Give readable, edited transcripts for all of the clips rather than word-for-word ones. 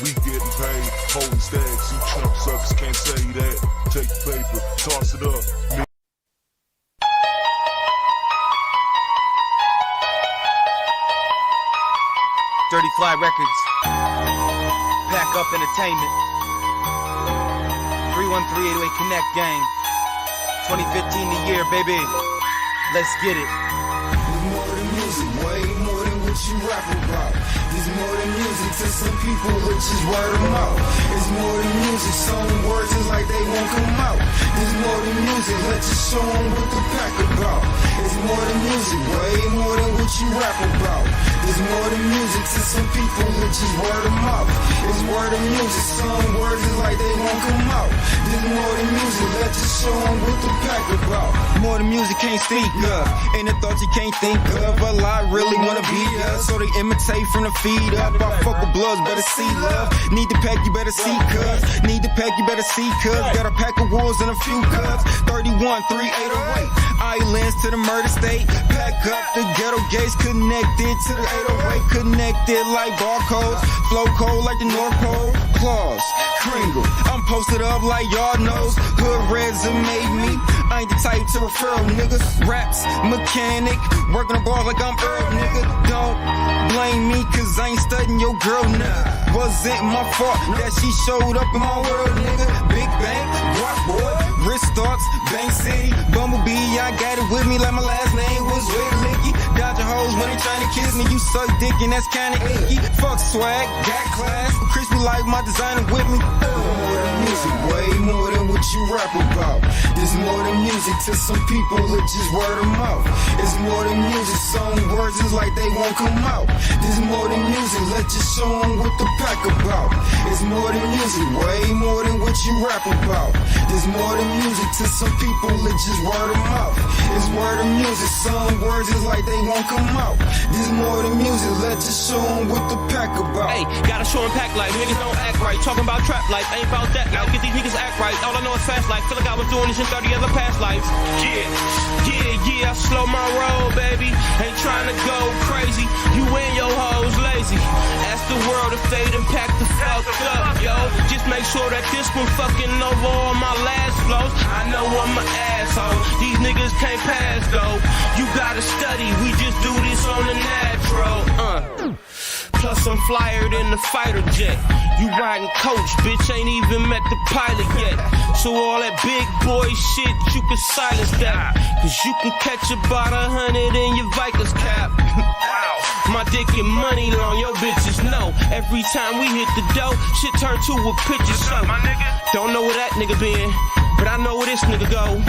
We getting paid, holding stacks. You chump suckers can't say that. Take the paper, toss it up. Dirty Fly Records, Pack Up Entertainment, 313-808 Connect Gang, 2015 the year, baby. Let's get it. There's more than music, way more than what you rap about. There's more than music to some people, which is word of mouth. It's more than music, some words is like they won't come out. There's more than music, let's just show them what the pack about. It's more than music, way more than what you rap about. There's more than music to some people, which is word of mouth. It's word of music, some words is like they won't come out. There's more than music, let's just show them what the pack about. More than music can't speak of, and the thoughts you can't think of. A lot really wanna be us, so they imitate from the feed up. I fuck with bloods, better see love. Need to pack, you better see cuz. Need to pack, you better see cuz. Got a pack of wolves and a few cubs. 31-3-808, islands to the murder state. Pack up the ghetto gates, connected to the 808. Connected like barcodes, flow cold like the North Pole. Claws, Kringle, I'm posted up like y'all knows. Hood resume me, I ain't the type to refer niggas. Raps, mechanic, working the bars like I'm Earl, nigga. Don't blame me, cause I ain't studying your girl, nigga. Wasn't my fault that she showed up in my world, nigga. Big Bang, Guap Boy, wrist thoughts, Bank City, Bumblebee, I got it with me like my last name was Wig Licky. Dodging hoes when they trying to kiss me, you suck dick and that's kinda icky. Fuck swag, got class, crispy like my designer with me. More than music, way more than what you rap about. There's more than music to some people, it's just word of mouth. It's more than music, some words is like they won't come out. There's more than music, let's just show them what the pack about. It's more than music, way more than what you rap about. There's more than music to some people, it's just word of mouth. It's word of music, some words is like they won't come out. There's more than music, let's just show them what the pack about. Hey, gotta show them pack life, niggas don't act right. Talking about trap life, ain't about that life. Get these niggas act right, all I know is fast life. Feel like I was doing this in 30 other past lives. Yeah, I slow my roll, baby. Ain't trying to go crazy, you and your hoes lazy. Ask the world if they done pack the fuck up, yo. Just make sure that this one fucking over all my last flows. I know I'm an asshole, these niggas can't pass though. You gotta study, we just do this on the natural. Plus I'm flyer than the fighter jet. You riding coach, bitch, ain't even met the pilot yet. So all that big boy shit, you can silence that. Cause you can catch about 100 in your Vikers cap. My dick and money long, your bitches know. Every time we hit the dough, shit turn to a picture show. Don't know where that nigga been, but I know where this nigga go.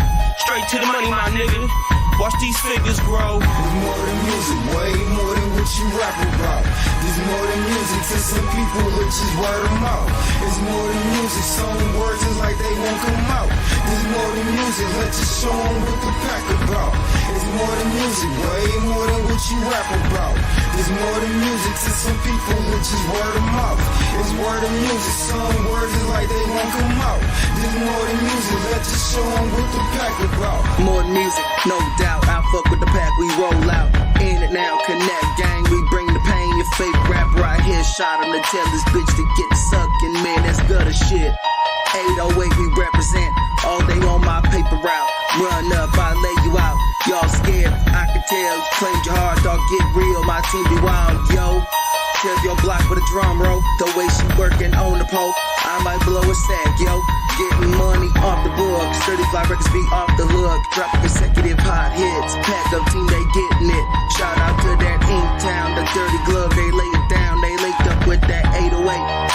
Straight to the money, my nigga. Watch these figures grow. There's more than music, way more than what you rap about. There's more than music to some people, which is word of mouth. It's more than music, some words is like they won't come out. There's more than music, let's just show them what the pack about. It's more than music, way more than what you rap about. There's more than music to some people, which is word of mouth. It's word of music, some words is like they won't come out. There's more than music, let's just show them what the pack about. More than music, no doubt. I fuck with the pack, we roll out. In it now, Connect Gang, we bring the pain. Your fake rap right here, shot him to tell this bitch to get sucking. Man, that's gutter shit. 808, we represent all day on my paper route. Run up, I lay you out. Y'all scared, I can tell. You claimed your hard dog, get real. My team be wild, yo. Tell your block with a drum roll. The way she working on the pole, I might blow a sack, yo. Getting money off the book. Sturdy Fly Records be off the hook. Dropping consecutive hot hits. Pack up team, they getting it. Shout out to that Inktown, the dirty glove, they lay it down. They linked up with that 808.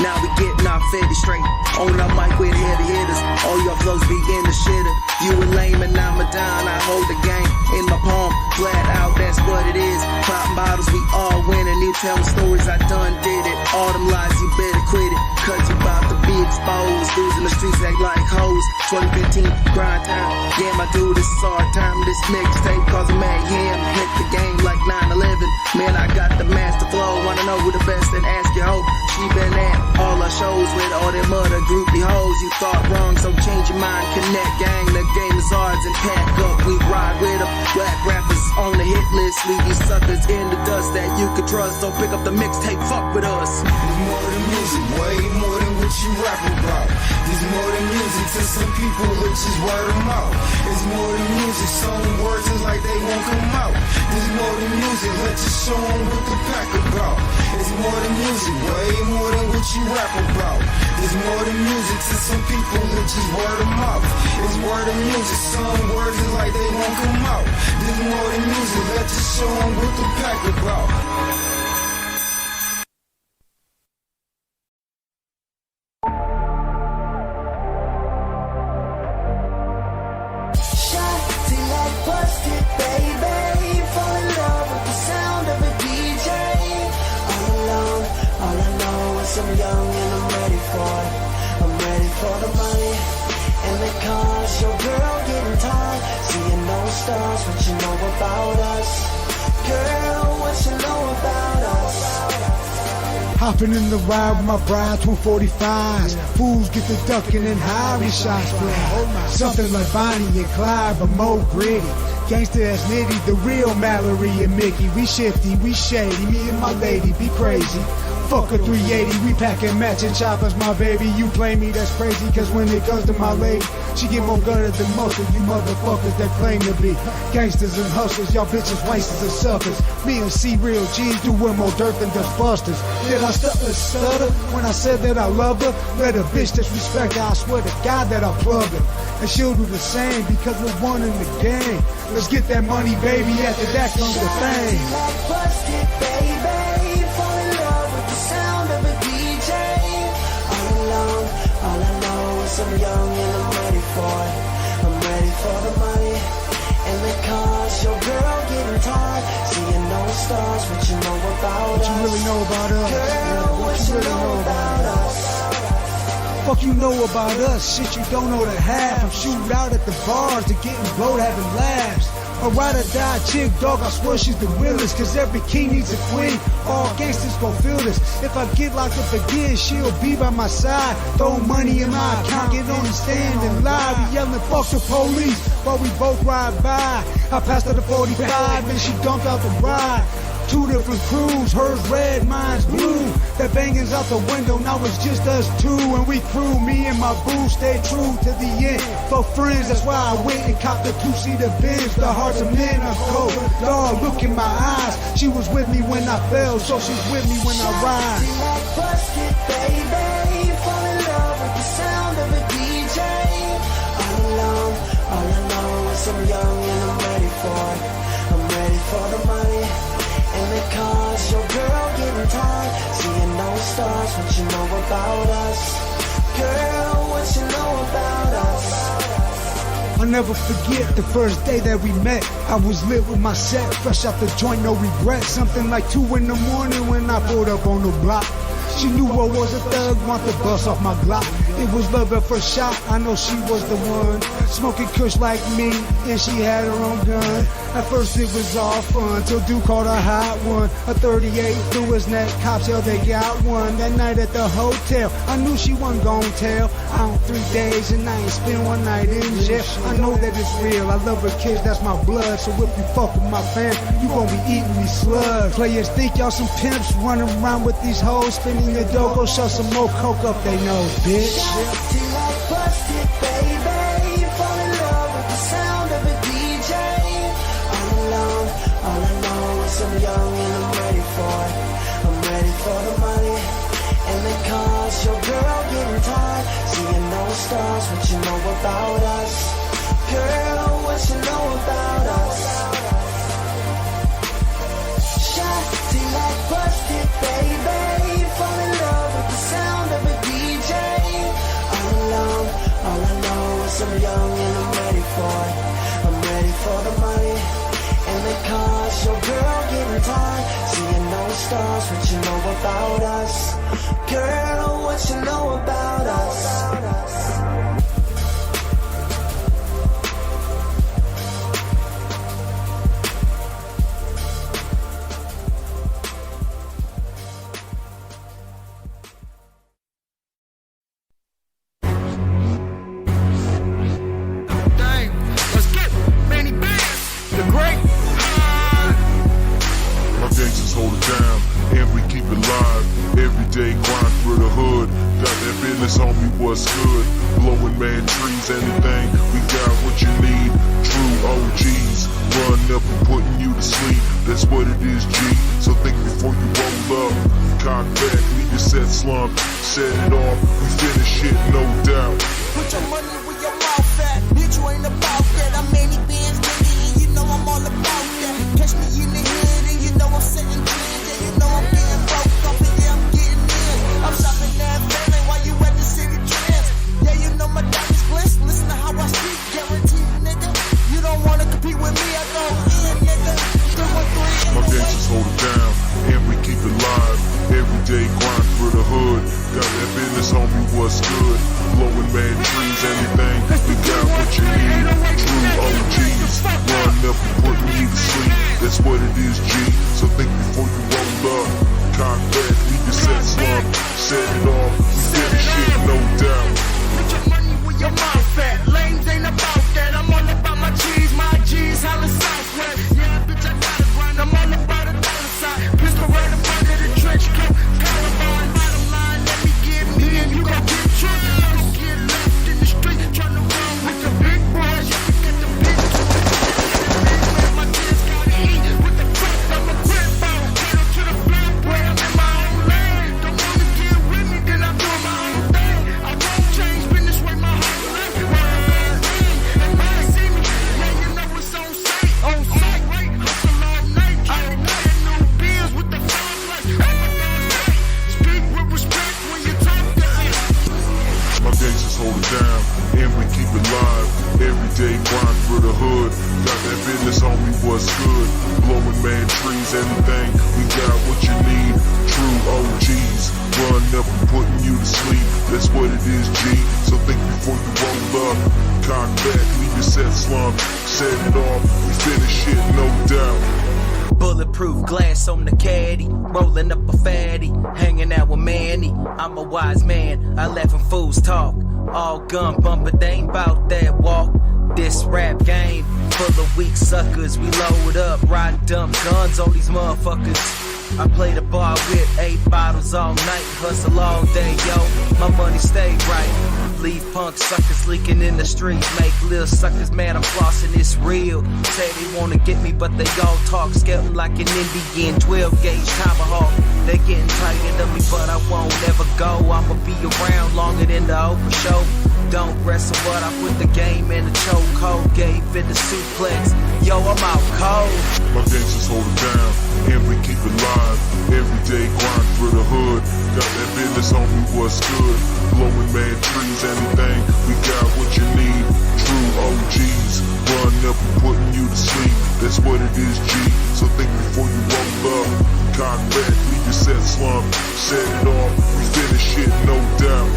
Now we getting our fetty straight. On our mic with heavy hitters. All your flows be in the shitter. You a lame and I'm a down. I hold the game in my palm. Flat out, that's what it is. Popping bottles, we all winning. You telling stories, I done did it. All them lies, you better quit it. Cause you about to be exposed. Dudes in the streets act like hoes. 2015, grind time. Yeah, my dude, this is hard time. This mixtape causing mayhem. Hit the game like 9/11. Man, I got the master flow. Wanna know who the best and ask your hoe. She been at all her shows with all them other groupie hoes. You thought wrong, so change your mind. Connect gang, the game is ours and pack up. We ride with them. Black rappers on the hit list. Leave these suckers in the dust that you can trust. So pick up the mixtape, fuck with us. There's more than music, way more than what you rap about. There's more than music to some people, which is word of mouth. It's more than music, some words is like they won't come out. There's more than music, let's just show 'em what the pack about. It's more than music, way more than what you rap about. There's more than music to some people, which is word of mouth. It's word of music, some words is like they won't come out. There's more than music, let's just show 'em what the pack about. I'm young and I'm ready for it. I'm ready for the money and the cars. Your girl getting tired, seeing no stars. What you know about us? Girl, what you know about us? Hopping in the ride with my bride, 245s. Fools get the ducking and hiring shots fly. Something like Bonnie and Clyde, but more gritty. Gangsta as nitty, the real Mallory and Mickey. We shifty, we shady, me and my lady be crazy. Fuck a 380, we packing matching choppers, my baby. You play me, that's crazy, cause when it comes to my lady, she get more gutter than most of you motherfuckers that claim to be gangsters and hustlers. Y'all bitches wasters and suckers. Me and C real G's doing more dirt than dust busters. Did I stutter when I said that I love her? Let a bitch disrespect her, I swear to God that I plug her. And she'll do the same because we're one in the game. Let's get that money, baby, after that comes the fame. I'm young and I'm ready for it. I'm ready for the money and the cars. Your girl getting tired, seeing no stars. What you know about us? What you really know about us? Girl, what you know about us? Fuck you know about us? Shit you don't know to have. I'm shooting out at the bars to getting blowed, having laughs. A ride or die chick, dog, I swear she's the realest. Cause every king needs a queen. All gangsters gon' feel this. If I get locked up again, she'll be by my side. Throw money in my account, get on the stand and lie. We yelling fuck the police while we both ride by. I passed her the 45 and she dumped out the ride. Two different crews, hers red, mine's blue. That banging's out the window, now it's just us two. And we crew, me and my boo, stay true to the end. For friends, that's why I went and copped the two-seater Benz. The hearts of men are cold. Dog, look in my eyes. She was with me when I fell, so she's with me when I ride. Busted, baby, fall in love with the sound of a DJ. All I know is I'm young and I'm ready for it. I'm ready for the money and the cars. Your girl getting tired, seeing no stars. What you know about us? Girl, what you know about us? I'll never forget the first day that we met. I was lit with my set, fresh out the joint, no regret. Something like 2 in the morning when I pulled up on the block. She knew I was a thug, want the bust off my Glock. It was love at first shot, I know she was the one. Smoking kush like me, and she had her own gun. At first it was all fun, till dude called a hot one. A 38 through his neck, cops held they got one. That night at the hotel, I knew she wasn't gon' tell. I'm 3 days and I ain't spent one night in jail. I know that it's real, I love her kids, that's my blood. So if you fuck with my fam, you gon' be eating me slugs. Players think y'all some pimps, running around with these hoes, spinning your dough, go shove some more coke up they nose, bitch. Till I busted, baby, fall in love with the sound of a DJ. All I know is I'm young and I'm ready for it. I'm ready for the money and the cars. Your girl getting tired, seeing no stars. What you know about us? Girl, what you know about us? Shot till I busted, baby, fall in love with the sound of a DJ. All I know is I'm young and I'm ready for it. I'm ready for the money and the cars. Your girl getting tired, seeing no stars. What you know about us? Girl, what you know about us? Everyday grind for the hood. Got that business, homie, what's good? Blowing mad trees, anything. We got what you need. True OGs. Run up and putting you to sleep. That's what it is, G. So think before you roll up. Cock back, leave your set slump. Set it off, we finish it, no doubt. Put your money where your mouth at. Bitch, you ain't about that. I'm many bands, nigga, and you know I'm all about that. Catch me in the hood, and you know I'm setting trends. Yeah, you know I'm getting broke up, and yeah, I'm getting in. I'm shopping that failing while you at the city trends. Yeah, you know my diamonds glitz. Listen to how I speak, guaranteed, nigga. You don't wanna compete with me, I go in, nigga. 213 My gangsters hold it down, and we keep it live. Everyday grind for the hood. Got that business, homie, what's good? Blowing mad trees, anything. We got what you need. True OGs. Run up and putting you to sleep. That's what it is, G. So think before you roll up. Cock back, leave your set slump. Set it off, we finish it, no doubt. Put your money where your mouth at. Lanes ain't about that. I'm all about my cheese, my G's, holla Southwest. Yeah, bitch, I gotta grind. I'm all about a dollar sign. Pistol right up under the trench coat. Columbine, bottom line, let me get me and you gon' get tripped. Don't get left in the street tryna run with the big boys. Yeah, we got the big boys. My kids gotta eat with the crack. I'm a grip ball. Pedal to the floor, boy, I'm in my own lane. Don't wanna get with me, then I'm doing my own thing. I won't change, been this way my whole life. And when you see me, yeah, you know it's on sight. On sight, right? Hustle all night. All night, new bills with the flashlight. Speak with respect when you talk to us. My gangsters hold it down, and we keep it live. Everyday grind for the hood. Got that business, homie, what's good? Blowing mad trees, anything. We got what you need. True OGs. Run up and putting you to sleep. That's what it is, G. So think before you roll up. Cock back, leave your set slump. Set it off, we finish it, no doubt. Bulletproof glass on the caddy, rolling up a fatty, hanging out with Manny. I'm a wise man, I laugh when fools talk. All gun bumper, they ain't bout that walk. This rap game, full of weak suckers. We load up, ride dump guns on these motherfuckers. I play the bar with 8 bottles all night, hustle all day, yo. My money stay right. Leave punk suckers leaking in the street. Make little suckers mad, I'm flossing, it's real. Say they wanna get me, but they all talk. Skeleton like an Indian 12 gauge tomahawk. They getting tired of me, but I won't ever go. I'ma be around longer than the Oprah show. Don't wrestle, but I put the game in the chokehold. Gave it the suplex. Yo, I'm out cold. My gangsters hold it down, and we keep it live. Everyday grind for the hood. Got that business, homie, what's good? Blowing mad trees, anything. We got what you need. True OGs. Run up and putting you to sleep. That's what it is, G. So think before you roll up. Cock back, leave your set slump. Set it off, we finish it, no doubt.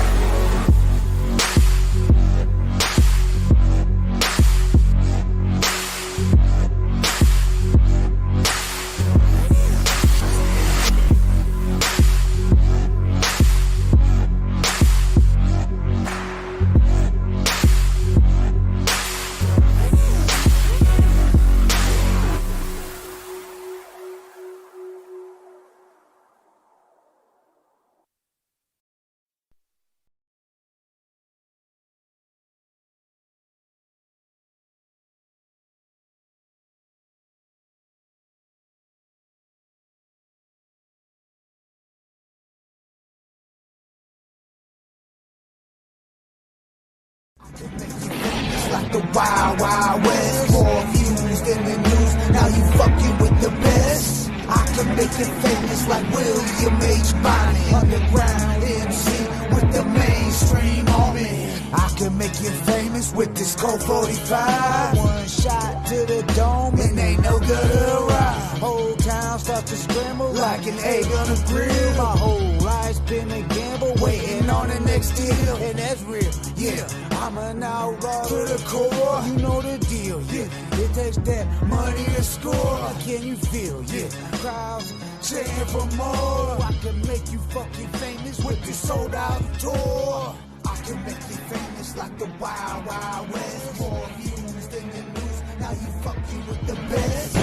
It's like the Wild Wild West. More views than the news. Now you fucking with the best. I can make you famous like William H. Bonney. Underground MC with the mainstream army. I can make you famous with this Colt 45. One shot to the dome and ain't no good arrive. Whole town start to scramble like an egg on a grill. My whole life's been a gamble, waiting on the next deal. And that's real, yeah. I'm an outlaw to the core. You know the deal, yeah. It takes that money to score. Can you feel, yeah? Crowds cheering for more. I can make you fucking famous with this sold out tour. I can make you famous like the Wild Wild West. More views than the news. Now you fucking with the best.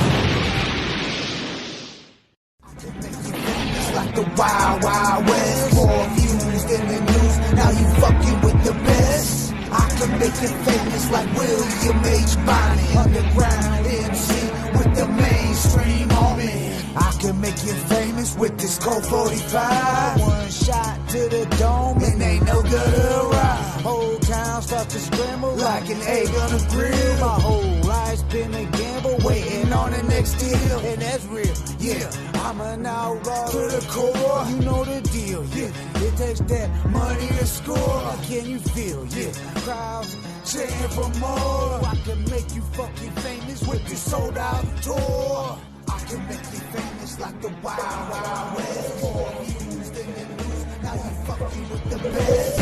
I can make you famous like the wild, wild west. More views than the news, now you fucking with the best. I can make you famous like William H. Bonney. Underground MC with the mainstream army. I can make you famous with this Colt 45. One shot to the dome and ain't no gutter ride. Whole town start to scramble like an egg on a grill. My whole life's been a gamble, waiting on the next deal. And that's real, yeah. I'm an outlaw to the core. You know the deal, yeah. It takes that money to score. Can you feel, yeah? Crowds saying for more. I can make you fucking famous with this sold out tour. I can make you famous like the wild, wild west. More views than the news, now you fucking with the best.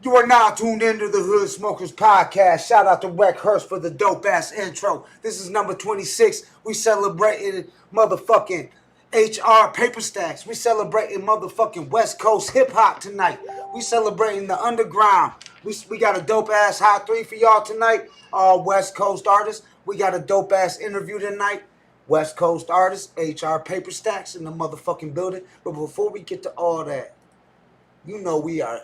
You are now tuned into the Hood Smokers Podcast. Shout out to Wreck Hurst for the dope ass intro. This is number 26. We celebrated motherfucking HR Paperstacks. We celebrating motherfucking West Coast hip hop tonight. We celebrating the underground. We got a dope ass hot 3 for y'all tonight. All West Coast artists. We got a dope ass interview tonight. West Coast artists, HR Paperstacks in the motherfucking building. But before we get to all that, you know we are.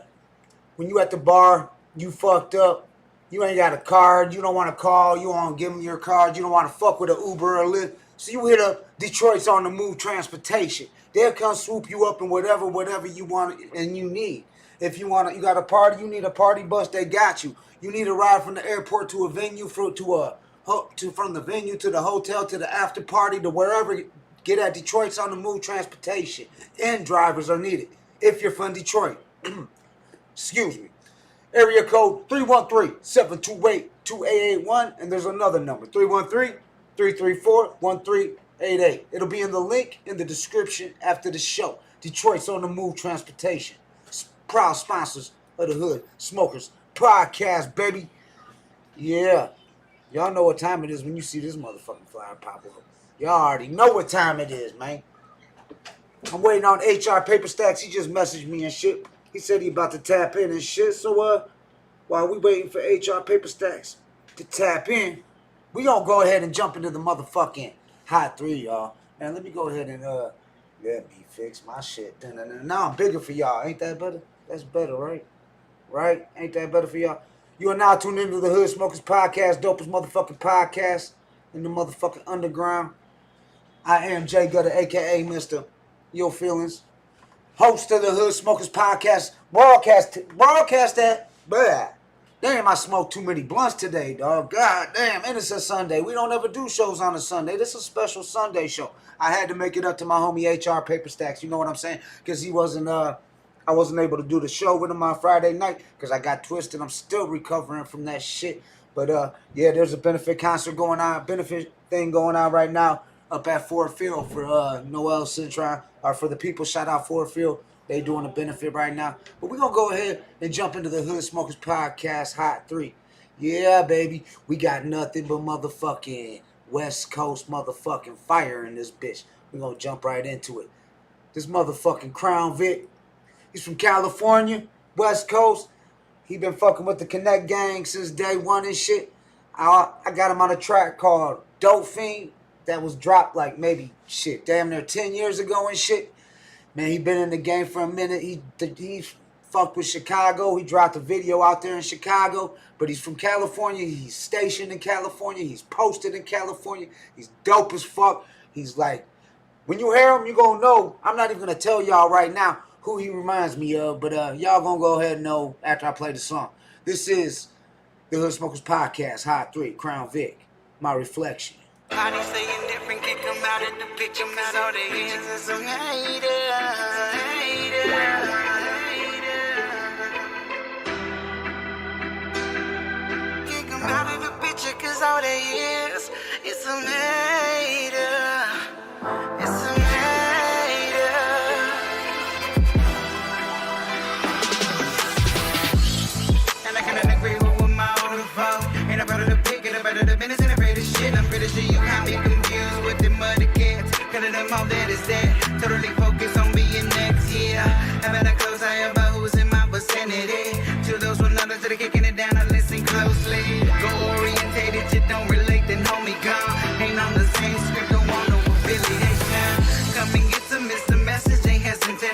When you at the bar, you fucked up. You ain't got a card. You don't want to call. You don't want to give them your card. You don't want to fuck with an Uber or Lyft. So you hit up Detroit's On the Move Transportation. They'll come swoop you up in whatever you want and you need. If you got a party, you need a party bus, they got you. You need a ride from the airport to a venue, from the venue to the hotel to the after party to wherever. Get at Detroit's On the Move Transportation. And drivers are needed if you're from Detroit. Excuse me. Area code 313-728-2881. And there's another number, 313-334-1388. It'll be in the link in the description after the show. Detroit's On the Move Transportation. Proud sponsors of the Hood Smokers Podcast, baby. Yeah. Y'all know what time it is when you see this motherfucking flyer pop up. Y'all already know what time it is, man. I'm waiting on HR Paperstacks. He just messaged me and shit. He said he about to tap in and shit. So, while we waiting for HR Paperstacks to tap in, we gonna go ahead and jump into the motherfucking hot 3, y'all. Man, let me go ahead and, let me fix my shit. Now I'm bigger for y'all. Ain't that better? That's better, right? Right? Ain't that better for y'all? You are now tuned into the Hood Smokers Podcast, dopest motherfucking podcast in the motherfucking underground. I am Jay Gutter, a.k.a. Mr. Your Feelings, host of the Hood Smokers Podcast. Broadcast that. Blah. Damn, I smoked too many blunts today, dog. God damn, and it's a Sunday. We don't ever do shows on a Sunday. This is a special Sunday show. I had to make it up to my homie HR Paperstacks. You know what I'm saying? Because I wasn't able to do the show with him on Friday night because I got twisted. I'm still recovering from that shit. But yeah, there's a benefit concert going on, benefit thing going on right now up at Ford Field for Noel Citron, or for the people. Shout out Ford Field. They doing a benefit right now. But we're going to go ahead and jump into the Hood Smokers Podcast Hot 3. Yeah, baby. We got nothing but motherfucking West Coast motherfucking fire in this bitch. We're going to jump right into it. This motherfucking Crown Vic. He's from California, West Coast. He been fucking with the Connect Gang since day one and shit. I got him on a track called Dope Fiend that was dropped like maybe shit damn near 10 years ago and shit. Man, he been in the game for a minute. He fucked with Chicago. He dropped a video out there in Chicago. But he's from California. He's stationed in California. He's posted in California. He's dope as fuck. He's like, when you hear him, you gonna know. I'm not even gonna tell y'all right now who he reminds me of. But y'all gonna go ahead and know after I play the song. This is the Hood Smokers Podcast, Hot 3, Crown Vic, My Reflection. Body saying different, kick them out of the picture, cause all they is some haters. Kick them out of the picture, cause all they is some hater. It's some hater. And I couldn't agree with what my own vote. Ain't about the pick, ain't about the minutes, ain't afraid of shit. I'm pretty sure you can't be confused with the muddy cats. Cutting them all that is that. Totally focused on being next, yeah. I better close eye about who's in my vicinity. To those with numbers that are kicking it down, I listen closely. Go orientated, you don't relate, then homie gone. Ain't on the same script, don't want no affiliation. Come and get some, it's the message.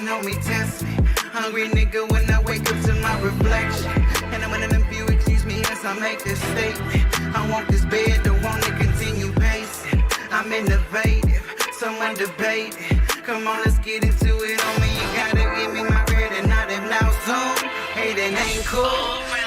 know me, test me. Hungry nigga when I wake up to my reflection. And I'm one of them few, excuse me as I make this statement. I want this bed, don't want to continue pacing. I'm innovative, someone debating. Come on, let's get into it on me. You gotta give me my bread and not them now soon. Hey, that ain't cool.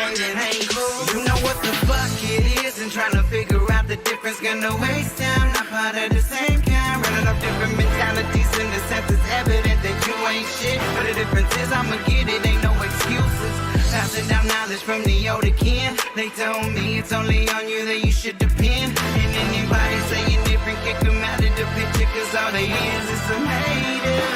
Hey, that ain't cool. You know what the fuck it is, and trying to figure out the difference. Gonna waste time, not part of the same kind. Running off different mentalities, in the sense it's evident that you ain't shit. But the difference is I'ma get it, ain't no excuses. Passing down knowledge from the older kin. They told me it's only on you that you should depend. And anybody saying different, kick them out of the picture, cause all they is some haters.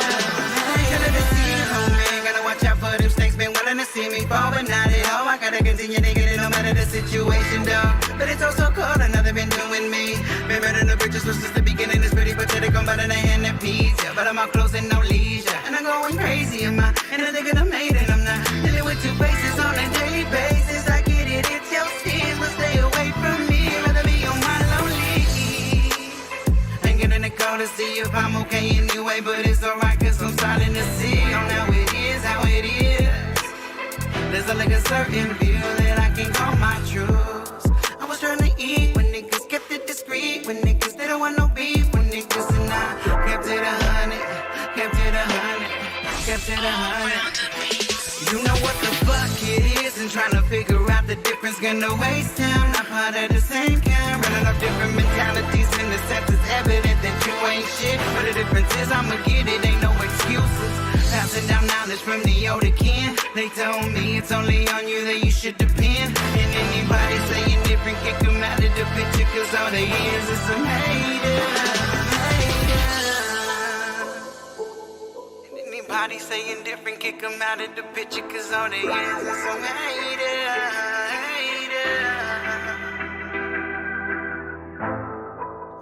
Tell her to see it, oh man, gotta watch out for them snakes. Been willing to see me fall, but not at all. I gotta continue to get it no matter the situation, though. But it's also cold, another been doing me. Been better than the bridges, was just the beginning. It's pretty pathetic, I'm better than hand and peas. Yeah, but I'm out close and no leisure. And I'm going crazy, am I? And I think I'm made it, I'm not dealing with two faces on a daily basis. I get it, it's your sins, but stay away from me. Rather be on my lonely. Ain't getting a call to see if I'm okay anyway, but it's alright, cause I'm starting to see on how it is, how it is. There's like a certain view that I can call my truths. I was trying to eat when niggas kept it discreet, when niggas they don't want no beef, when niggas and I kept it 100, kept it 100, kept it 100. You know what the fuck it is, and trying to figure out the difference. Gonna waste time, not part of the same kind. Running off different mentalities, in the sense it's evident that you ain't shit. But the difference is I'ma get it, ain't no excuses. Passing down knowledge from the older kin. They told me it's only on you that you should depend. And anybody saying different, kick them out of the picture, cause all they is some haters. Anybody saying different, kick them out of the picture, cause all they is some haters.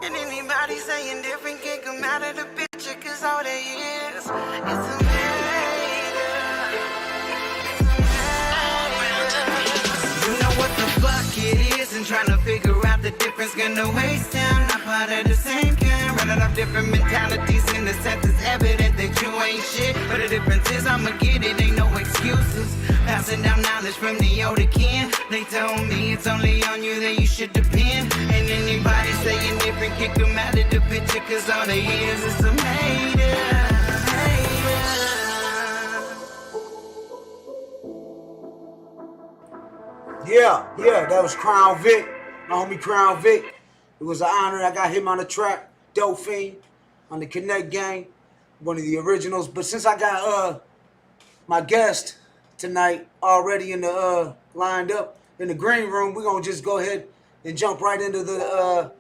And anybody saying different, kick them out of the picture, cause all they is some haters. It is, and trying to figure out the difference. Gonna waste time, not part of the same kind. Running off different mentalities, in the sense it's evident that you ain't shit. But the difference is I'ma get it, ain't no excuses. Passing down knowledge from the older kin. They told me it's only on you that you should depend. And anybody saying different, kick them out of the picture, cause all they is some haters. Yeah, that was Crown Vic, my homie Crown Vic. It was an honor. I got him on the track, Dope Fiend, on the Connect Gang, one of the originals. But since I got my guest tonight already in the lined up in the green room, we're gonna just go ahead and jump right into the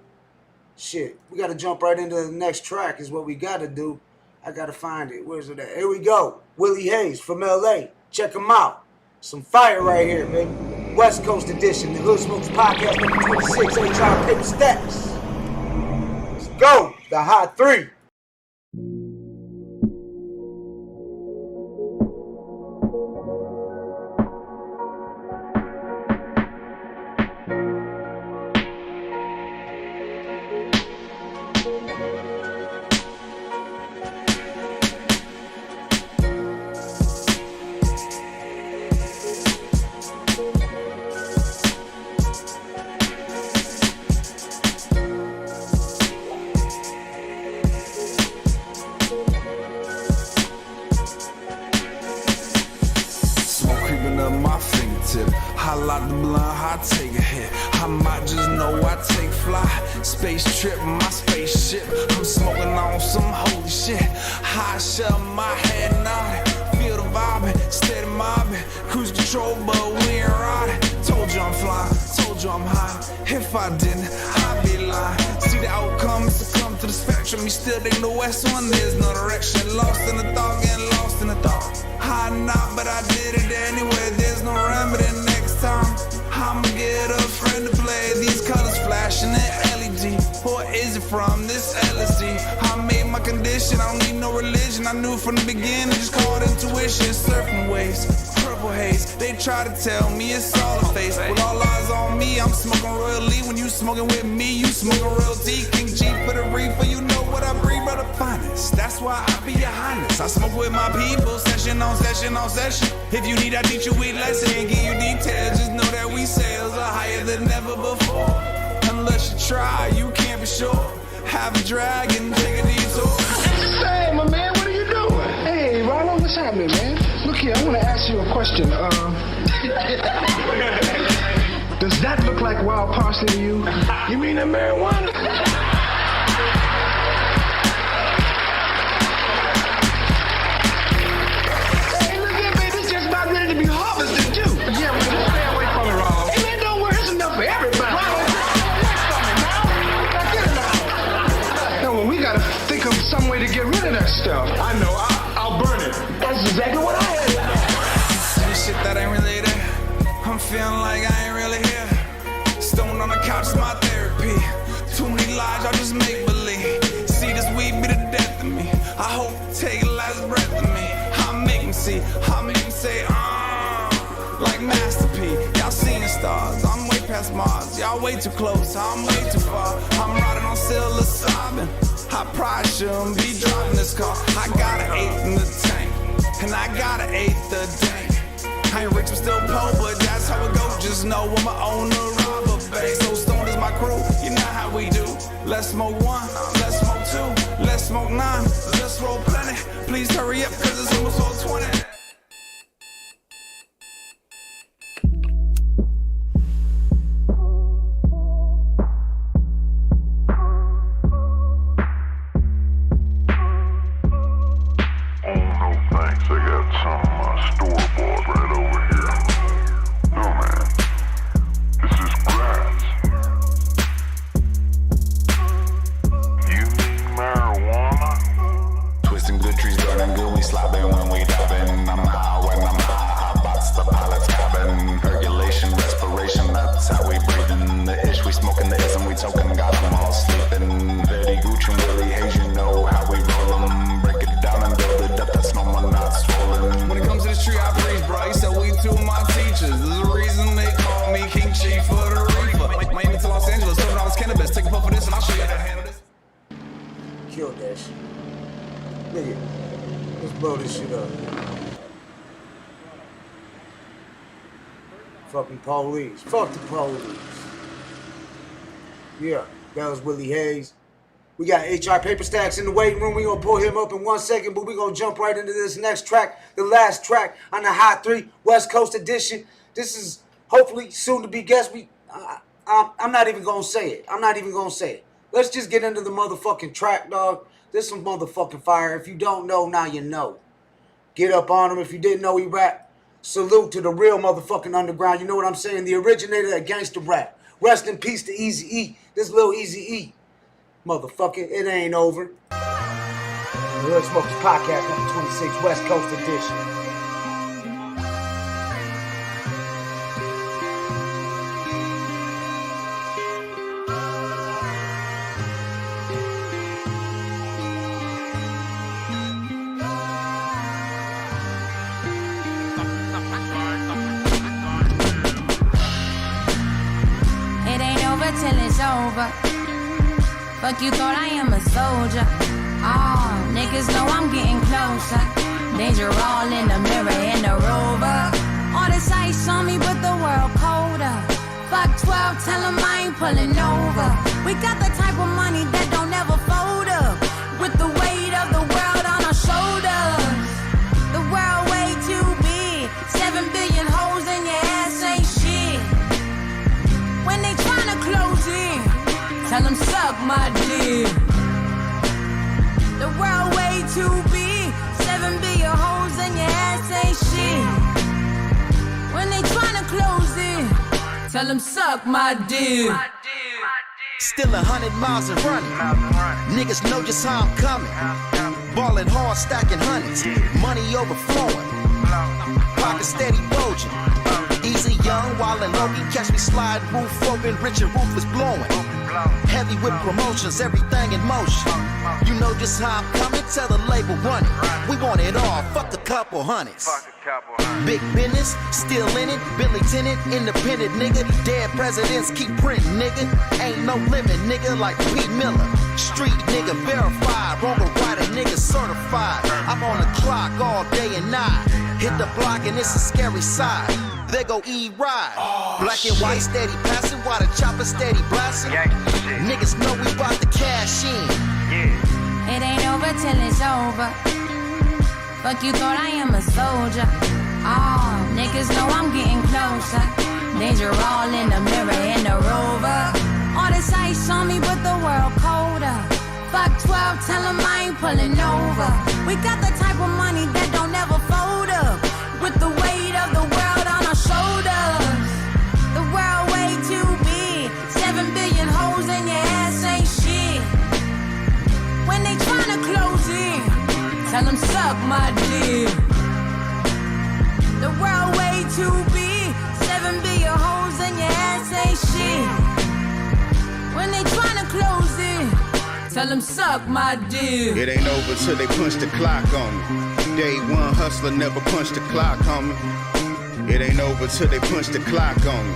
we gotta jump right into the next track is what we gotta do. I gotta find it. Where's it at? Here we go. Willie Hayes from LA. Check him out. Some fire right here, baby. West Coast edition, the Hood Smokes Podcast number 26, HR Paperstacks. Let's go, the Hot 3. Highlight the blunt, I take a hit. I might just know I take fly. Space trip, my spaceship. I'm smoking on some holy shit. High shell, my head nodding. Feel the vibing, steady mobbing. Cruise control, but we ain't riding. Told you I'm flying, told you I'm high. If I didn't, I'd be lying. See the outcome, succumb to the spectrum. You still think the West one, there's no direction. Lost in the thought, getting lost in the thought. High not, but I did it anyway. There's no remedy next time. I'ma get a friend to play. These colors flashing in LED. Or is it from this LSD? I made my condition, I don't need no religion. I knew from the beginning, just called intuition. Surfing waves, purple haze. They try to tell me it's all a face. With all eyes on me, I'm smoking royally. When you smoking with me, you smoking real tea. King G for the reefer, you know what I breathe, brother. finest. That's why I be your highness. I smoke with my people, session on session on session. If you need, I teach you with lesson and give you details. Just know that we sales are higher than ever before. Unless you try, you can't be sure. Have a dragon, take a detour. Hey, my man, what are you doing? Hey, Rollo, what's happening, man? Look here, I want to ask you a question. Does that look like wild parsley to you? You mean that marijuana? Hey, look here, baby, it's just about ready to be harvested, too. Yeah, well, stay away from it, Rollo. Hey, man, don't worry, it's enough for everybody. Rollo, stay away from it, now. Now, get it out. No, well, we gotta think of some way to get rid of that stuff. I know, I'll burn it. That's exactly what I had. This shit that ain't really there. I'm feeling like I ain't really here. Stoned on the couch is my therapy. Too many lies, y'all just make believe. See this weed be the death of me. I hope to take the last breath of me. I'll make them see, I'll make them say, like Master P. Y'all seeing stars, I'm way past Mars. Y'all way too close, I'm way too far. I'm riding on psilocybin. I probably shouldn't be driving this car. I got an 8 in the tank, and I got an 8 the tank. I ain't rich, I'm still poor, but that's how it goes. Just know I'm a owner, robber, babe. So stoned is my crew, you know how we do. Let's smoke 1, let's smoke 2, let's smoke 9, let's roll plenty. Please hurry up, cause it's almost 4:20. Kill that shit. Nigga, let's blow this shit up. Fucking police. Fuck the police. Yeah, that was Willie Hayes. We got HR Paperstacks in the waiting room. We gonna pull him up in 1 second, but we gonna jump right into this next track, the last track on the Hot 3 West Coast edition. This is hopefully soon to be guest. I'm not even gonna say it. I'm not even gonna say it. Let's just get into the motherfucking track, dog. This some motherfucking fire. If you don't know, now you know. Get up on him. If you didn't know he rap, salute to the real motherfucking underground. You know what I'm saying? The originator of gangster rap. Rest in peace to Eazy-E. This little Eazy-E. Motherfucker, it ain't over. The Hood Smokers Podcast number 26, West Coast edition. Till it's over. Fuck, you thought I am a soldier. Oh, niggas know I'm getting closer. Danger all in the mirror in the Rover. All this ice on me, but the world colder. Fuck 12, tell them I ain't pulling over. We got the type of money that don't ever fold up. With the weight of the world on our shoulders. The world way too big. 7 billion holes in your ass ain't shit. When they tryna close in, tell them suck my dick. The world way too big. 7 billion holes in your ass ain't shit. When they tryna close in, tell them suck my dick. Still 100 miles and running. Niggas know just how I'm coming. Ballin' hard, stacking hundreds. Money overflowing. Pocket steady bulging. Easy young, wild and low-key. Catch me slide, roof open, rich and roof is blowing. Heavy with promotions, everything in motion. You know just how I'm coming, tell the label run it. We want it all, fuck a couple hundreds. Big business, still in it, Billy Tennant, independent nigga. Dead presidents keep printing, nigga. Ain't no limit, nigga, like Pete Miller. Street nigga, verified, wrong or right, a nigga certified. I'm on the clock all day and night. Hit the block and it's a scary side. There go E-Ride. Black and white steady passing while the chopper steady blasting. Niggas know we bout to cash in. It ain't over till it's over. Fuck you thought I am a soldier. Oh, niggas know I'm getting closer. Danger all in the mirror in the Rover. All this ice on me but the world colder. Fuck 12, tell 'em I ain't pulling over. We got the type of money that don't ever fold up. With the weight of the world on our shoulders. The world way too big. 7 billion holes in your ass ain't shit. When they tryna close in, tell them suck my dick. The world way too big. 7 billion holes in your ass ain't shit. When they tryna close in, tell them suck my dick. It ain't over till they punch the clock on me. Day one hustler never punched the clock on me. It ain't over till they punch the clock on me.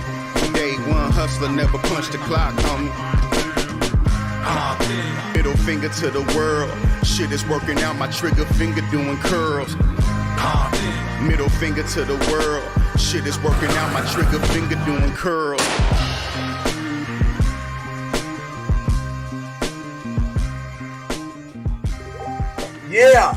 Day one hustler never punched the clock on me. Middle finger to the world. Shit is working out, my trigger finger doing curls. Middle finger to the world. Shit is working out, my trigger finger doing curls. Yeah,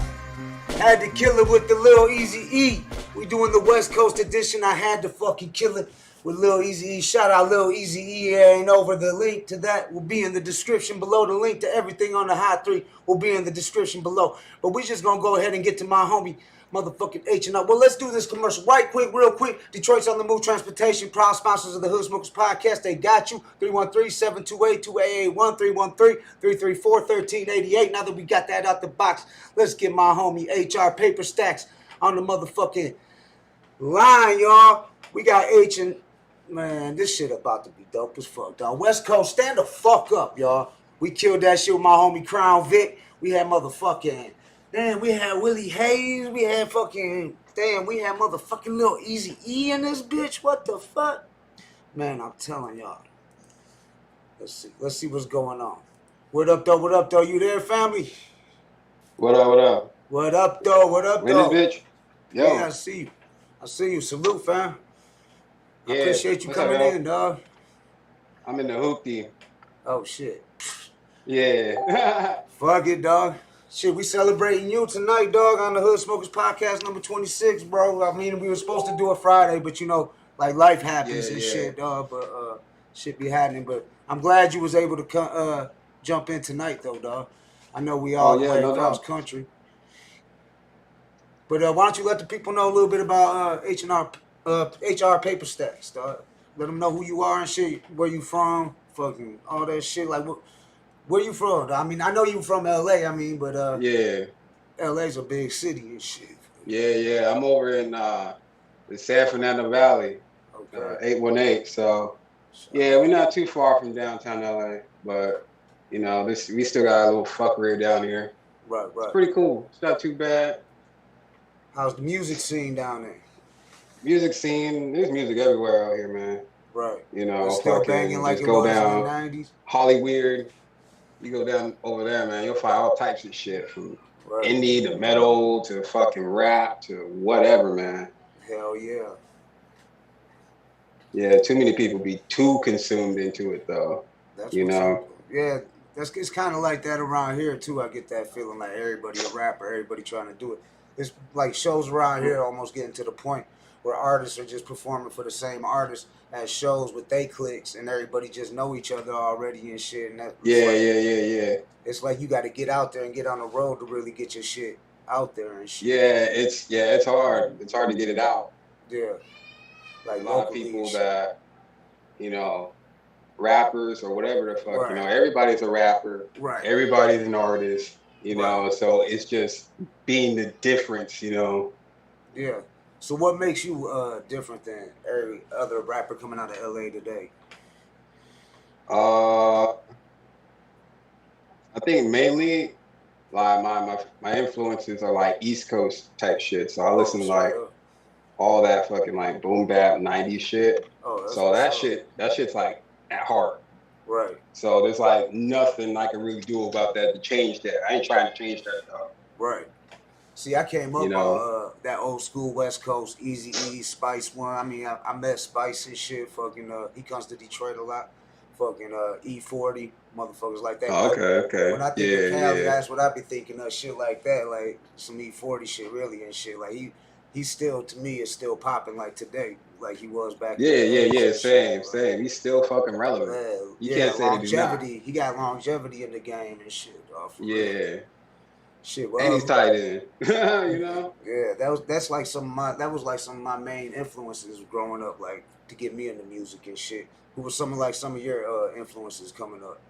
had to kill it with the Lil Easy E. We doing the West Coast edition. I had to fucking kill it with Lil Easy E. Shout out Lil Easy E. Ain't over. The link to that will be in the description below. The link to everything on the Hot 3 will be in the description below. But we just gonna go ahead and get to my homie motherfucking H&R. Well, let's do this commercial right quick, real quick. Detroit's on the Move Transportation, proud sponsors of the Hood Smokers Podcast. They got you. 313-728-2881, 313-334-1388. Now that we got that out the box, let's get my homie HR Paperstacks on the motherfucking line, y'all. We got H and, man, this shit about to be dope as fuck, dog. West Coast, stand the fuck up, y'all. We killed that shit with my homie Crown Vic. We had motherfucking, damn, we had Willie Hayes. We had fucking, damn, we had motherfucking Lil Easy E in this bitch. What the fuck? Man, I'm telling y'all. Let's see what's going on. What up, though? What up, though? You there, family? What up, what up? What up, though? What up, though? Win this bitch. Yo. Yeah, I see you. I see you. Salute, fam. I Yeah. appreciate you What's coming up, in, dog. I'm in the hoopty. Oh, shit. Yeah. Fuck it, dog. Shit, we celebrating you tonight, dog, on the Hood Smokers Podcast number 26, bro. I mean, we were supposed to do it Friday, but, you know, like, life happens and shit, dog. But shit be happening. But I'm glad you was able to jump in tonight, though, dog. I know we all the way across country. But why don't you let the people know a little bit about HR Paperstacks, dog? Let them know who you are and shit, where you from, fucking all that shit. Like, where you from? I mean, I know you from LA, I mean, but yeah. LA's a big city and shit. Yeah. I'm over in the San Fernando Valley, 818. So, yeah, we're not too far from downtown LA, but, you know, we still got a little fuckery down here. Right. It's pretty cool. It's not too bad. How's the music scene down there? Music scene, there's music everywhere out here, man. Right. You know, it's still banging like it was in the 90s. Hollywood, you go down over there, man, you'll find all types of shit from indie to metal to fucking rap to whatever, man. Hell yeah. Yeah, too many people be too consumed into it, though. That's you know? Yeah, it's kind of like that around here, too. I get that feeling like everybody a rapper, everybody trying to do it. It's like shows around here almost getting to the point where artists are just performing for the same artists at shows with they cliques and everybody just know each other already and shit. And Yeah. It's like you got to get out there and get on the road to really get your shit out there and shit. Yeah, it's hard. It's hard to get it out. Yeah. Like a lot of people that, you know, rappers or whatever the fuck, you know, everybody's a rapper. Right. Everybody's an artist. You know, so it's just being the difference, you know. Yeah. So what makes you different than every other rapper coming out of LA today? I think mainly like my influences are like East Coast type shit. So I listen to like all that fucking like boom bap 90s shit. So that shit's like at heart. Right. So there's like nothing I can really do about that to change that. I ain't trying to change that though. Right. See, I came up You know? on that old school West Coast, Easy E, Spice One. I mean, I met Spice and shit. Fucking, he comes to Detroit a lot. Fucking E40, motherfuckers like that. Oh, okay. When I think of Cali, yeah. that's what I be thinking of, shit like that, like some E40 shit, really, and shit. Like he still, to me, is still popping like today, like he was back. Yeah. Same. He's still fucking relevant. You can't say that he's not. Longevity. He got longevity in the game and shit. Dog, for Yeah. real. Shit, well, And he's tied in. You know? Yeah, that's like some of my main influences growing up, like to get me into music and shit. Who was some of your influences coming up?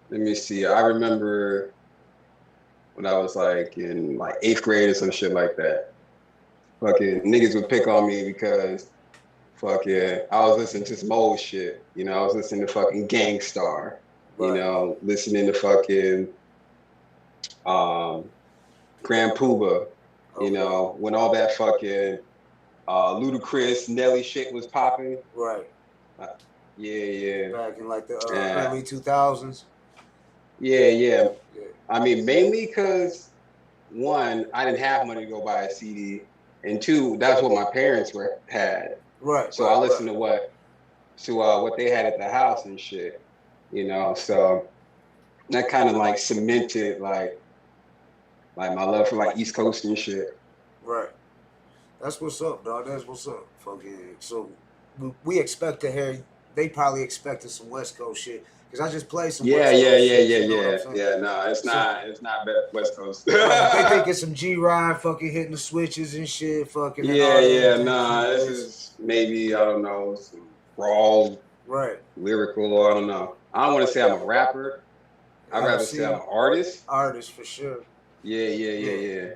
Let me see. I remember when I was like in like 8th grade or some shit like that. Fucking niggas would pick on me because fucking I was listening to some old shit. You know, I was listening to fucking Gangstar. You know, listening to fucking Grand Poobah. You know, when all that fucking Ludacris, Nelly shit was popping. Right. Yeah. Back in like the early 2000s. Yeah. I mean, mainly because one, I didn't have money to go buy a CD, and two, that's what my parents had. Right. So I listened to what they had at the house and shit. You know, so that kind of like cemented like my love for like East Coast and shit. Right. That's what's up, dog. That's what's up. Fucking. So we expect to hear. They probably expected some West Coast shit because I just played some. Yeah. No, it's not West Coast. They think it's some G-Ride fucking hitting the switches and shit. Fucking. Nah. This is maybe I don't know some raw, lyrical, or I don't know. I don't want to say I'm a rapper. I'd rather say I'm an artist. Artist for sure. Yeah.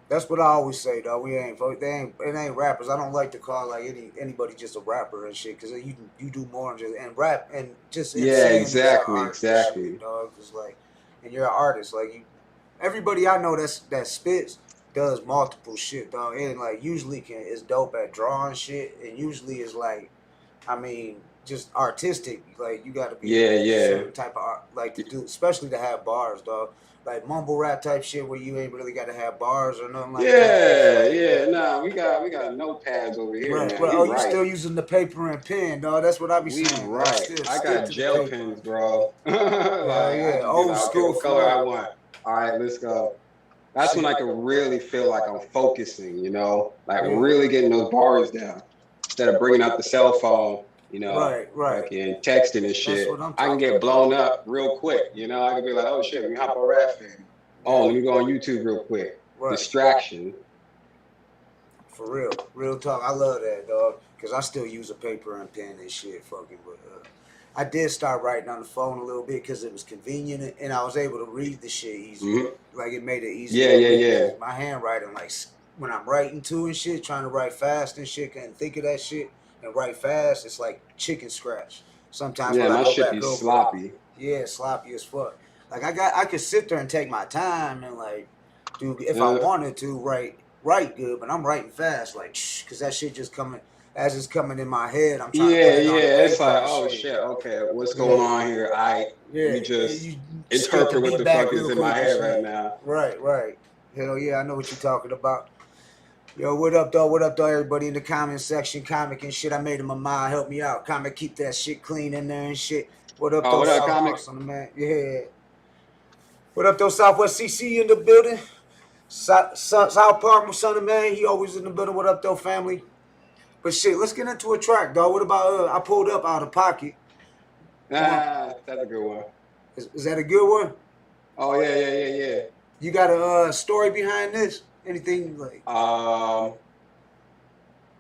That's what I always say, though. It ain't rappers. I don't like to call like anybody just a rapper and shit, because you do more than just rap and just exactly. Shit, dog. Cause like, and you're an artist. Like everybody I know that spits does multiple shit, dog. And like usually is dope at drawing shit, and usually is like, I mean, just artistic. Like you got to be a certain type of art, like to do, especially to have bars, dog. Like mumble rap type shit where you ain't really got to have bars or nothing like that. Nah, we got notepads over here. Right. You still using the paper and pen, dog. That's what I be saying. Right. I got gel pens, bro. Old school what color I want. All right, let's go. That's when I can really feel like I'm focusing, you know, like really getting those bars down instead of bringing out the cell phone. You know, fucking texting and shit. I can get blown up real quick. You know, I can be like, oh shit, let me hop on rap thing. Oh, let me go on YouTube real quick. Distraction. For real talk. I love that, dog. Cause I still use a paper and pen and shit, fucking. But I did start writing on the phone a little bit because it was convenient and I was able to read the shit easier. Like it made it easier. Yeah. My handwriting, like when I'm writing to and shit, trying to write fast and shit, can't think of that shit. And write fast, it's like chicken scratch. Sometimes when I my go shit back be over, sloppy. Yeah, sloppy as fuck. Like I could sit there and take my time and like, dude, if I wanted to write good, but I'm writing fast, like, cause that shit just coming as it's coming in my head. I'm trying to put it on the It's paper like, oh shit, okay, what's going on here? Let me just interpret what the fuck is in my head right now. Right. Hell yeah, I know what you're talking about. Yo, what up, though? What up, though, everybody in the comment section? Comic and shit. I made him a mile. Help me out. Comic, keep that shit clean in there and shit. What up, though, what up, Southwest on the man? Yeah. What up, though, Southwest CC in the building? South Park, my son of man. He always in the building. What up, though, family? But shit, let's get into a track, dog. What about, I pulled up out of pocket. That's a good one. Is that a good one? Oh, yeah. You got a story behind this? Anything like?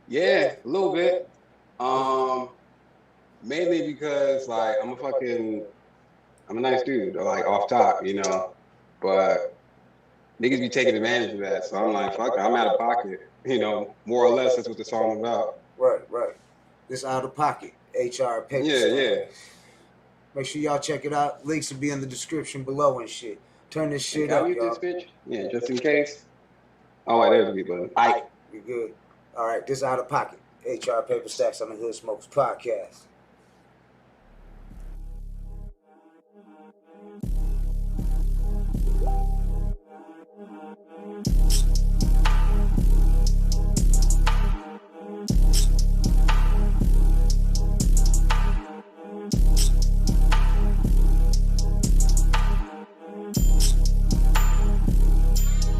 Yeah, a little bit. Mainly because like I'm a nice dude, like off top, you know. But niggas be taking advantage of that. So I'm like, fuck it, I'm out of pocket. You know, more or less that's what the song about. Right. This Out of Pocket HR Paperstacks. Yeah. Make sure y'all check it out. Links will be in the description below and shit. Turn this shit up, y'all. Yeah, just in case. Oh, wait, there's a good button. You're good. All right, this Out of Pocket HR Paperstacks on the Hood Smokers podcast.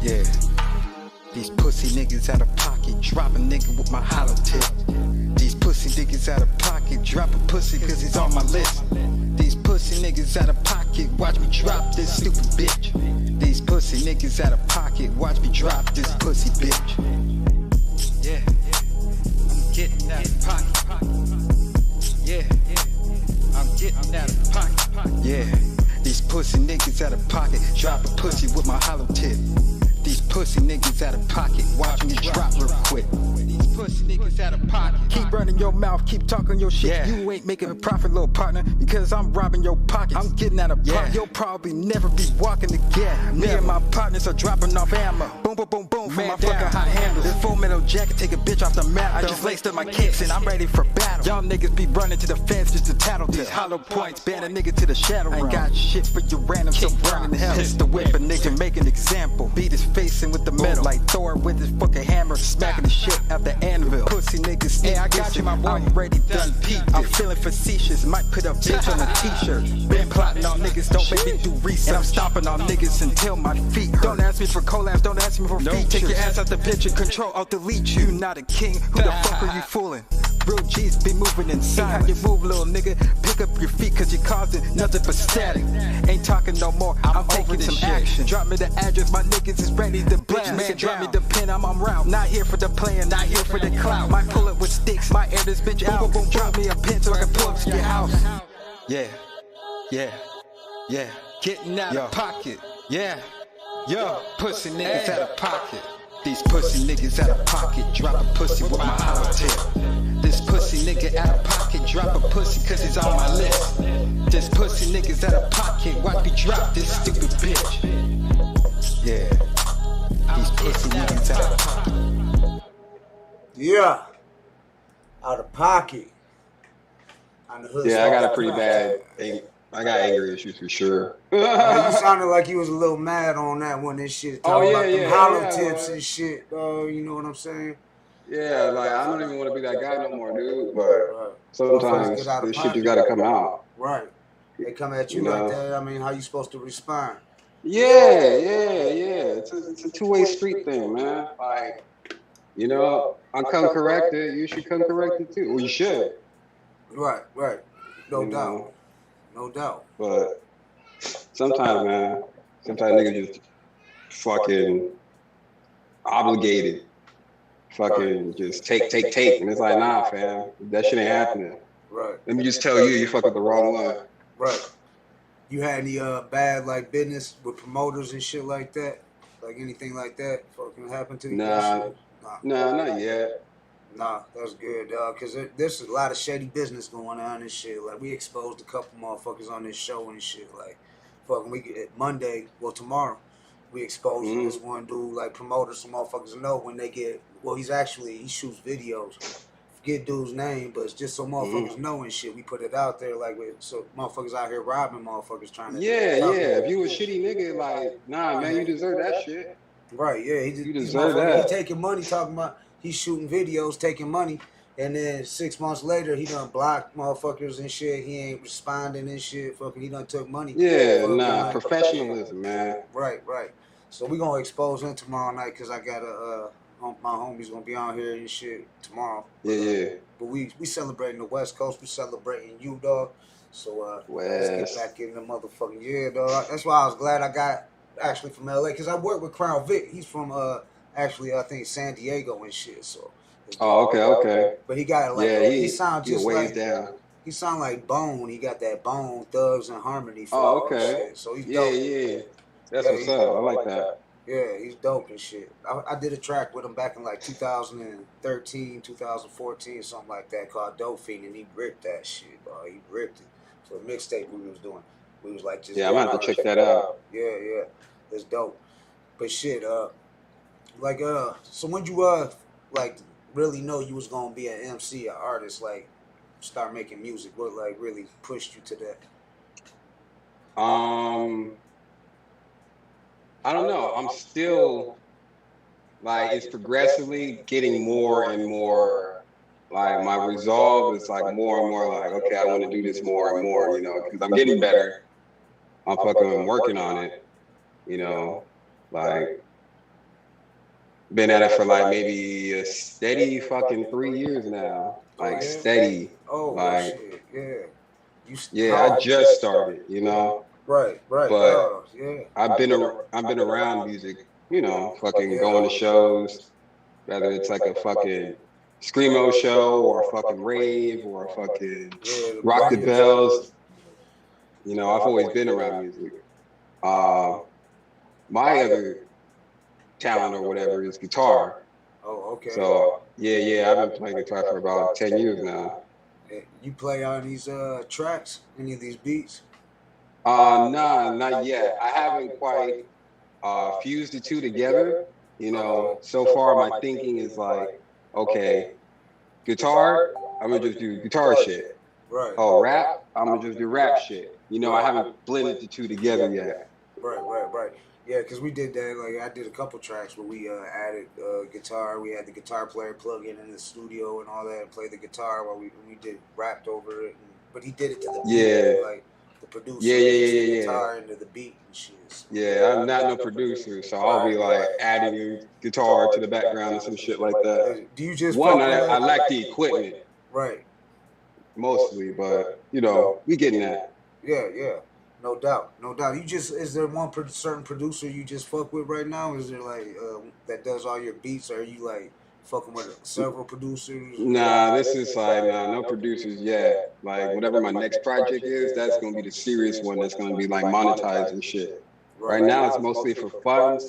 Yeah, these pussy niggas out of pocket, drop a nigga with my hollow tip. These pussy niggas out of pocket, drop a pussy cause he's on my list. These pussy niggas out of pocket, watch me drop this stupid bitch. These pussy niggas out of pocket, watch me drop this pussy bitch. Yeah, I'm getting out of pocket. Yeah, I'm getting out of pocket. Yeah, these pussy niggas out of pocket, drop a pussy with my hollow tip. These pussy niggas out of pocket, watch me drop real quick. These pussy niggas out of pocket. Keep running your mouth, keep talking your shit. Yeah. You ain't making a profit, little partner, because I'm robbing your pockets. I'm getting out of pocket. You'll probably never be walking again. Me and my partners are dropping off ammo. Boom, boom, boom, boom, for my fucking hot handles. This full metal jacket, take a bitch off the map. I just laced up my kicks and I'm ready for battle. Y'all niggas be running to the fence just to tattle these hollow points. Ban a nigga to the shadow realm. I ain't got shit for you random, so burning hell. Piss the whip, a nigga make an example. Beat his facing with the metal like Thor with his fucking hammer, smacking the shit out the anvil. Pussy niggas, hey, I got you, my boy. I'm ready, done peep. I'm feeling facetious, might put a bitch on a t-shirt. Been plotting on niggas, don't make me do research. And I'm stomping on niggas until my feet hurt. Don't ask me for collabs, don't ask me for features. Take your ass out the picture, control, I'll delete you. You not a king, who the fuck are you fooling? Real G's be moving in silence. How you move, little nigga? Pick up your feet, cause you're causing nothing but static. Ain't talking no more, I'm taking some action. Drop me the address, my niggas is ready to blast. Man, drop me the pen, I'm on route. Not here for the plan, not here for the clout. Might pull it with sticks, might air this bitch out. Boom, boom, drop me a pen so I can pull up to your house. Yeah, getting out of pocket. Yeah, yo, pussy niggas out of pocket. These pussy niggas out of pocket, drop a pussy with my hollow tip. This pussy nigga out of pocket, drop a pussy cause he's on my list. This pussy niggas out of pocket, watch me drop this stupid bitch. Yeah, these pussy niggas out of pocket. Yeah, Out of Pocket. On the Hood. Yeah, I got a pretty bad, I got anger issues for sure. You sounded like you was a little mad on that one and shit. Talking about them hollow tips and shit, you know what I'm saying? Yeah, like I don't even want to be that guy no more, dude. But sometimes this shit just gotta come out. Right. They come at you like that. I mean, how you supposed to respond? Yeah. It's a two-way street thing, man. Like, you know, I come corrected. You should come corrected too. Or you should. Right. No doubt. But sometimes niggas just fucking obligated. Fucking just take. And it's like, nah, fam. That shit ain't happening. Right. Let me just tell you fucked up the wrong one. Right. You had any bad like business with promoters and shit like that? Like anything like that fucking happened to you? Nah, not yet. Nah, that's good, dog. Cause there's a lot of shady business going on and shit. Like we exposed a couple motherfuckers on this show and shit. Like, fucking Monday, tomorrow, we exposed this one dude, like promoters, some motherfuckers know when they get. Well, he shoots videos. Forget dude's name, but it's just so motherfuckers know and shit. We put it out there, like so motherfuckers out here robbing motherfuckers trying to. Yeah. If you a shitty nigga, like, nah, man, you deserve that shit. Right, yeah. You deserve that. He taking money, talking about he's shooting videos, taking money, and then 6 months later, he done blocked motherfuckers and shit. He ain't responding and shit. Fucking, he done took money. Yeah, professionalism, man. Right. So we gonna expose him tomorrow night because I got my homie's gonna be on here and shit tomorrow. Yeah. But we celebrating the West Coast. We celebrating you, dog. So let's get back in the motherfucking dog. That's why I was glad I got actually from LA because I work with Crown Vic. He's from actually I think San Diego and shit. So. Oh, okay. But he got like he sound just ways like down. He sound like Bone. He got that Bone Thugs and Harmony. Oh, okay. Shit. So he's dope. Yeah. That's what's up. I like that. Yeah, he's dope and shit. I did a track with him back in like 2013, 2014, something like that, called Dope Fiend, and he ripped that shit, bro. He ripped it. So a mixtape we was doing. We was like just Yeah, I'm gonna have to check that out. Yeah, yeah. It's dope. But shit, like so when you like really know you was gonna be an MC, an artist, like start making music, what like really pushed you to that? I don't know. I'm still like it's progressively getting more and more. Like my resolve is like more and more like, okay, I want to do this more and more, you know, because I'm getting better. I'm fucking working on it, you know, like been at it for like maybe a steady fucking 3 years now, like steady. Oh, like shit, yeah. I just started, you know. Right. But yeah. I've been around music, you know, fucking going to shows, whether it's like a fucking screamo show or a fucking rave or a fucking rock the bells. You know, I've always been around music. My other talent or whatever is guitar. Oh, okay. So yeah, I've been playing guitar for about 10 years now. You play on these tracks, any of these beats? Nah, not yet. I haven't quite fused the two together. You know, so far my thinking is like, okay, guitar, I'm gonna just do guitar shit. Right. Oh, rap, I'm gonna just do rap shit. You know, I haven't blended the two together yet. Right. Yeah, because we did that. Like I did a couple tracks where we added guitar. We had the guitar player plug in the studio and all that, and play the guitar while we did rapped over it. But he did it to the beat, like the producer. The guitar into the beat and shit. Yeah, I'm not no producer, so I'll be like adding guitar to the background and some shit like that. Do you just I lack the equipment, right? Mostly, but you know, we getting that. Yeah. No doubt. You just, is there one certain producer you just fuck with right now? Is there like that does all your beats? Or are you like fucking with several producers? Nah, this is like no producers yet. Like whatever my next project is, that's gonna be the serious one. That's gonna be like monetized and shit. Right now it's mostly for fun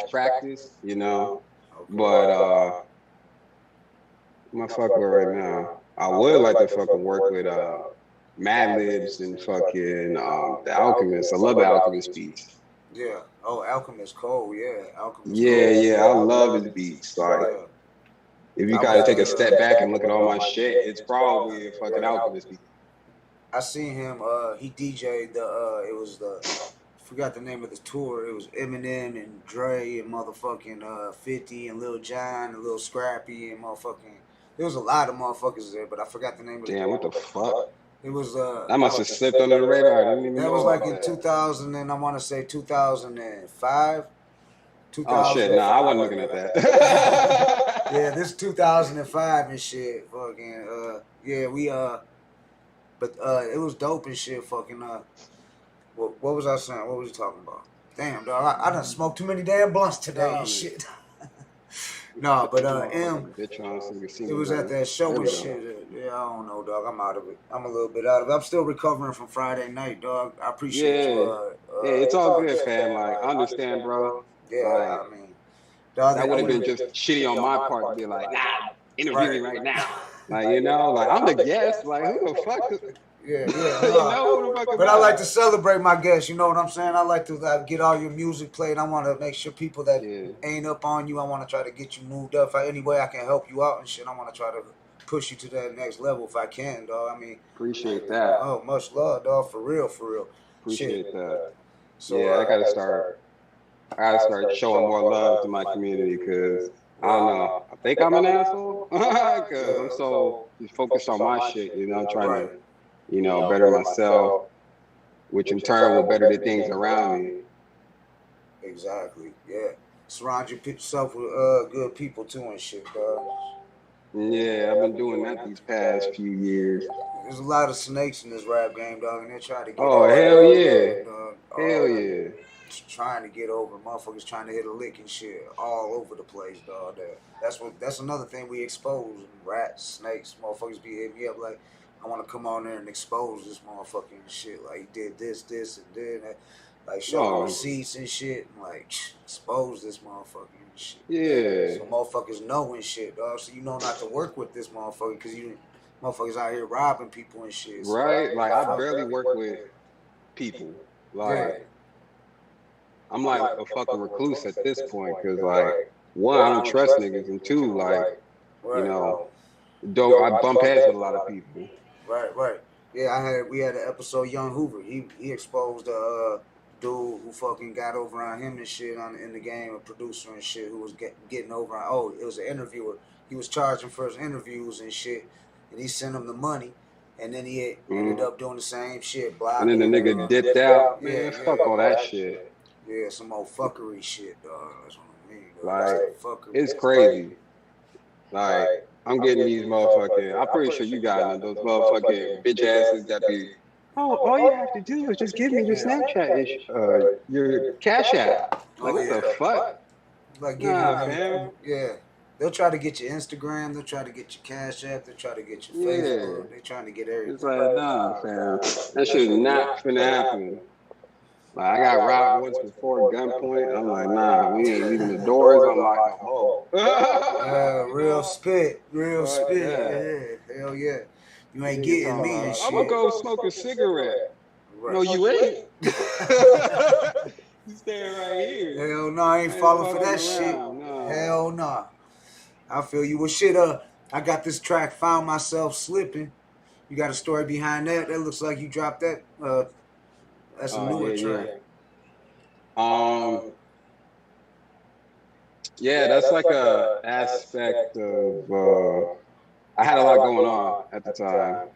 / practice, you know. But I'm gonna fuck with right now. I would like to fucking work with Mad Libs and fucking the Alchemist. I love the Alchemist beats. Yeah. Oh, Alchemist Cole. Yeah. Alchemist. Yeah. I love his beats. Like, if you gotta take a step back and look at all my shit, it's probably a fucking Alchemist beat. I seen him. He DJ'd the. It was the. Forgot the name of the tour. It was Eminem and Dre and motherfucking 50 and Lil Jon and Lil Scrappy and motherfucking. There was a lot of motherfuckers there, but I forgot the name of the. Damn, what the fuck? It was I must have slipped under the radar. I didn't even know. That was like in 2000 and I want to say 2005. Oh shit! Nah, I wasn't looking at that. Yeah, this 2005 and shit. Fucking yeah, we but it was dope and shit. Fucking what was I saying? What was you talking about? Damn, dog, I done smoked too many damn blunts today and shit. No, but it was at that show and shit. Yeah, I don't know, dog. I'm out of it. I'm a little bit out of it. I'm still recovering from Friday night, dog. I appreciate you. Yeah, it's all good, fam. Like, I understand, bro. Yeah, like, I mean, dog, that would have been just shitty on my part to be like, nah, interview me right now. Like, you know, like I'm the guest. Like, who the fuck? Yeah. You know who the fuck? But I like to celebrate my guests. You know what I'm saying? I like to get all your music played. I want to make sure people that ain't up on you, I want to try to get you moved up. If any way I can help you out and shit, I want to try to push you to that next level if I can, dog. I mean, appreciate that. Oh, much love, dog. For real. Appreciate that. So yeah, I gotta start showing more love to my community because I don't know. I think I'm an asshole because I'm so focused on my shit. You know, I'm trying to, you know, better myself, which in turn will better the things around me. Exactly. Yeah. Surround yourself with good people too and shit, dog. Yeah, I've been doing that these past few years. There's a lot of snakes in this rap game, dog, and they're trying to get over. Hell yeah. Hell yeah. Trying to get over. Motherfuckers trying to hit a lick and shit all over the place, dog. That's another thing we expose. Rats, snakes, motherfuckers be hitting me up like, I want to come on there and expose this motherfucking shit. Like, he did this, and then that. Like show receipts and shit. And like expose this motherfucker and shit. Yeah. So motherfuckers know and shit, dog. So you know not to work with this motherfucker because you motherfuckers out here robbing people and shit. So right? Like I barely work with people. Like I'm like a fucking recluse at this point because like one, I don't trust niggas, and two, like you know, I bump heads with a lot of people. Right. Yeah, we had an episode Young Hoover. He exposed a dude who fucking got over on him and shit in the game, a producer and shit who was getting over on. It was an interviewer. He was charging for his interviews and shit, and he sent him the money, and then he ended up doing the same shit. And then the nigga dipped out. Man, fuck all that shit. Yeah, some old fuckery shit, dog. That's what I mean. Like, it's crazy. Like, I'm getting these motherfucking, I'm pretty sure you got those motherfucking bitch asses that be, all you have to do is just give me your Snapchat, your Cash App. Like, what the fuck? Like, fam. Yeah. They'll try to get your Instagram, they'll try to get your Cash App, they'll try to get your Facebook. They're trying to get everything. It's like, nah, fam. That shit is not finna happen. Like, I got robbed once before gunpoint. I'm like, nah, we ain't leaving the doors unlocked no more. Real spit. Yeah. Hell yeah. You ain't getting me and shit. I'm gonna go smoke a cigarette. Right. No, you ain't. You staying right here. Hell no, I ain't falling for that shit. No. Hell no. I feel you. Well, shit, I got this track, Found Myself Slipping. You got a story behind that? That looks like you dropped that. That's a newer track. Yeah, that's like a aspect of. I had a lot going on at the time.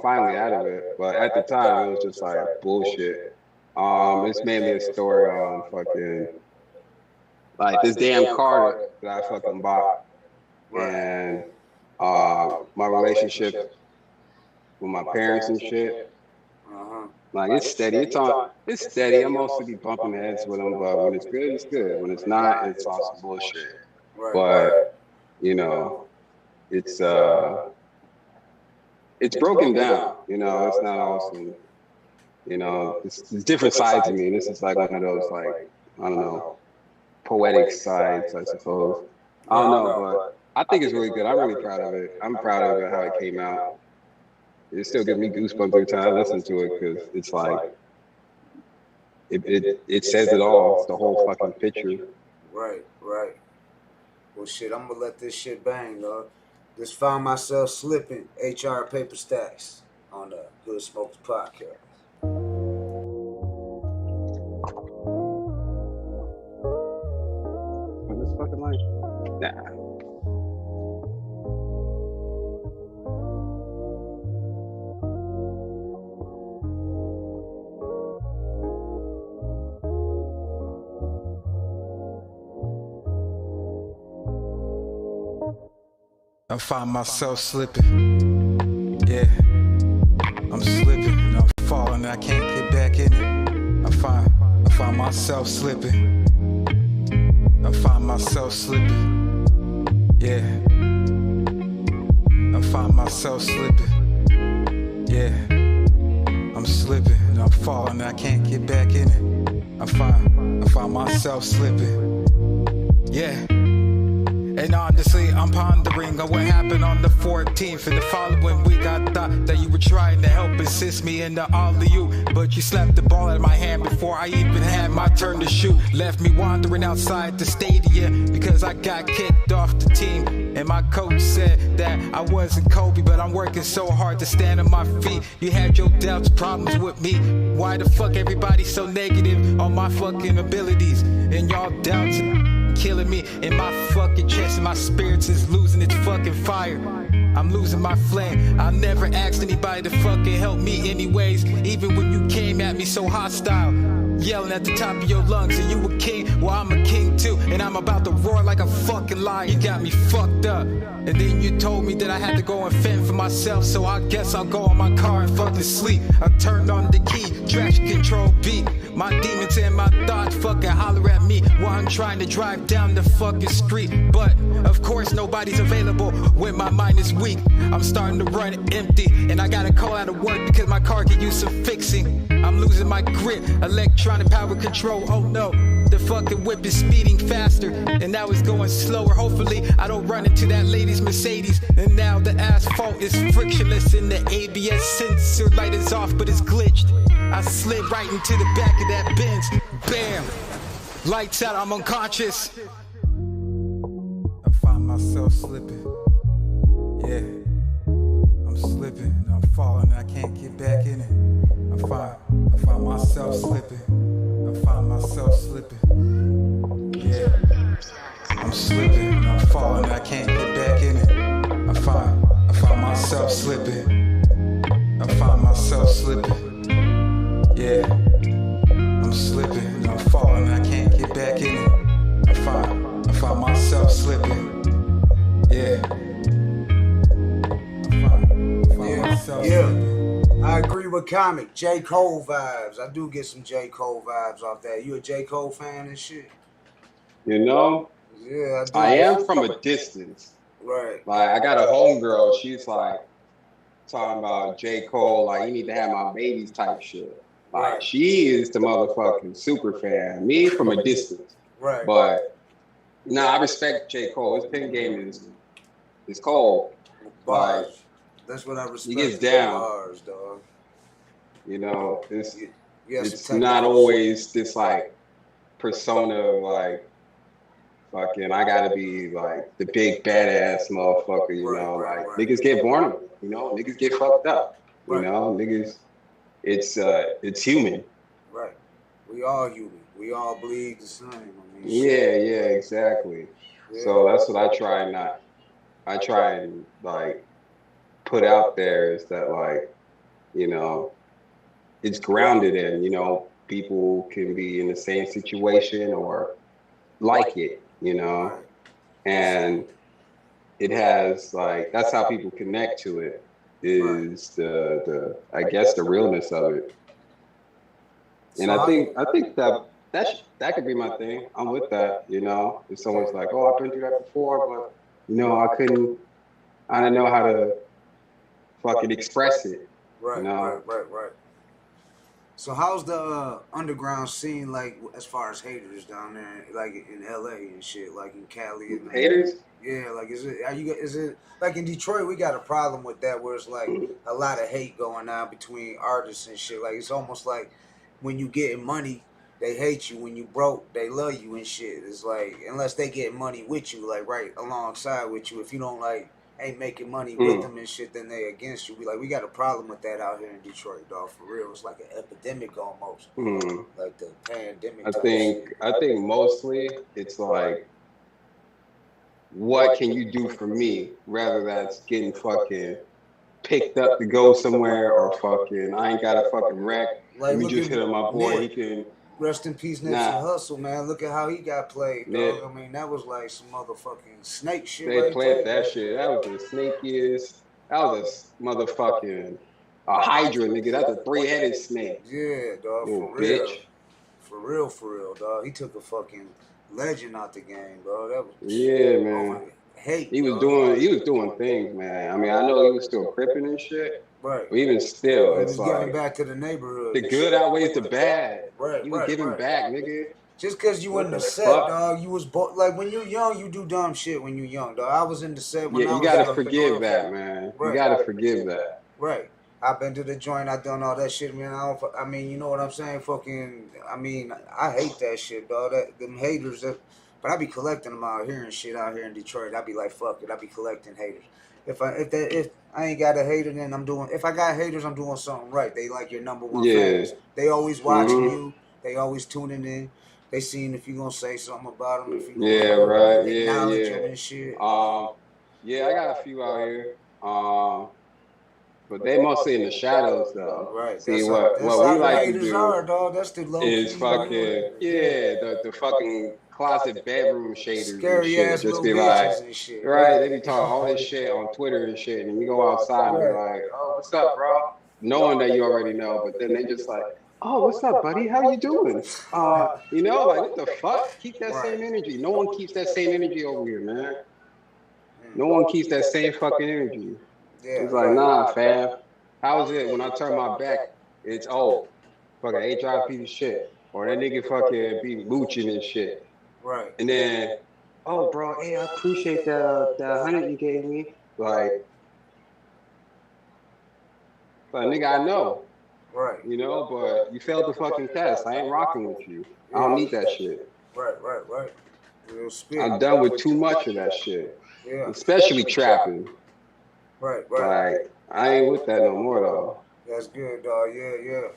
Finally out of it, but at the time it was just like bullshit. It's mainly a story on fucking like this damn car that I fucking bought, and my relationship with my parents and shit. Like it's steady. It's steady. I'm mostly be bumping heads with them, but when it's good, it's good. When it's not, it's also bullshit. But you know, it's broken down. You know, it's not awesome. You know, it's different sides of me. This is like one of those like I don't know, poetic sides, I suppose. I don't know, but I think it's really good. I'm really proud of it. I'm proud of it how it came out. It still gives me goosebumps every time I listen to it because it's like it says it all. It's the whole fucking picture. Right. Well, shit, I'm gonna let this shit bang, dog. Just Found Myself Slipping, HR Paperstacks on the Good Smokes Podcast. On this fucking line? Nah. I find myself slipping. Yeah, I'm slipping. I'm falling. I can't get back in it. I find myself slipping. I find myself slipping. Yeah, I find myself slipping. Yeah, I'm slipping. I'm falling. I can't get back in it. I find myself slipping. Yeah. And honestly, I'm pondering on what happened on the 14th. And the following week, I thought that you were trying to help assist me in the alley-oop. But you slapped the ball out of my hand before I even had my turn to shoot. Left me wandering outside the stadium because I got kicked off the team. And my coach said that I wasn't Kobe, but I'm working so hard to stand on my feet. You had your doubts, problems with me. Why the fuck everybody so negative on my fucking abilities? And y'all doubts killing me in my fucking chest, and my spirits is losing its fucking fire. I'm losing my flame. I never asked anybody to fucking help me anyways, even when you came at me so hostile, yelling at the top of your lungs and you a king. Well, I'm a king too, and and I'm about to roar like a fucking lion. You got me fucked up, and then you told me that I had to go and fend for myself, so I guess I'll go in my car and fucking sleep. I turned on the key, traction control beat. My demons and my thoughts fucking holler at me while I'm trying to drive down the fucking street. But of course nobody's available when my mind is weak. I'm starting to run empty, and I gotta call out of work because my car could use some fixing. I'm losing my grip, electronic power control, oh no. The fucking whip is speeding faster, and now it's going slower. Hopefully I don't run into that lady's Mercedes. And now the asphalt is frictionless, and the ABS sensor light is off, but it's glitched. I slid right into the back of that Benz. Bam! Lights out, I'm unconscious. I find myself slipping. Yeah, I'm slipping. I'm falling, I can't get back in it. I find myself slipping. I find myself slipping. Yeah, I'm slipping. I'm falling, I can't get back in it. I find myself slipping. I find myself slipping. Yeah, I'm slipping, I'm falling, I can't get back in it. I find myself slipping. Yeah, I find myself slipping. I agree with Comic. J. Cole vibes. I do get some J. Cole vibes off that. You a J. Cole fan and shit? You know? Yeah, I am from a distance. Right. Like, I got a homegirl, she's like, talking about J. Cole, like, you need to have my babies type shit. Like, she is the motherfucking super fan. Me from a distance. Right. But, I respect J. Cole. His pen game is cold. Bars. Like, that's what I respect. He gets down. Bars, dog. You know, it's Yes, not always this, like, persona of, like, fucking, I gotta be, like, the big badass motherfucker, you know? Like, niggas get vulnerable, you know? Niggas get fucked up, you know? Niggas... It's human. Right. We all human. We all bleed the same. I mean, yeah, exactly. Yeah. So that's what I try and like put out there is that, like, you know, it's grounded in, you know, people can be in the same situation or like it, you know, and it has, like, that's how people connect to it. Is the I guess the realness of it, and I think that could be my thing. I'm with that, you know. If someone's like, "Oh, I've been through that before," but you know, I didn't know how to fucking express it. Right, you know? right. So how's the underground scene like as far as haters down there, like in LA and shit, like in Cali? And haters? Yeah, like is it like in Detroit? We got a problem with that where it's like a lot of hate going on between artists and shit. Like it's almost like when you getting money, they hate you. When you broke, they love you and shit. It's like unless they get money with you, like right alongside with you. If you don't like ain't making money with them and shit, then they against you. We got a problem with that out here in Detroit, dog. For real, it's like an epidemic almost, like the pandemic. I think mostly it's like, what can you do for me, rather than getting fucking picked up to go somewhere or fucking I ain't got a fucking wreck. Let me just hit on my boy. He can. Rest in peace, Nipsey Hussle, man. Look at how he got played, dog. I mean, that was like some motherfucking snake shit. They played that shit. That was the snakiest. That was a motherfucking a hydra, nigga. That's a 3-headed snake. Yeah, dog. Little for real. Bitch. For real, dog. He took a fucking legend out the game, bro. That was man. Hate. He was doing things, man. I mean, I know he was still cripping and shit. Right. But even still, it's it's like like giving back to the neighborhood. The good outweighs the bad. Right. He was giving back, nigga. Just cause you in the set, dog, you was like when you're young, you do dumb shit when you're young, dog. I was in the set when I was you gotta forgive that, man. Right. You gotta forgive that. Right. I've been to the joint. I done all that shit, man. I mean, you know what I'm saying? I mean, I hate that shit, dog. Them haters. But I be collecting them out here and shit out here in Detroit. I be like, fuck it. I be collecting haters. If I ain't got a hater, then if I got haters, I'm doing something right. They like your number one fans. They always watching you. They always tuning in. They seeing if you gonna say something about them. If you acknowledge them and shit. I got a few out here. But they mostly in the shadows, though. Right. See, what we like to do are, dog. That's the low is fucking, the fucking closet bedroom shaders Scary and ass shit. Just little be bitches like, and shit. right? They be talking all this shit on Twitter and shit, and you go outside and be like, oh, what's up, bro? Knowing that you already know, but then they just like, oh, what's up, buddy? How you doing? You know, like what the fuck? Keep that same energy. No one keeps that same energy over here, man. No one keeps that same fucking energy. It's like, nah, fam. How's it when I turn my back? It's fucking HR piece of shit, or that nigga fucking be mooching and shit. Right. And then, oh, bro, hey, I appreciate the 100 you gave me. Like, nigga, I know. Right. You know, but you failed the fucking test. I ain't rocking with you. I don't need that shit. Right. Real spit. I'm done with too much of that shit. Yeah. Especially trapping. Right. Like, I ain't with that no more, though. That's good, dog. Yeah.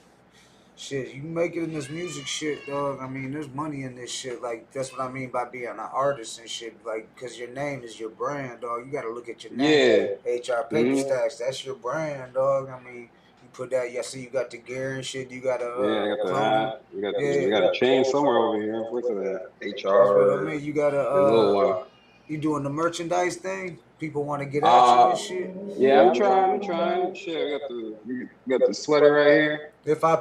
Shit, you make it in this music shit, dog. I mean, there's money in this shit. Like, that's what I mean by being an artist and shit. Like, because your name is your brand, dog. You got to look at your name. Yeah. HR Paperstacks, that's your brand, dog. I mean, you put that, I see you got the gear and shit. You got I got the hat. You got a chain somewhere over here. What's that? HR. That's what I mean. You got the little one. You doing the merchandise thing? People want to get at you and shit. Yeah, I'm trying. Shit, I got the sweater right here. If I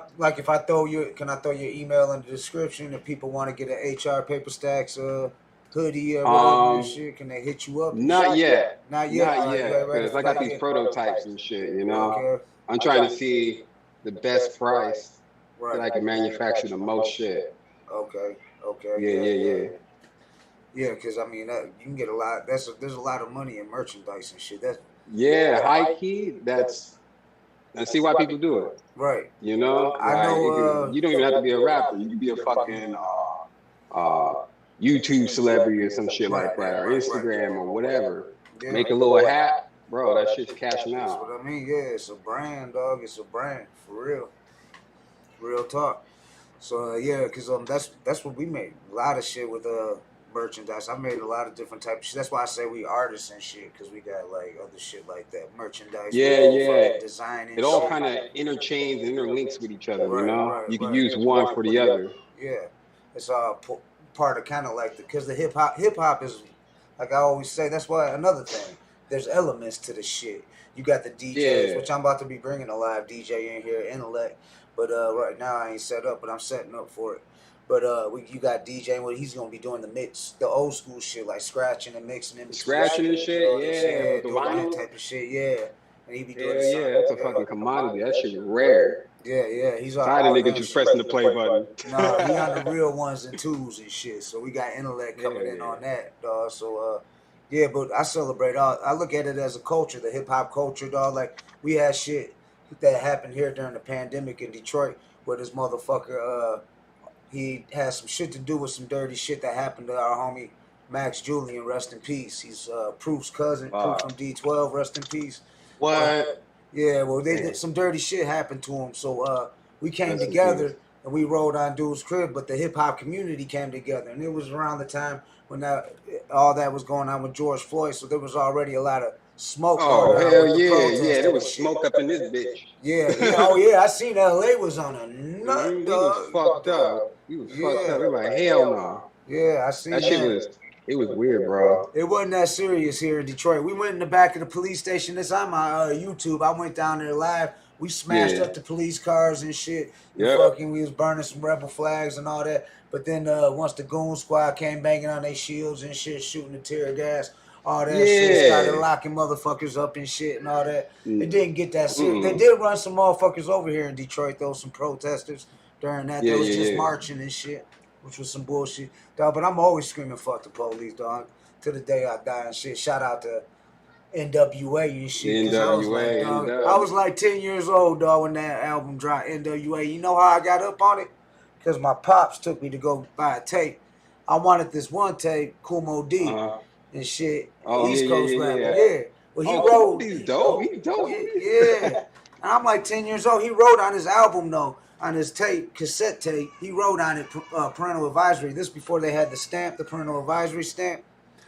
throw can I throw your email in the description? If people want to get an HR Paperstacks hoodie or whatever and shit, can they hit you up? Not yet. Not yet. Because I got these prototypes and shit. You know, I'm trying to see the best price that I can manufacture the most shit. Okay. Yeah. Yeah, because I mean, you can get a lot. There's a lot of money in merchandise and shit. High key. I see why people do it. Right. You know, I know. You don't even have to be a rapper. You can be a fucking YouTube celebrity or some shit like that, or Instagram or whatever. Yeah. Make a little hat, bro. That shit's cashing out. That's what I mean. Yeah, it's a brand, dog. It's a brand for real. Real talk. So yeah, because that's what we made. A lot of shit with merchandise. I made a lot of different types of shit. That's why I say we artists and shit, because we got like other shit like that. Merchandise. Yeah. Design and it all shit. kind of interchains and interlinks with each other, you know? You can use one for the other. Yeah. It's all part of kind of like because the hip hop is, like I always say, that's why another thing, there's elements to the shit. You got the DJs, which I'm about to be bringing a live DJ in here, Intellect. But right now I ain't set up, but I'm setting up for it. But you got DJing, what he's gonna be doing the mix, the old school shit, like scratching and mixing and scratching and shit, yeah, the doing that type of shit, yeah. And he be doing that's a fucking commodity. That shit is rare. Yeah. He's tired of niggas just pressing the play button. Nah, he on the real ones and twos and shit. So we got Intellect coming in on that, dog. So yeah, but I celebrate all. I look at it as a culture, the hip hop culture, dog. Like we had shit that happened here during the pandemic in Detroit, where this motherfucker he has some shit to do with some dirty shit that happened to our homie Max Julian, rest in peace. He's Proof's cousin, Proof from D12, rest in peace. What? Yeah, well, they did some dirty shit happened to him. So we came together and we rode on dude's crib, but the hip hop community came together. And it was around the time when all that was going on with George Floyd. So there was already a lot of smoke. Oh, hell yeah. There was smoke up in this bitch. Yeah. Oh, yeah. I seen LA was on a nut, dog. He was fucked up. He was fucked up. It was like, hell no. Yeah, I seen that. It was weird, bro. It wasn't that serious here in Detroit. We went in the back of the police station. It's on my YouTube. I went down there live. We smashed up the police cars and shit. We was burning some rebel flags and all that. But then once the goon squad came banging on their shields and shit, shooting the tear gas, all that shit, started locking motherfuckers up and shit and all that. It didn't get that serious. They did run some motherfuckers over here in Detroit, though, some protesters during that. They was just marching and shit, which was some bullshit, dog. But I'm always screaming fuck the police, dog, to the day I die and shit. Shout out to NWA and shit. I was like 10 years old, dog, when that album dropped, NWA. You know how I got up on it? Because my pops took me to go buy a tape. I wanted this one tape, Kumo D and shit. East Coast rapper. Yeah. Well, he wrote. He's dope. Yeah. And I'm like 10 years old. He wrote on his album, though, on his tape, cassette tape. He wrote on it parental advisory. This before they had the stamp, the parental advisory stamp.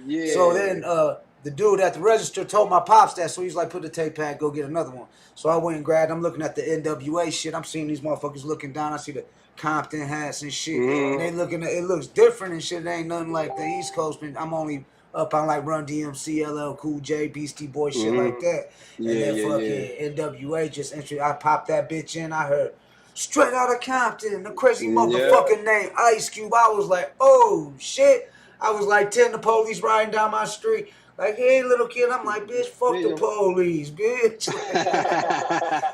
Yeah. So then the dude at the register told my pops that, so he's like, put the tape back, go get another one. So I went and grabbed. I'm looking at the NWA shit. I'm seeing these motherfuckers looking down. I see the Compton hats and shit. And they looking at it looks different and shit. It ain't nothing like the East Coast. I'm only up on like Run DMC, LL Cool J, Beastie Boy, shit like that. And then fucking NWA just entry. I popped that bitch in. I heard straight out of Compton, the crazy motherfucking name Ice Cube. I was like, oh shit. I was like 10, the police riding down my street. Like, hey, little kid. I'm like, bitch, fuck the police, bitch.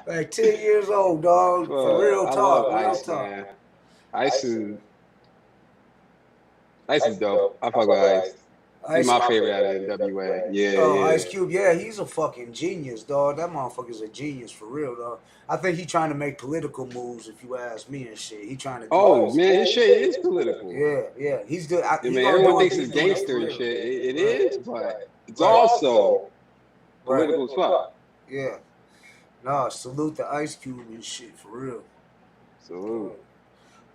Like 10 years old, dog. For real talk, real talk. Man. Ice is dope. I fuck with Ice. He's my favorite out of NWA. Yeah. Ice Cube, he's a fucking genius, dog. That motherfucker's a genius for real, dog. I think he trying to make political moves, if you ask me and shit. He trying to. Man, his shit is political. Yeah. He's doing. Everyone thinks it's gangster and shit. It is, but it's also political as fuck. Yeah. No, salute to Ice Cube and shit for real. Salute.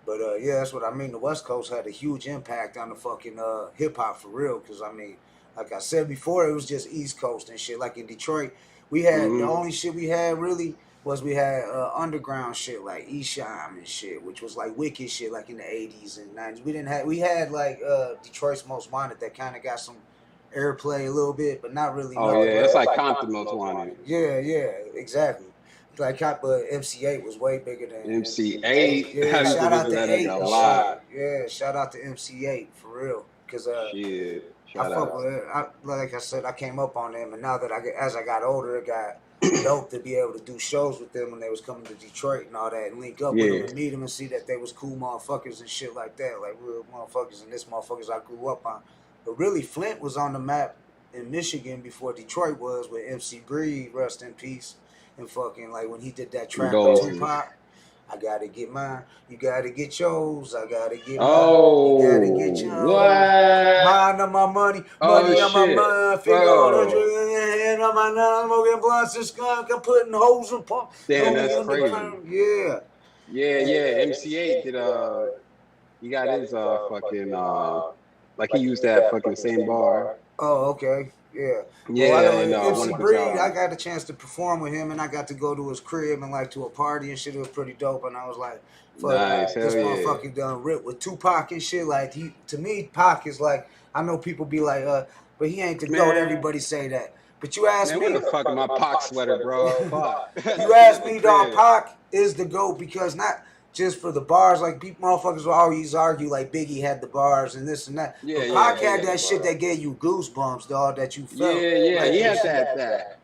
But that's what I mean. The West Coast had a huge impact on the fucking hip hop for real. Cause I mean, like I said before, it was just East Coast and shit. Like in Detroit, we had the only shit we had really was we had underground shit like Esham and shit, which was like wicked shit like in the 80s and 90s. We had like Detroit's Most Wanted that kind of got some airplay a little bit, but not really. It's like Compton Most Wanted. Yeah, exactly. Like, but MC8 was way bigger than MC8. Yeah, shout out to 8 a lot. Yeah, shout out to MC8 for real. Cause I fuck with it. Like I said, I came up on them, and now that as I got older, it got dope to be able to do shows with them when they was coming to Detroit and all that, and link up with them and meet them and see that they was cool motherfuckers and shit like that, like real motherfuckers. And this motherfuckers I grew up on. But really, Flint was on the map in Michigan before Detroit was, with MC Breed, rest in peace. And fucking like when he did that track with Tupac, I gotta get mine, you gotta get yours, I gotta get mine, you gotta get yours. Mine on my money, money on my mind, finger on the trigger, hand on my nine, smoking blunts and skunk, I'm putting holes in pump. Damn, that's crazy. Yeah. MC8 did he got his fucking like he used that fucking same bar. Oh, okay. Yeah. MC Breed, I got a chance to perform with him, and I got to go to his crib and like to a party and shit. It was pretty dope, and I was like, "Fuck, this motherfucker done ripped with Tupac and shit." Like to me, Pac is like, I know people be like, but he ain't the GOAT. Everybody say that, but you ask me, what the fuck is my Pac sweater, bro? Fuck. You ask me, dog, Pac is the GOAT because not just for the bars, like people motherfuckers will always argue like Biggie had the bars and this and that. But Pac had that shit that gave you goosebumps, dog, that you felt. Like, he had that.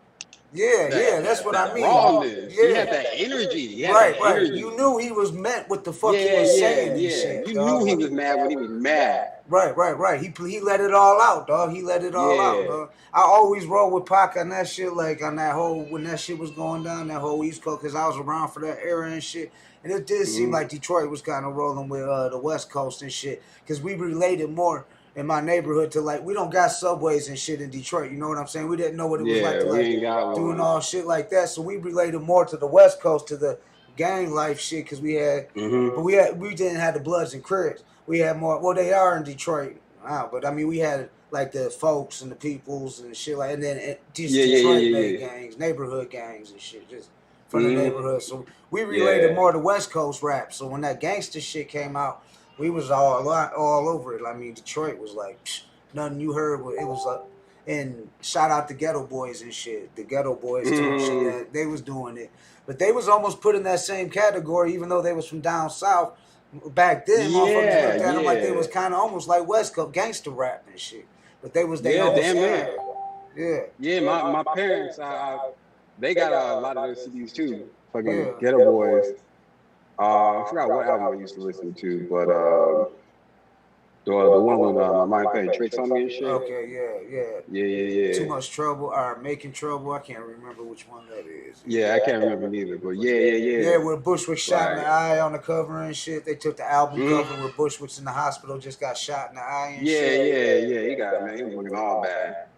Yeah, that's what I mean. Rawness. He had that energy. Right. You knew he was meant with the fuck he was saying and shit. You knew he was mad when he was mad. Right. He let it all out, dog. He let it all out, dog. I always roll with Pac on that shit, like on that whole, when that shit was going down, that whole East Coast, because I was around for that era and shit. And it did seem like Detroit was kind of rolling with the West Coast and shit, because we related more in my neighborhood to like, we don't got subways and shit in Detroit, you know what I'm saying? We didn't know what it was like to like doing all shit like that, so we related more to the West Coast, to the gang life shit, because we had, but we didn't have the Bloods and Crips. We had more, well, they are in Detroit, but I mean, we had like the folks and the peoples and shit like, and then just Detroit gangs, neighborhood gangs and shit, just from the neighborhood. So we related more to West Coast rap. So when that gangster shit came out, we was all over it. I mean, Detroit was like, nothing you heard. It was like, and shout out the Ghetto Boys and shit. The Ghetto Boys too, shit, they was doing it. But they was almost put in that same category, even though they was from down south. Back then, motherfuckers looked at them like they was kind of almost like West Coast gangster rap and shit. But they was their own style. Yeah, my parents, they got a lot of those CDs too. Fucking Ghetto Boys. I forgot what album I used to listen to, but the one with my mind playing tricks on me and shit. Okay, Yeah. Too Much Trouble or Making Trouble. I can't remember which one that is. Yeah, I can't remember neither, but yeah. Yeah, where Bushwick shot in the eye on the cover and shit. They took the album cover where Bushwick's in the hospital, just got shot in the eye and shit. Yeah. He got it, man. He was looking all bad.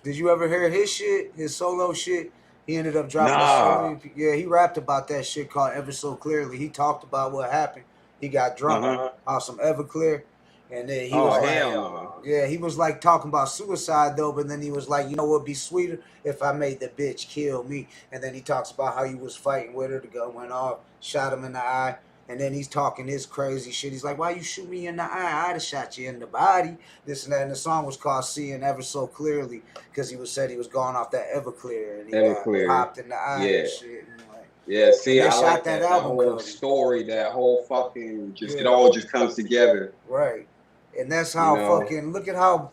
Did you ever hear his shit, his solo shit? He ended up dropping a song. Yeah, he rapped about that shit called Ever So Clearly. He talked about what happened. He got drunk off some Everclear. And then he was like, he was like talking about suicide though, but then he was like, you know what would be sweeter if I made the bitch kill me. And then he talks about how he was fighting with her, the gun went off, shot him in the eye, And then he's talking this crazy shit. He's like, why you shoot me in the eye? I'd have shot you in the body. This and that. And the song was called Seeing Ever So Clearly because said he was going off that Everclear. And he got popped in the eye and shit. And yeah, see, I like that whole story, that whole fucking, it all just comes together. Right. And that's how fucking,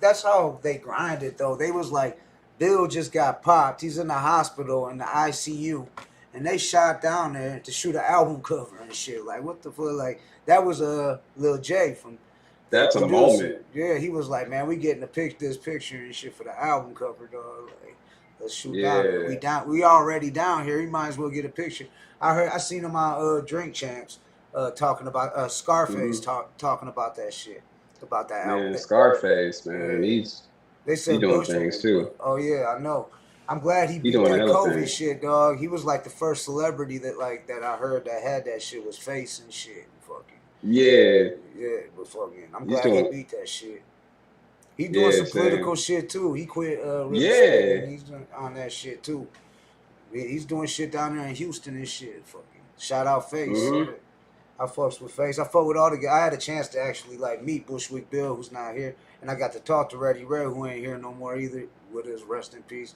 that's how they grinded, though. They was like, Bill just got popped. He's in the hospital in the ICU. And they shot down there to shoot an album cover and shit. Like, what the fuck? Like, that was Lil J from... That's a moment. Yeah, he was like, man, we getting this picture and shit for the album cover, dog. Like, let's shoot down there. We already down here. He might as well get a picture. I seen him on Drink Champs talking about Scarface talking about that shit. About that album. Man, Scarface, man. They said he doing things too. Oh yeah, I know. I'm glad he beat that COVID shit, dog. He was like the first celebrity that I heard that had that shit was Face and shit. Fucking. Yeah, but fucking. I'm glad he beat that shit. He doing some political shit too. He quit. And he's on that shit too. He's doing shit down there in Houston and shit. Fucking. Shout out Face. Mm-hmm. I fucks with Face. I fuck with all the guys. I had a chance to actually like meet Bushwick Bill, who's not here, and I got to talk to Reddy Red, who ain't here no more either. With his rest in peace.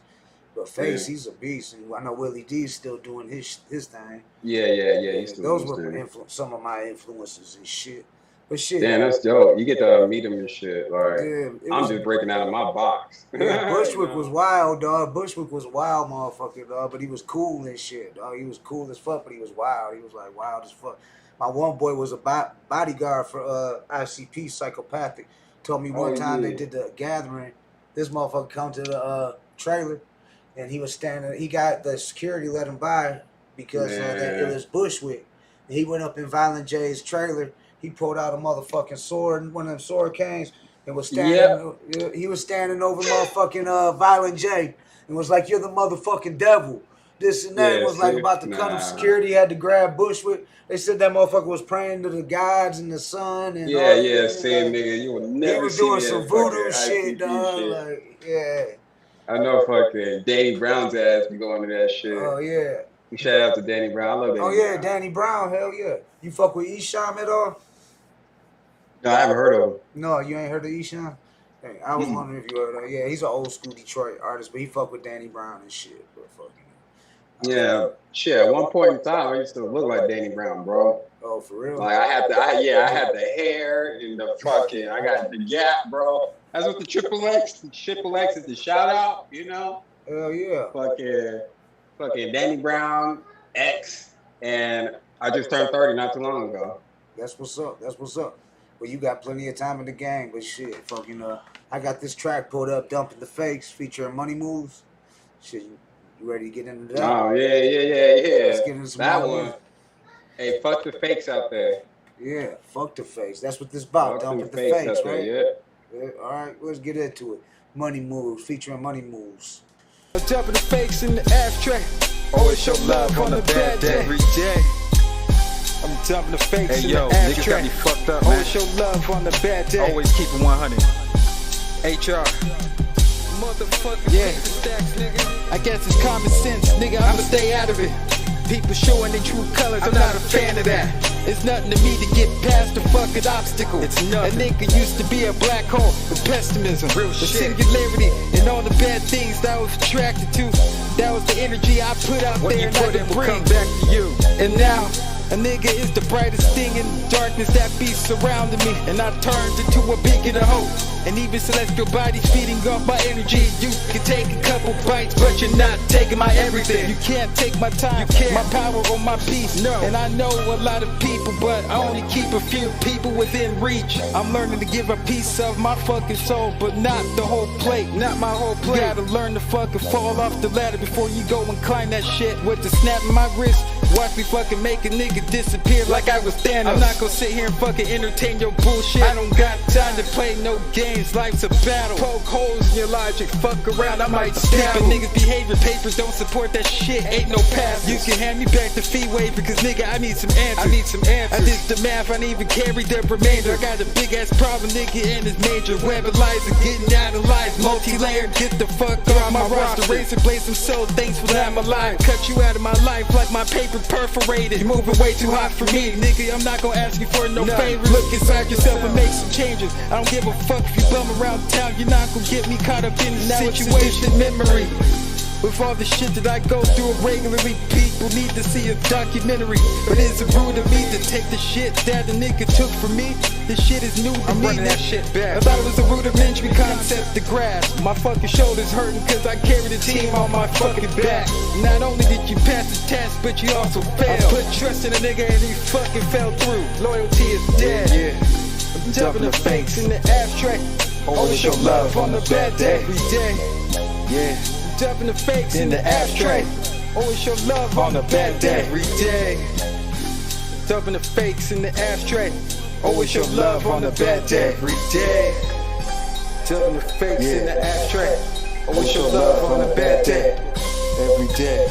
But Face, he's a beast, and I know Willie D's still doing his thing. Yeah. He's still those were some of my influences and shit. But shit, damn, that's dope. You get to meet him and shit. Like, I'm just breaking out of my box. Yeah, Bushwick was wild, dog. Bushwick was wild, motherfucker, dog. But he was cool and shit, dog. He was cool as fuck, but he was wild. He was like wild as fuck. My one boy was a bodyguard for ICP, Psychopathic. Told me one time they did the gathering. This motherfucker come to the trailer. And he was standing. He got the security let him by because it was Bushwick. And he went up in Violent J's trailer. He pulled out a motherfucking sword, one of them sword canes, and was standing. He was standing over motherfucking Violent J, and was like, "You're the motherfucking devil." This and that. Was like about to cut him. Security had to grab Bushwick. They said that motherfucker was praying to the gods and the sun. And same nigga. You will never. He was doing some voodoo shit, dog. Like, I know fucking Danny Brown's ass be going to that shit. Oh, yeah. Shout out to Danny Brown. I love Danny Brown. Oh, yeah, Danny Brown. Hell, yeah. You fuck with Esham at all? No, I haven't heard of him. No, you ain't heard of Esham? Hey, I was wondering if you heard of him. Yeah, he's an old school Detroit artist, but he fuck with Danny Brown and shit. But fucking. Shit. At one point in time, I used to look like Danny Brown, bro. Oh, for real? Like, I had the hair and the fucking, I got the gap, bro. That's what the Triple X is the shout out, you know? Hell yeah. Fucking Danny Brown, X, and I just turned 30 not too long ago. That's what's up. Well, you got plenty of time in the game, but shit, fucking, I got this track pulled up, Dumping the Fakes, featuring Money Moves. Shit, you ready to get into that? Oh, yeah. Let's get into some that one. Hey, fuck the fakes out there. Yeah, fuck the fakes. That's what this about, Dumping the Fakes, right? Yeah. All right, let's get into it. Money Moves, featuring Money Moves. Dumping the fakes in the abstract. Always show love on a bad day. Every day. I'm dumping the fakes in the abstract. Niggas got me fucked up, man. Always show love on a bad day. Always keep it 100. HR. Motherfucking paperstacks, nigga. I guess it's common sense, nigga. I'ma stay out of it. People showing their true colors, I'm not a fan of that. It's nothing to me to get past the fucking obstacle. It's nothing. A nigga used to be a black hole with pessimism, real shit. Singularity, and all the bad things that I was attracted to. That was the energy I put out what there and I could bring. Come back to you. And now, a nigga is the brightest thing in the darkness that be surrounding me. And I turned into a beacon of hope. And even celestial bodies feeding off my energy. You can take a couple bites, but you're not taking my everything. You can't take my time, my power or my peace. No. And I know a lot of people, but I only keep a few people within reach. I'm learning to give a piece of my fucking soul, but not the whole plate. Not my whole plate. You gotta learn to fucking fall off the ladder before you go and climb that shit. With the snap of my wrist, watch me fucking make a nigga disappear like I was Thanos. I'm not gonna sit here and fucking entertain your bullshit. I don't got time to play no games. Life's a battle. Poke holes in your logic. Fuck around, I might stab. But niggas' behavior papers don't support that shit. Ain't no pass. You can hand me back the fee waiver, because nigga, I need some answers. I did the math, I didn't even carry the remainder. I got a big ass problem, nigga, and it's major. Webalizer, getting out of life. Multi-layered, get the fuck off my roster. Razor blades, I'm so thankful that I'm alive. Cut you out of my life like my paper perforated. You moving way too hot for me, nigga. I'm not gonna ask you for no favors. Look inside yourself and make some changes. I don't give a fuck if you bum around town. You're not gonna get me caught up in the situation. Memory. With all the shit that I go through regularly, people need to see a documentary. But is it rude of me to take the shit that a nigga took from me? This shit is new to me. I'm running that shit back. I thought it was a rudimentary concept to grasp. My fucking shoulders hurting cause I carry the team on my fucking back. Not only did you pass the test, but you also failed. I put trust in a nigga and he fucking fell through. Loyalty is dead. I'm dumping the fakes in the abstract. Always show love on the bad day. Every day. Dumping the fakes in the abstract. Always show love on a bad day. Every day. Dumping the fakes in the abstract. Always show love on a bad day. Every day. Dumping the fakes in the abstract. Always show love on a bad day. Every day.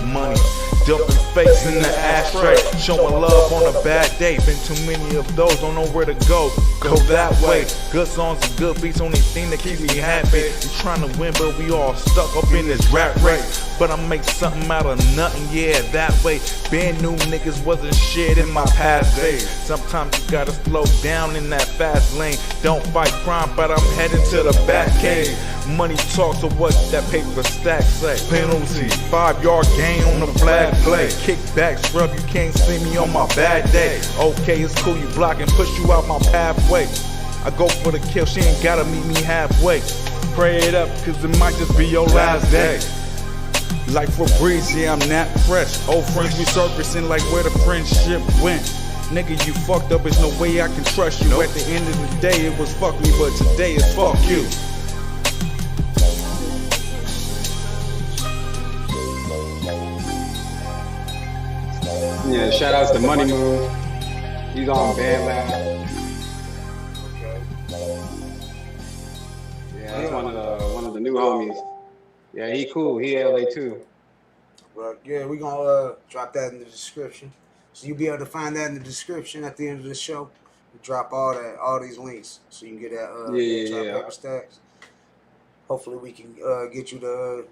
Money. Dumping fakes in the ashtray, showing love on a bad day. Been too many of those, don't know where to go. Go that way. Good songs and good beats, only thing that keeps me happy. We trying to win, but we all stuck up in this rap race. But I make something out of nothing, yeah, that way. Being new niggas wasn't shit in my past days. Sometimes you gotta slow down in that fast lane. Don't fight crime, but I'm heading to the back cave. Money talks, so what that paper stack say? Penalty, 5-yard gain on the flag play. Kickback, scrub, you can't see me on my bad day. Okay, it's cool, you blocking, push you out my pathway. I go for the kill, she ain't gotta meet me halfway. Pray it up, cause it might just be your last day. Like Febreze, yeah, I'm not fresh. Old friends resurfacing like where the friendship went. Nigga, you fucked up, there's no way I can trust you. At the end of the day, it was fuck me, but today it's fuck you. Yeah, shout outs to Money Move. He's on Band Lab. Yeah, that's one of the new homies. Yeah, he cool. He LA too. But yeah, we gonna drop that in the description. So you'll be able to find that in the description at the end of the show. We drop all these links so you can get that HR Paperstacks. Hopefully we can get you to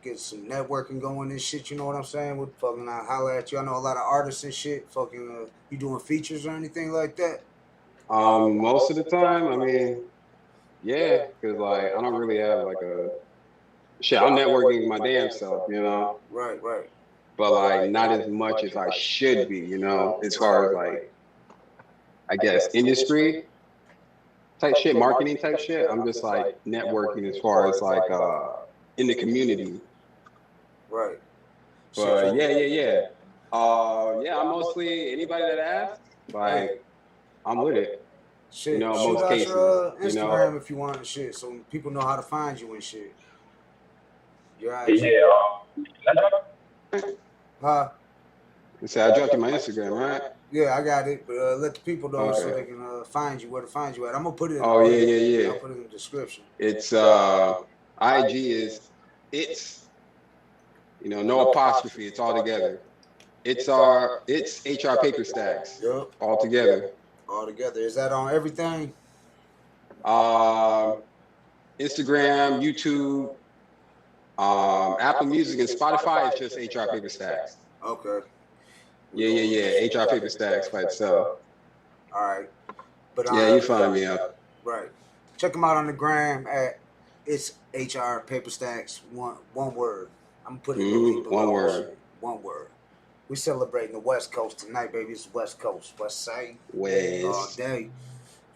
get some networking going and shit, you know what I'm saying? We'll fucking holler at you. I know a lot of artists and shit. Fucking, you doing features or anything like that? Most of the time, I mean, yeah, because like I don't really have like a shit. I'm networking my damn self, you know. Right. But like not as much as I should be, you know, as far as like I guess industry type shit, marketing type shit. I'm just like networking as far as like in the community. Right. But yeah. I'm mostly anybody that asks, like I'm with it. Shit, you know, shoot most out cases. Your, Instagram, you know, if you want and shit, so people know how to find you and shit. You're right. Huh? I dropped in my Instagram, right? Yeah, I got it. But let the people know so they can find you, where to find you at. I'm gonna put it in yeah. I'll put it in the description. It's IG is you know, no apostrophe, it's all together. It's HR Paperstacks. Yep. All together. All together. Is that on everything? Instagram, YouTube, Apple Music, and Spotify is just HR Paperstacks. Okay. Yeah. HR Paperstacks by itself. All right. But yeah, you find me out. Right. Check them out on the gram at it's HR Paperstacks. One word. I'm gonna put it one word. One word. We celebrating the West Coast tonight, baby. It's West Coast, West Side. West. All day.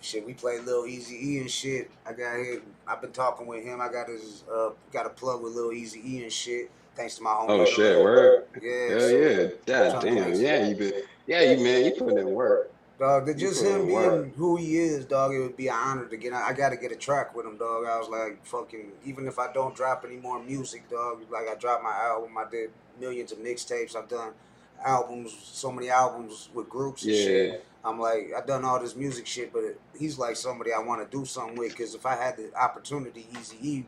Shit, we played Lil Easy E and shit. I got here. I've been talking with him. I got his got a plug with Lil Easy E and shit. Thanks to my homie. Oh shit, word. Yeah. Hell yeah. God damn. Yeah, you putting in work. Dog, just him being who he is, dog, it would be an honor to get. I got to get a track with him, dog. I was like, fucking, even if I don't drop any more music, dog, like I dropped my album, I did millions of mixtapes, I've done albums, so many albums with groups and shit. I'm like, I've done all this music shit, but he's like somebody I want to do something with, because if I had the opportunity, Easy E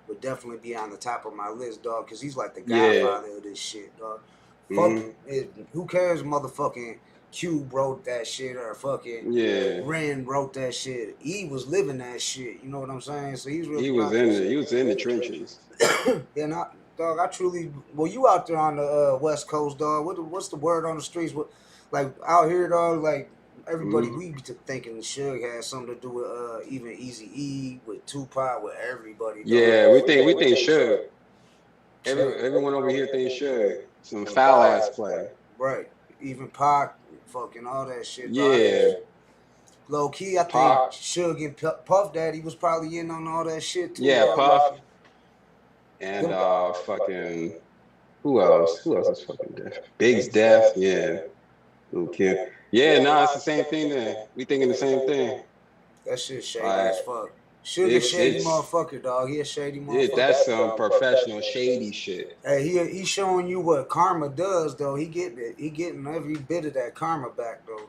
would definitely be on the top of my list, dog, because he's like the godfather of this shit, dog. Fuck it, who cares, motherfucking Cube wrote that shit or fucking Ren wrote that shit. He was living that shit. You know what I'm saying? So he's really he was in the trenches. Yeah, dog, I truly. Well, you out there on the West Coast, dog. What's the word on the streets? What, like out here, dog? Like everybody, we be thinking Suge had something to do with even Easy E, with Tupac, with everybody. Dog. Yeah, we think Suge. Everyone over here thinks Suge. Some foul ass play. Right. Even Pac, fucking all that shit. Yeah. Dog. Low key, I think Suge and Puff Daddy was probably in on all that shit too. Yeah, Puff. And fucking who else? Who else is fucking deaf? Big's deaf. Yeah. Little kid. Yeah, it's the same thing then. We thinking the same thing. That shit shady as fuck. Suge a shady motherfucker, dog. He a shady motherfucker. Yeah, that's some professional shady shit. Hey, he showing you what karma does, though. He getting every bit of that karma back, though.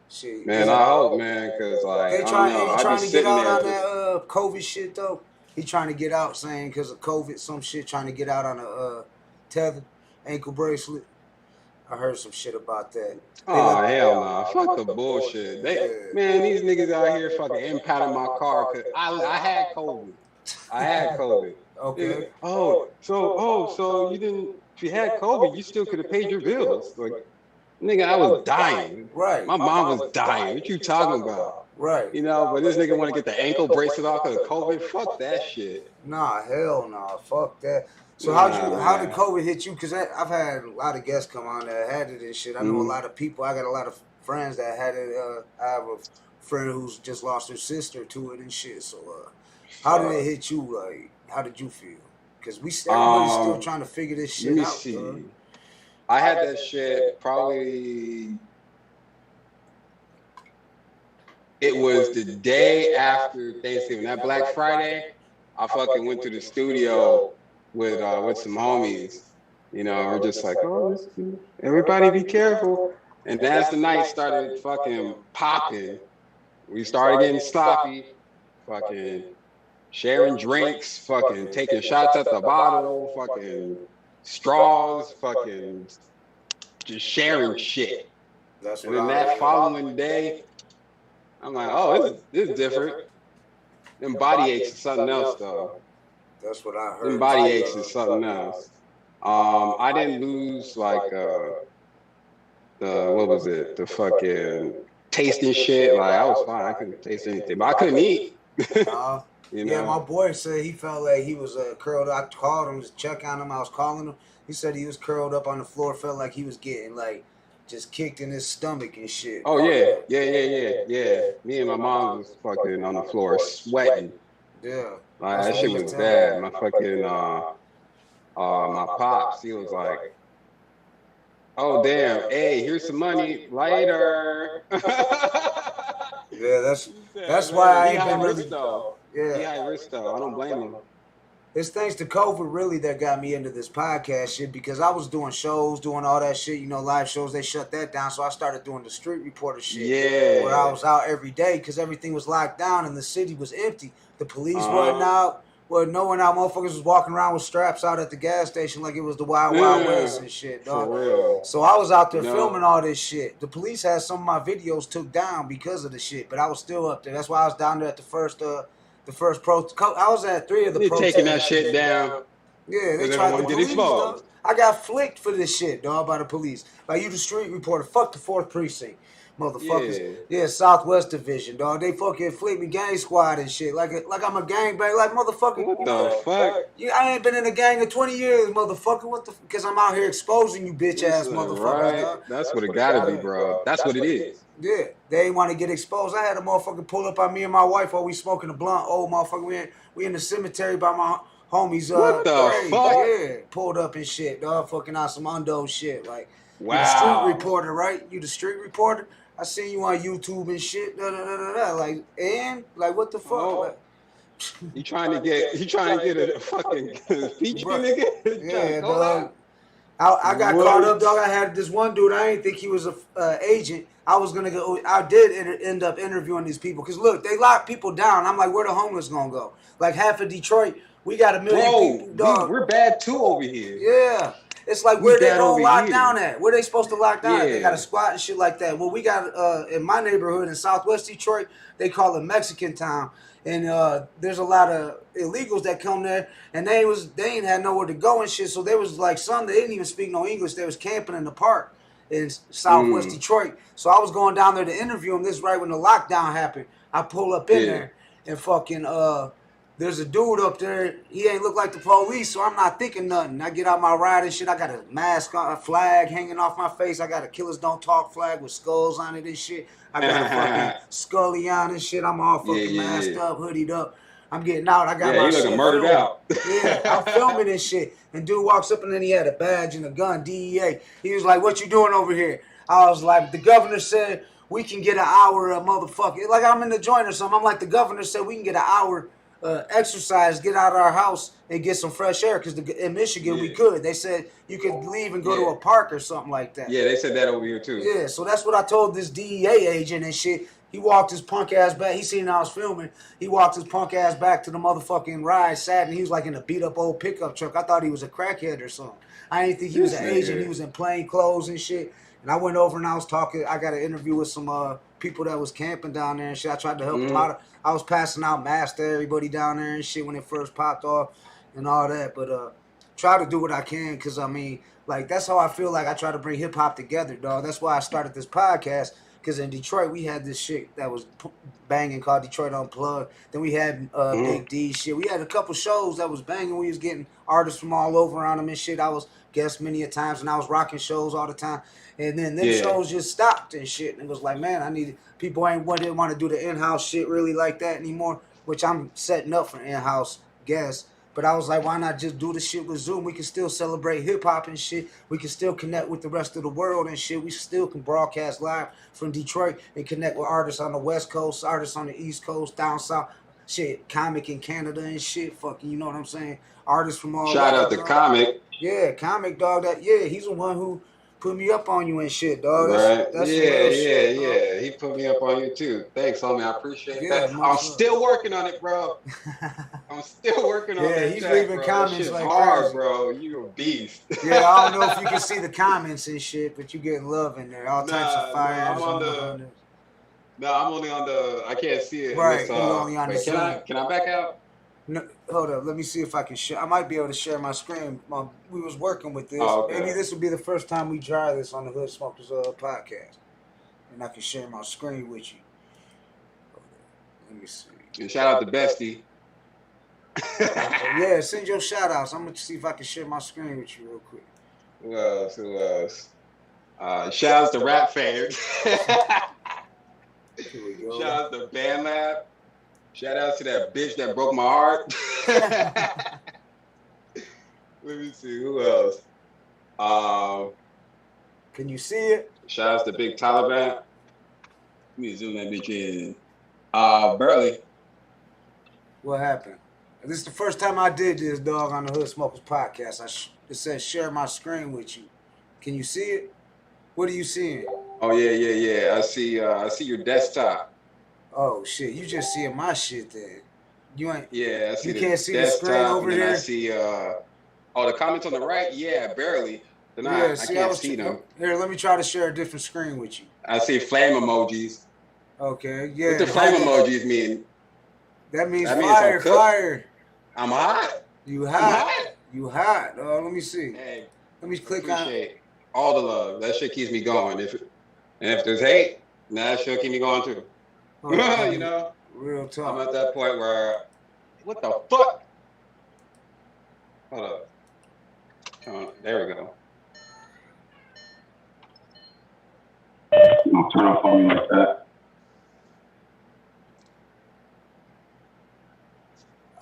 Shit. Man, I hope, man, because like they trying to get out on that COVID shit though. He trying to get out saying because of COVID, some shit trying to get out on a tether, ankle bracelet. I heard some shit about that. Oh hell no! Fuck the bullshit. Man, these niggas out here fucking impounding my car because I had COVID. I had COVID. Okay. So you didn't? If you had COVID, you still could have paid your bills. Like, nigga, I was dying. Right. My mom was dying. What you talking about? Right. You know, but this nigga want to get the ankle bracelet off because of COVID. Fuck that shit. Nah, hell nah. Fuck that. So how did COVID hit you? Because I've had a lot of guests come on that had it and shit. I know a lot of people. I got a lot of friends that had it. I have a friend who's just lost her sister to it and shit. So how did it hit you? Like, how did you feel? Because everybody's still trying to figure this shit out. Let me see. I had that shit probably. It was the day after Thanksgiving. That Black Friday, I fucking went to the studio with some homies. You know, we're just like, oh, everybody be careful. And as the night started fucking popping, we started getting sloppy, fucking sharing drinks, fucking taking shots at the bottle, fucking straws, fucking just sharing shit. And then that following day, I'm like, oh, this is different. Them body aches is something else, though. That's what I heard. Them body aches is something else. I didn't lose like what was it? The fucking tasting shit. Like I was fine. I couldn't taste anything, but I couldn't eat. You know? Yeah, my boy said he felt like he was curled up. I called him to check on him. I was calling him. He said he was curled up on the floor. Felt like he was getting like just kicked in his stomach and shit. Oh yeah. Me and my mom was fucking on the floor sweating. Yeah. Like that shit was bad. My fucking my pops, he was like, oh damn, hey, here's some money later. Yeah, that's why I ain't been really. Yeah, he high risk though. I don't blame him. It's thanks to COVID really that got me into this podcast shit because I was doing shows, doing all that shit, you know, live shows. They shut that down, so I started doing the street reporter shit. Yeah. Where I was out every day because everything was locked down and the city was empty. The police wasn't out. Well, no one out. Motherfuckers was walking around with straps out at the gas station like it was the Wild Wild West and shit, dog. For real. So I was out there filming all this shit. The police had some of my videos took down because of the shit, but I was still up there. That's why I was down there at the first protest. I was at 3 of the protests. Taking that shit down. Yeah, they tried to get exposed. I got flicked for this shit, dog, by the police. Like, you the street reporter. Fuck the 4th precinct, motherfuckers. Yeah, Southwest Division, dog. They fucking flicked me, gang squad and shit. Like I'm a gangbang. Like, motherfucker. What the fuck? I ain't been in a gang in 20 years, motherfucker. What the? Because I'm out here exposing you bitch ass motherfuckers, right. dog. That's what it gotta be, bro. That's what it is. Yeah, they ain't want to get exposed. I had a motherfucker pull up on me and my wife while we smoking a blunt. Old motherfucker, we in the cemetery by my homies. What the fuck? Yeah, pulled up and shit, dog. Fucking out some undo shit. Like, wow. You the street reporter, right? You the street reporter? I seen you on YouTube and shit. Like, and like, what the fuck? Oh. Like, you trying to get a fucking feature, nigga? Yeah, dog. I got caught up, dog. I had this one dude. I didn't think he was a agent. I was gonna go. I did end up interviewing these people because look, they lock people down. I'm like, where the homeless gonna go? Like half of Detroit, we got 1 million people, dog. We're bad too over here. Yeah, It's like where they that gonna over lock here. down at? Where they supposed to lock down at? They Yeah. got a squat and shit like that. Well, we got in my neighborhood in Southwest Detroit, they call it Mexican Town. And there's a lot of illegals that come there, and they ain't had nowhere to go and shit. So there was like some they didn't even speak no English. They was camping in the park in Southwest Detroit. So I was going down there to interview them. This is right when the lockdown happened. I pull up in there and fucking there's a dude up there. He ain't look like the police, so I'm not thinking nothing. I get out my ride and shit. I got a mask on, a flag hanging off my face. I got a Killers Don't Talk flag with skulls on it and shit. I got a fucking Scully on and shit. I'm all fucking masked up, hoodied up. I'm getting out. I got my you shit looking murdered filmed. out. I'm filming this shit. And dude walks up and then he had a badge and a gun, DEA. He was like, "What you doing over here?" I was like, "The governor said we can get an hour of motherfucking," like I'm in the joint or something. I'm like, "The governor said we can get an hour exercise, get out of our house and get some fresh air," because in Michigan we could. They said you could leave and go to a park or something like that. Yeah, they said that over here too. Yeah, so that's what I told this DEA agent and shit. He walked his punk ass back. He seen I was filming. He walked his punk ass back to the motherfucking ride, sat, and he was like in a beat up old pickup truck. I thought he was a crackhead or something. I didn't think he was an agent. He was in plain clothes and shit. And I went over and I was talking. I got an interview with some people that was camping down there and shit. I tried to help them out. I was passing out masks to everybody down there and shit when it first popped off and all that. But try to do what I can because, I mean, like, that's how I feel like I try to bring hip-hop together, dog. That's why I started this podcast because in Detroit, we had this shit that was banging called Detroit Unplugged. Then we had Big D shit. We had a couple shows that was banging. We was getting artists from all over on them and shit. I was guest many a times and I was rocking shows all the time. And then them shows just stopped and shit. And it was like, man, people didn't want to do the in-house shit really like that anymore, which I'm setting up for in-house guests. But I was like, why not just do the shit with Zoom? We can still celebrate hip-hop and shit. We can still connect with the rest of the world and shit. We still can broadcast live from Detroit and connect with artists on the West Coast, artists on the East Coast, down South. Shit, Comic in Canada and shit. Fucking, you know what I'm saying? Artists from all Shout out to Comic. Yeah, Comic, dog. He's the one who put me up on you and shit, dog. That's yeah. He put me up on you too. Thanks, homie. I appreciate that. I'm still working on it, bro. I'm still working on it. Yeah, he's leaving comments like hard, crazy. Bro. You a beast. Yeah, I don't know if you can see the comments and shit, but you getting love in there. All types of fire. I'm only on the. I can't see it. Right, you're only on the. Can I back out? No, hold up. Let me see if I can share. I might be able to share my screen. We was working with this. Oh, okay. Maybe this will be the first time we try this on the Hood Smokers podcast, and I can share my screen with you. Let me see. And shout out to Bestie. Yeah, send your shout outs. I'm gonna see if I can share my screen with you real quick. Who else? Shout out to Rap Fans. Here we go. Shout out to Band Lab. Shout out to that bitch that broke my heart. Let me see, who else? Can you see it? Shout out to Big Taliban. Let me zoom that bitch in. Barely. What happened? This is the first time I did this, dog, on the Hood Smokers podcast. It says share my screen with you. Can you see it? What are you seeing? Oh yeah. I see your desktop. Oh shit, you just seeing my shit then. You ain't. Yeah, I see. You can't see the screen over here. I see. The comments on the right. Yeah, barely. I can't see them. Here, let me try to share a different screen with you. I see flame emojis. Okay, yeah. What do flame emojis mean? That means fire. I'm hot. You hot. You hot. Let me see. Hey, let me click appreciate all the love. That shit keeps me going. If there's hate, that shit keep me going too. You know, real talk. I'm at that point where, what the fuck? Hold up. Come on, there we go. Don't turn off on me like that.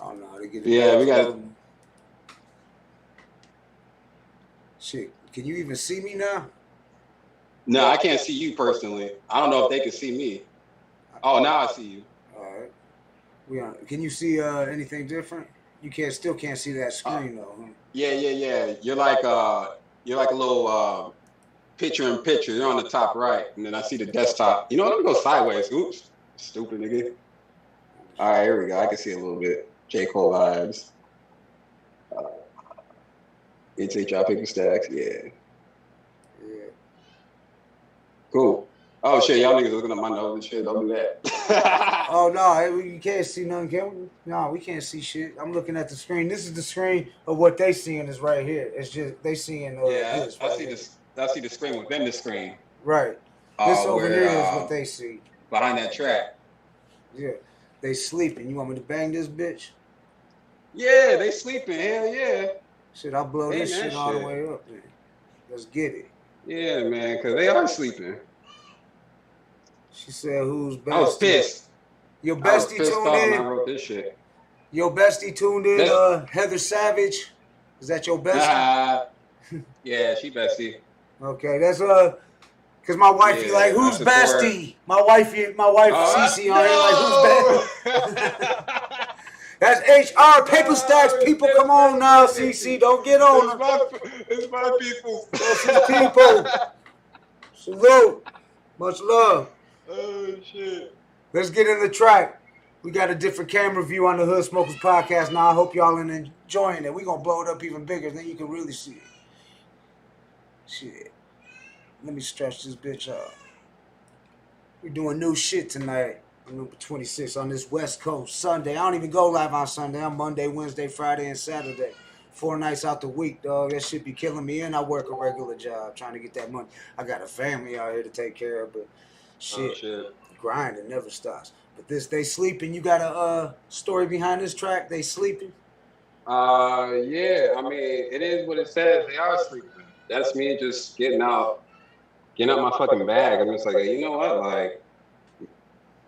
I don't know how to get it. Yeah, we got. Shit, can you even see me now? No, I can't see you personally. I don't know if they can see me. Oh, now I see you. All right. Can you see anything different? You still can't see that screen though. Huh? Yeah. You're like a little picture-in-picture. You're on the top right, and then I see the desktop. You know, let me go sideways. Oops, stupid nigga. All right, here we go. I can see a little bit. J. Cole vibes. It's HR Paperstacks, yeah. Cool. Oh shit, y'all niggas looking at my nose and shit. Don't do that. Oh no, you can't see nothing, can we? No, we can't see shit. I'm looking at the screen. This is the screen of what they seeing is right here. It's just they seeing. Yeah, this, I right see here. this. I see the screen within the screen. Right. This over where, here is what they see. Behind that track. Yeah. They sleeping. You want me to bang this bitch? Yeah, they sleeping. Hell yeah. Shit, I'll blow Hey, this man, shit all the shit. way up, man. Let's get it. Yeah, man, because they are sleeping. She said, "Who's bestie?" I was pissed. Your I was bestie pissed tuned off in. when I wrote this shit. Your bestie tuned in. Heather Savage. Is that your bestie? Yeah, she bestie. Okay, that's cause my wifey Yeah, like, who's I support bestie? My wife Cece on here like, who's bestie? That's HR Paperstacks. People, come on now, Cece. Don't get on her. It's my people. That's the people. Salute. Much love. Oh shit. Let's get in the track. We got a different camera view on the Hood Smokers podcast now. I hope y'all are enjoying it. We're gonna blow it up even bigger, then you can really see it. Shit. Let me stretch this bitch out. We're doing new shit tonight. Number 26 on this West Coast Sunday. I don't even go live on Sunday. I'm Monday, Wednesday, Friday, and Saturday. 4 nights out the week, dog. That shit be killing me. And I work a regular job trying to get that money. I got a family out here to take care of, but shit. Grinding never stops. But they sleeping. You got a story behind this track? They sleeping? Yeah. I mean, it is what it says. They are sleeping. That's me just getting out my fucking bag. I'm just like, hey, you know what? Like,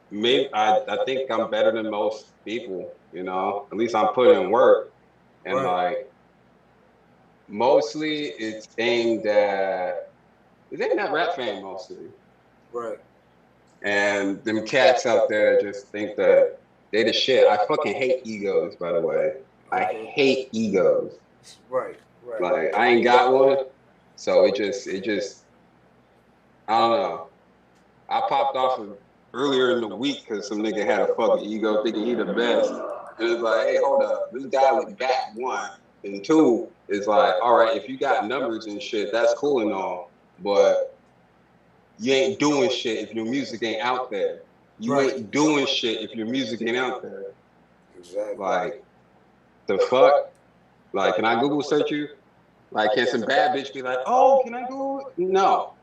maybe I think I'm better than most people. You know, at least I'm putting in work, and like, mostly it's aimed at rap fame mostly. Right. And them cats out there just think that they the shit. I fucking hate egos, by the way. I hate egos. Right. Like, I ain't got one, so it just I don't know. I popped off earlier in the week because some nigga had a fucking ego thinking he the best. And it's like, hey, hold up, this guy was back, one. And two, it's like, all right, if you got numbers and shit, that's cool and all, but you ain't doing shit if your music ain't out there. You ain't doing shit if your music ain't out there. Exactly. Like, the fuck? Like, can I Google search you? Like, can some bad bitch be like, oh, can I Google it? No.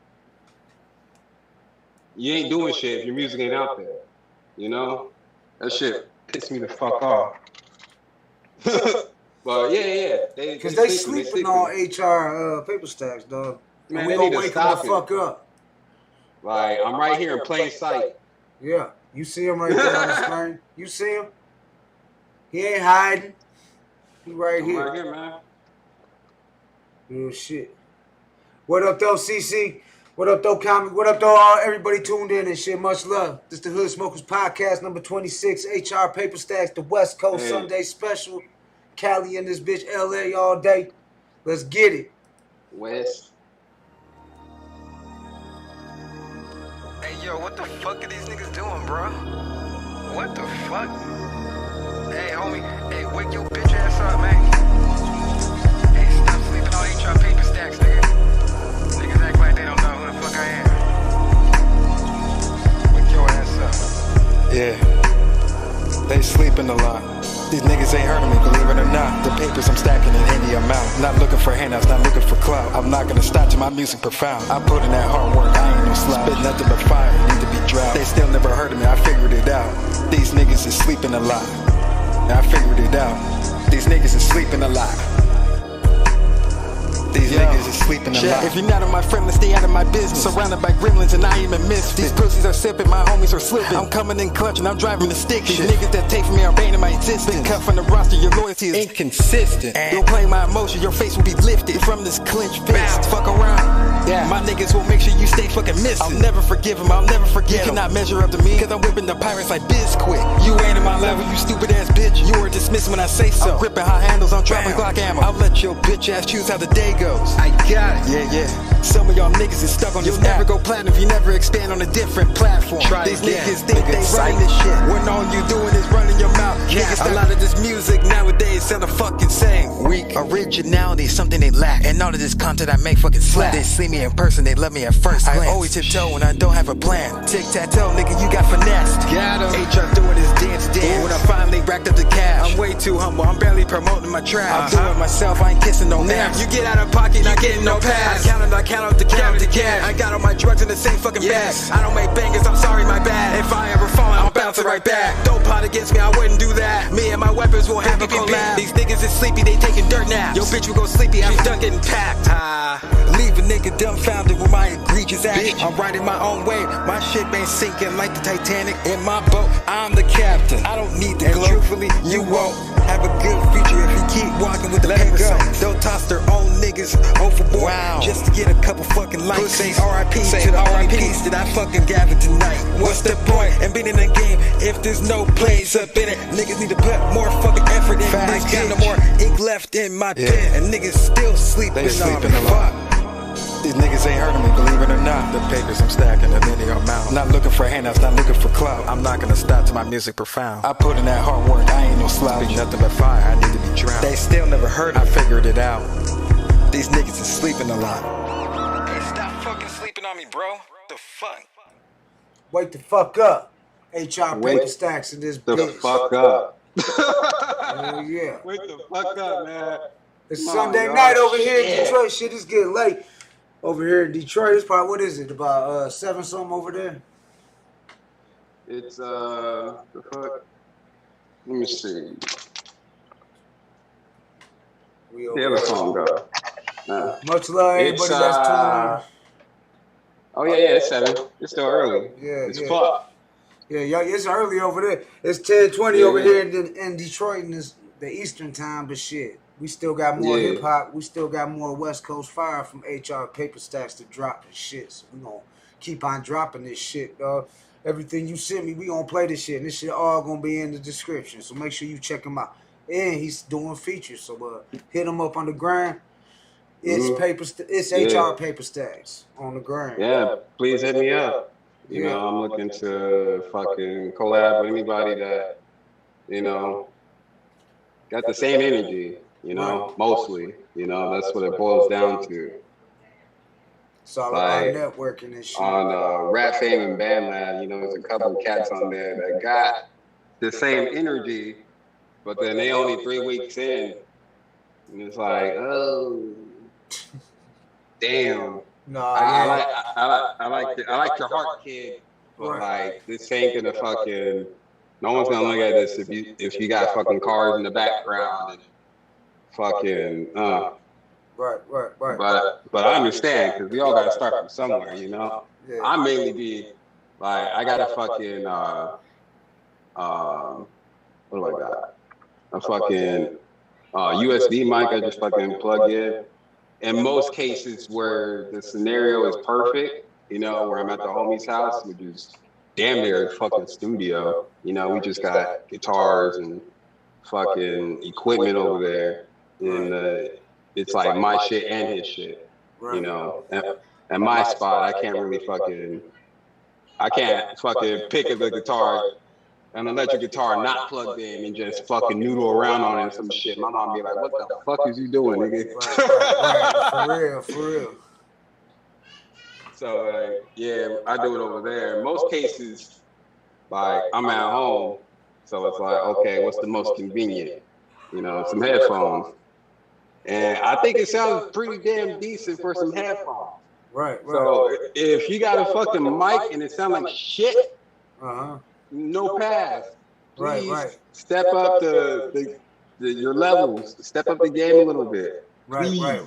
You ain't doing shit if your music ain't out there. You know? That shit pissed me the fuck off. But yeah. Because they sleeping on HR Paperstacks, dog. Man, and we they gonna need to wake them the stop fuck it. up. Like, I'm right here in plain sight. Yeah. You see him right there on the screen? You see him? He ain't hiding. He right here. Right here, man. Real shit. What up, though, CC? What up, though, Comic? What up, though, everybody tuned in and shit? Much love. This the Hood Smokers podcast, number 26, HR Paperstacks, the West Coast Sunday special. Cali in this bitch, LA all day. Let's get it. West. Hey, yo, what the fuck are these niggas doing, bro? What the fuck? Hey, homie. Hey, wake your bitch ass up, man. Hey, stop sleeping on HR Paperstacks, nigga. Niggas act like they don't know who the fuck I am. Wake your ass up. Yeah. They sleeping a lot. These niggas ain't heard of me, believe it or not. The papers I'm stacking in any amount. Not looking for handouts, not looking for clout. I'm not gonna stop till my music profound. I put in that hard work, I ain't no slouch. Spit nothing but fire, need to be drought. They still never heard of me, I figured it out. These niggas is sleeping a lot. Now I figured it out. These niggas is sleeping a lot. These niggas is sleeping a lot. If you're not on my friend, stay out of my business. Surrounded by gremlins and I even miss. These pussies are sipping, my homies are slipping. I'm coming in clutch and I'm driving the stick. These niggas that take from me are baiting my existence. Been cut from the roster, your loyalty is inconsistent. Don't play my emotion, your face will be lifted from this clenched fist. Fuck around. My niggas will make sure you stay fucking missing. I'll never forgive him, I'll never forget him. You cannot measure up to me, cause I'm whipping the pirates like Bisquick. You ain't in my level, you stupid ass bitch. You are dismissed when I say so. I'm gripping hot handles, I'm dropping Glock ammo. I'll let your bitch ass choose how the day goes. I got it. Yeah. Some of y'all niggas is stuck on this. You'll never go platinum if you never expand on a different platform. These niggas think they running this shit when all you doing is running your mouth. Niggas, a lot of this music nowadays sound the fucking same. Weak originality is something they lack, and all of this content I make fucking slap. They see me in person, they love me at first glance. I always tiptoe when I don't have a plan. Tic-tac-toe, nigga, you got finessed. Got him. HR doing his dance. When I finally racked up the cash, I'm way too humble, I'm barely promoting my trash. I'm doing myself, I ain't kissing no naps. You get out of pocket, not getting no pass. I count the cash. I got all my drugs in the same fucking bag. I don't make bangers, I'm sorry, my bad. If I ever fall, I'll bounce it right back. Don't plot against me, I wouldn't do that. Me and my weapons will have a collab. These niggas is sleepy, they taking dirt naps. Yo, bitch, we go sleepy, I'm done getting packed. Leave a nigga dumbfounded with my egregious action. I'm riding my own wave, my ship ain't sinking like the Titanic. In my boat, I'm the captain. I don't need the glow. Truthfully, you won't have a good future if you keep walking with the paper. They'll toss their own niggas overboard just to get a couple fucking likes. Say R.I.P. to the only piece that I fucking gathered tonight. What's the point in being in the game if there's no plays up in it? Niggas need to put more fucking effort in. Niggas got no more ink left in my pen, and niggas still sleeping. They sleeping a lot. These niggas ain't heard of me, believe it or not. The papers I'm stacking, the many are mount. Not looking for handouts, not looking for clout. I'm not gonna stop till my music profound. I put in that hard work, I ain't no slouch. Speak nothing but fire, I need to be drowned. They still never heard of me. I figured it out. These niggas is sleeping a lot. Hey, stop fucking sleeping on me, bro. The fuck? Wake the fuck up. HR Paperstacks in this bitch. The fuck up. Hell yeah. Wake the fuck up, man. It's Sunday night over here in Detroit. Shit is getting late. Over here in Detroit, it's probably, what is it, about 7 something over there? It's, the fuck? Let me see. The other phone go. Much love, everybody that's tuning in. Oh, yeah, it's 7. It's still early. Yeah, it's fuck. Yeah, it's early over there. It's 10:20 over here in Detroit, and it's the Eastern time, but shit. We still got more hip hop. We still got more West Coast fire from HR Paperstacks to drop and shit. So we gonna keep on dropping this shit, dog. Everything you sent me, we gonna play this shit. And this shit all gonna be in the description. So make sure you check him out. And he's doing features. So hit him up on the gram. It's It's HR Paperstacks on the gram. Yeah, please hit me up. You know, I'm looking to fucking collab with anybody that, you know, got the same energy. You know, mostly, you know, that's what it boils down to. It's all about networking and shit. On Rap Fame and Bandland, you know, there's a couple cats on there that got the same energy, but then they only 3 weeks in, and it's like, oh, damn. No, I like your heart, kid, but like this ain't gonna fucking. No one's gonna look at this if you got fucking cars in the background. And, fucking right. But I understand because we all gotta start from somewhere, you know. Yeah. I mainly be like I got a fucking what do I got? A fucking USB mic I just fucking plug in. In most cases where the scenario is perfect, you know, where I'm at the homie's house, which is damn near a fucking studio. You know, we just got guitars and fucking equipment over there. And it's like my shit and his shit, you know. And my spot, I can't pick up the guitar, an electric guitar not plugged in and just fucking noodle around on it and some shit. My mom be like, what the fuck is you doing, nigga? Right. For real. So, yeah, I do it over there. In most cases, like, I'm at home, so it's like, okay, what's the most convenient? You know, some headphones. And I think it sounds pretty damn decent for some headphones. Right. So if you got a fucking mic and it sounds like shit, no pass. Please step up your levels. Step up the game a little bit. Please. Right.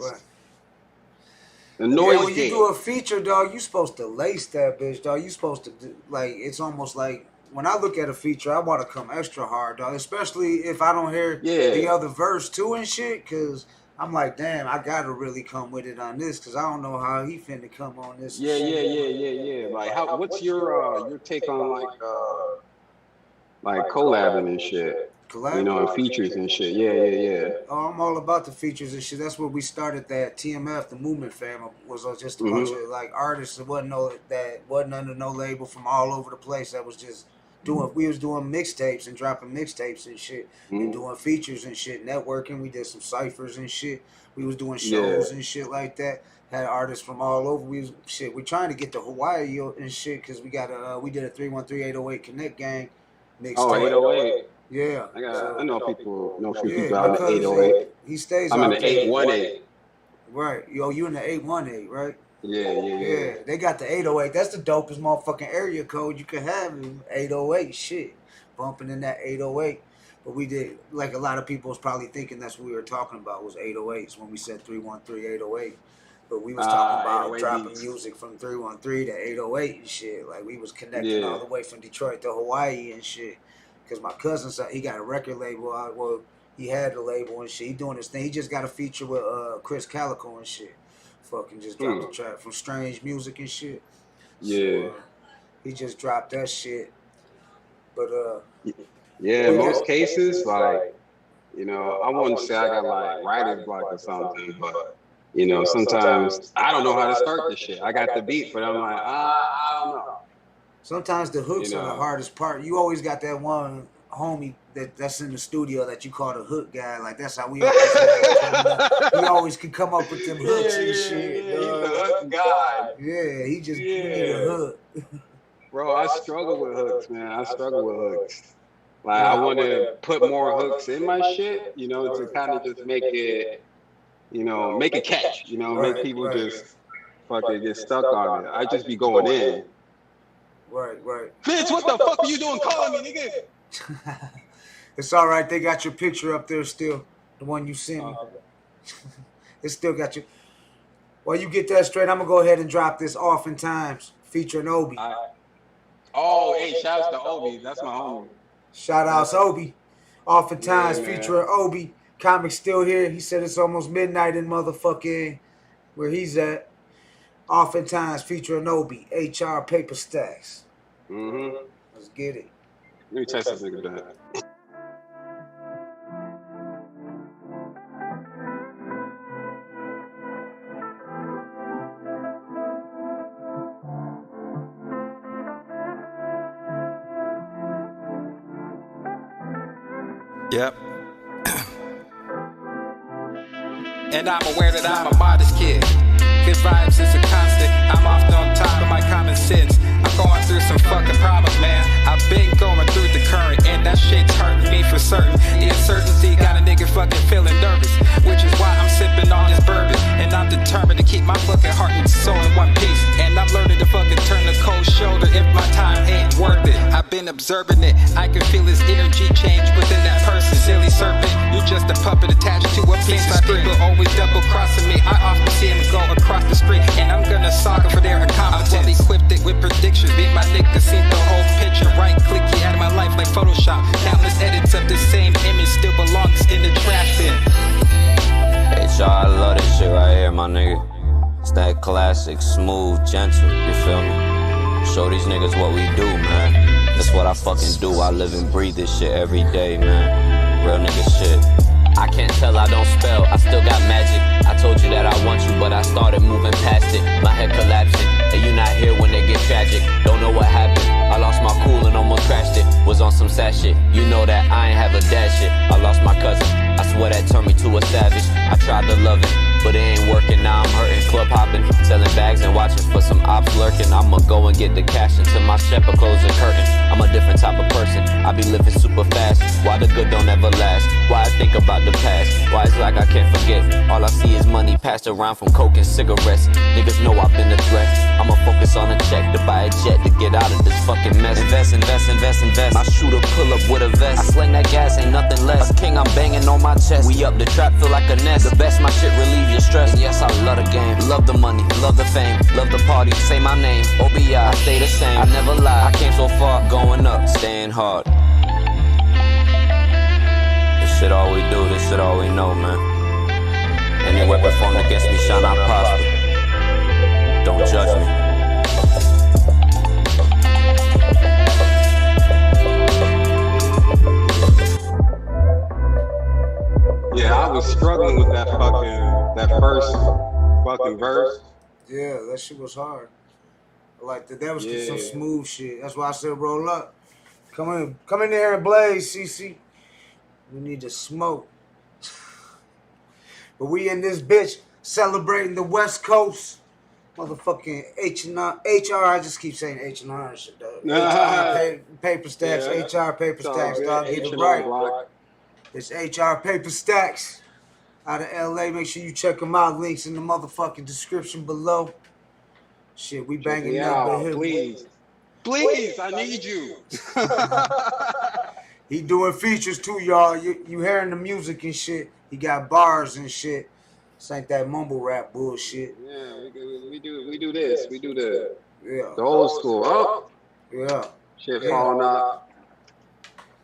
The noise when you do a feature, dog, you supposed to lace that bitch, dog. You supposed to do, like, it's almost like when I look at a feature, I want to come extra hard, dog. Especially if I don't hear the other verse too and shit, because I'm like, damn, I gotta really come with it on this, because I don't know how he finna come on this. Yeah. Like, what's your take on like collabing and shit? You know, and features and shit. Yeah. Oh, I'm all about the features and shit. That's where we started that TMF, the Movement Fam, was just a bunch of like artists that wasn't under no label from all over the place. That was just We was doing mixtapes and dropping mixtapes and shit, and doing features and shit, networking. We did some ciphers and shit. We was doing shows and shit like that. Had artists from all over. We're trying to get to Hawaii and shit because we did a 313-808 Connect Gang mixtape. Oh, 808. Yeah. I know a few people out in the 808. He stays. I'm in the 818. Right. Yo, you in the 818, right? Yeah. They got the 808. That's the dopest motherfucking area code you could have in 808. Shit. Bumping in that 808. But we did, like a lot of people was probably thinking that's what we were talking about was 808s when we said 313-808. But we was talking about dropping music from 313 to 808 and shit. Like we was connecting all the way from Detroit to Hawaii and shit. Because my cousin said he got a record label. Well, he had the label and shit. He doing his thing. He just got a feature with Chris Calico and shit. Fucking just dropped a track from Strange Music and shit. Yeah. So, he just dropped that shit. But in most cases, like, you know, I wouldn't say I got like writer's block or something, but you know, sometimes I don't know how to start this shit. I got the beat, but I'm like, I don't know. Sometimes the hooks are the hardest part. You always got that one homie that's in the studio that you call the hook guy. Like that's how we always he always can come up with them hooks and shit. He's the hook guy. Yeah, he just need a hook. Bro, I struggle with hooks, man. I struggle with hooks. Like I want to put more hooks in my shit, you know, to kind of just make it, you know, make it catch, you know, make people just fucking get stuck on it. I just be going in. Right. Bitch, what the fuck are you doing calling me, nigga? It's all right. They got your picture up there still. The one you sent me. It still got you. While you get that straight, I'm going to go ahead and drop this Oftentimes featuring Obi. Hey, shouts to Obi. That's my homie. Shout outs Obi. Oftentimes featuring Obi. Comic's still here. He said it's almost midnight in motherfucking where he's at. Oftentimes featuring Obi. HR Paperstacks. Let's get it. Let me test this nigga back. Yep. And I'm aware that I'm a modest kid. Good vibes is a constant. I'm often on top of my common sense. I'm going through some fucking problems, man. I've been going through the current, and that shit's hurting me for certain. The uncertainty got a nigga fucking feeling nervous, which is why I'm sipping on this bourbon. And I'm determined to keep my fucking heart and soul in one piece. And I'm learning to fucking turn the cold shoulder if my time ain't worth it. I've been observing it. I can feel his energy change within that person. Silly serpent, you're just a puppet attached to a piece of string. People always double crossing me. I often see him go across the street, and I'm gonna stalk him for their incompetence. I'm well equipped it with predictions. Be my nigga, see the whole picture. Right click, you out of my life like Photoshop. Countless edits of the same image still belongs in the trash bin. Hey, y'all, I love this shit right here, my nigga. It's that classic, smooth, gentle, you feel me? Show these niggas what we do, man. That's what I fucking do. I live and breathe this shit every day, man. Real nigga shit. I can't tell, I don't spell, I still got magic. I told you that I want you, but I started moving past it. My head collapsing, and you not here when they get tragic. Don't know what happened, I lost my cool and almost crashed it. Was on some sad shit, you know that I ain't have a dad shit. I lost my cousin, I swear that turned me to a savage. I tried to love it, but it ain't working, now I'm hurting. Club hopping, selling bags and watching for some ops lurking. I'ma go and get the cash until my shepherd close the curtain. I'm a different type of person, I be living super fast. Why the good don't ever last? Why I think about the past? Why it's like I can't forget? All I see is money passed around from coke and cigarettes. Niggas know I've been a threat. I'ma focus on a check to buy a jet to get out of this fucking mess. Invest, invest, invest, invest. My shooter pull up with a vest. I sling that gas, ain't nothing less. A king, I'm banging on my chest. We up the trap, feel like a nest. The best, my shit relieve your stress. And yes, I love the game, love the money, love the fame, love the party. Say my name, OBI, I stay the same. I never lie, I came so far, going up, staying hard. This shit all we do, this shit all we know, man. Any weapon formed against me shall not prosper. Don't judge me. Yeah, I was struggling with that first fucking verse. Yeah, that shit was hard. Like that was just some smooth shit. That's why I said roll up. Come in there and blaze, CC. We need to smoke. But we in this bitch celebrating the West Coast. Motherfucking HR, I just keep saying H&R and shit, dog. HR Paperstacks, HR Paperstacks, dog. Get it right. It's HR Paperstacks out of LA. Make sure you check them out. Links in the motherfucking description below. Shit, we banging out here. Please, I need you. He doing features too, y'all. You hearing the music and shit. He got bars and shit. This ain't that mumble rap bullshit. Yeah, we do this. We do the old school. Oh, yeah. Shit falling out.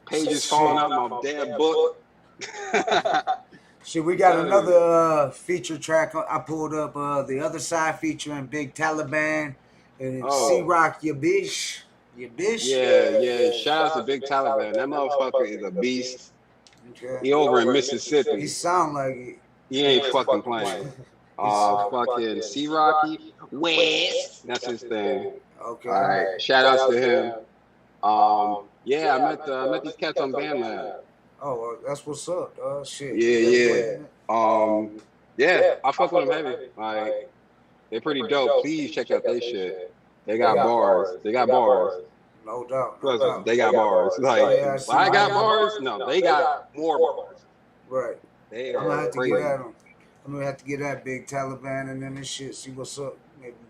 Pages falling out my damn book. Shit, we got another feature track. I pulled up the other side featuring Big Taliban and C-Rock, your bitch. Your bitch. Yeah. Shout out to Big Taliban. That motherfucker is a beast. Okay. He over in Mississippi. He sound like it. He ain't fucking playing. Fucking C-Rocky West. That's his thing. Okay. All right. Shout outs to him. Yeah, I met these cats on Bandland. Oh, well, that's what's up, shit. Yeah. Yeah, I fuck with them heavy. Like, they're pretty dope. Please check out their shit. They got bars. They got bars. No doubt. They got bars. Like, I got bars. No, they got more bars. Right. They I'm gonna have crazy. to get at them. I'm gonna have to get at Big Taliban and then this shit. See what's up.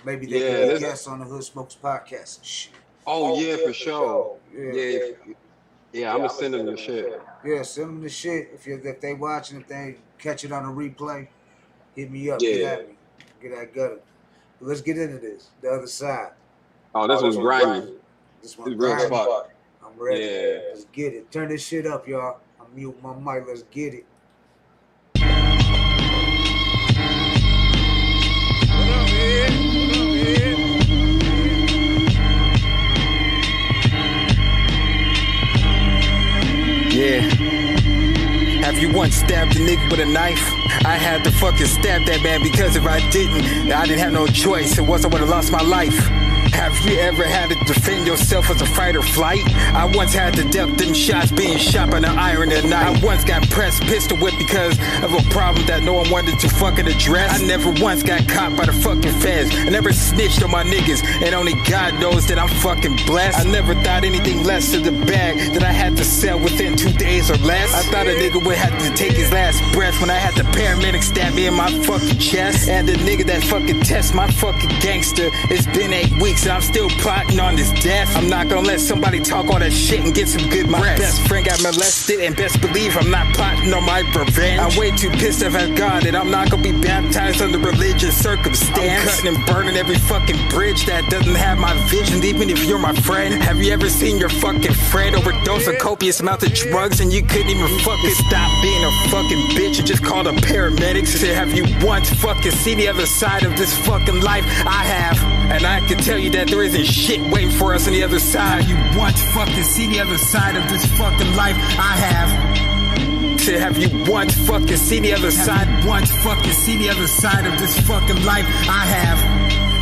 Maybe they can be guests on the Hood Smokes podcast and shit. Oh yeah, for sure. Yeah. I'm gonna send them the shit. Yeah, send them the shit. If they watching, if they catch it on a replay, hit me up. Get at me. Get at gutter. But let's get into this. The other side. Oh, this one's grimy. This one's real as fuck. I'm ready. Yeah. Let's get it. Turn this shit up, y'all. I'm mute my mic. Let's get it. Yeah. Have you once stabbed a nigga with a knife? I had to fucking stab that man because if I didn't have no choice. It was I would have lost my life. Have you ever had to defend yourself as a fight or flight? I once had to dealt them shots being shot by an iron at night. I once got pressed pistol whipped because of a problem that no one wanted to fucking address. I never once got caught by the fucking feds. I never snitched on my niggas, and only God knows that I'm fucking blessed. I never thought anything less of the bag that I had to sell within 2 days or less. I thought a nigga would have to take his last breath when I had the paramedic stab me in my fucking chest. And the nigga that fucking test my fucking gangster, it's been 8 weeks. I'm still plotting on this death. I'm not gonna let somebody talk all that shit and get some good rest. My best friend got molested, and best believe I'm not plotting on my revenge. I'm way too pissed off at God that I'm not gonna be baptized under religious circumstance. I'm cutting and burning every fucking bridge that doesn't have my vision, even if you're my friend. Have you ever seen your fucking friend overdose a copious amount of drugs and you couldn't even fucking stop being a fucking bitch and just call the paramedics? Said, have you once fucking seen the other side of this fucking life? I have, and I can tell you that there isn't shit waiting for us on the other side. Have you once fucking seen the other side of this fucking life? I have. Said, have you once fucking seen the other side? Once fucking seen the other side of this fucking life? I have.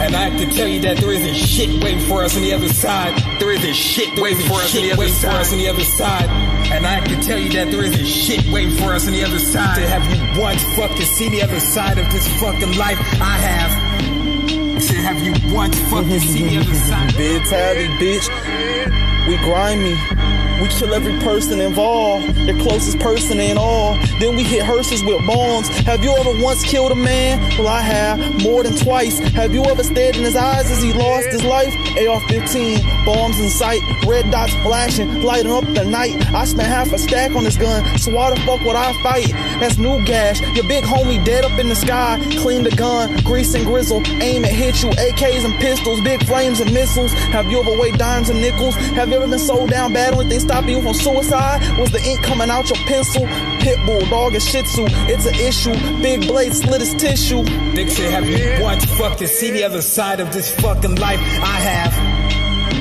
And I can tell you that there isn't shit waiting for us on the other side. There isn't shit waiting for us on the other side. And I can tell you that there isn't shit waiting for us on the other side. To have you once fucking seen the other side of this fucking life? I have. Said, have you once fucking seen the other side? Big Tally, bitch. We grimy. We kill every person involved, the closest person in all. Then we hit hearses with bombs. Have you ever once killed a man? Well, I have, more than twice. Have you ever stared in his eyes as he lost his life? AR-15, bombs in sight, red dots flashing, lighting up the night. I spent half a stack on this gun, so why the fuck would I fight? That's new gas, your big homie dead up in the sky. Clean the gun, grease and grizzle, aim and hit you. AKs and pistols, big flames and missiles. Have you ever weighed dimes and nickels? Have you ever been so down bad when things stop you from suicide? Was the ink coming out your pencil? Pitbull, dog, and Shih Tzu, it's an issue. Big blade slit his tissue. Dick said, have you once fucking seen the other side of this fucking life? I have.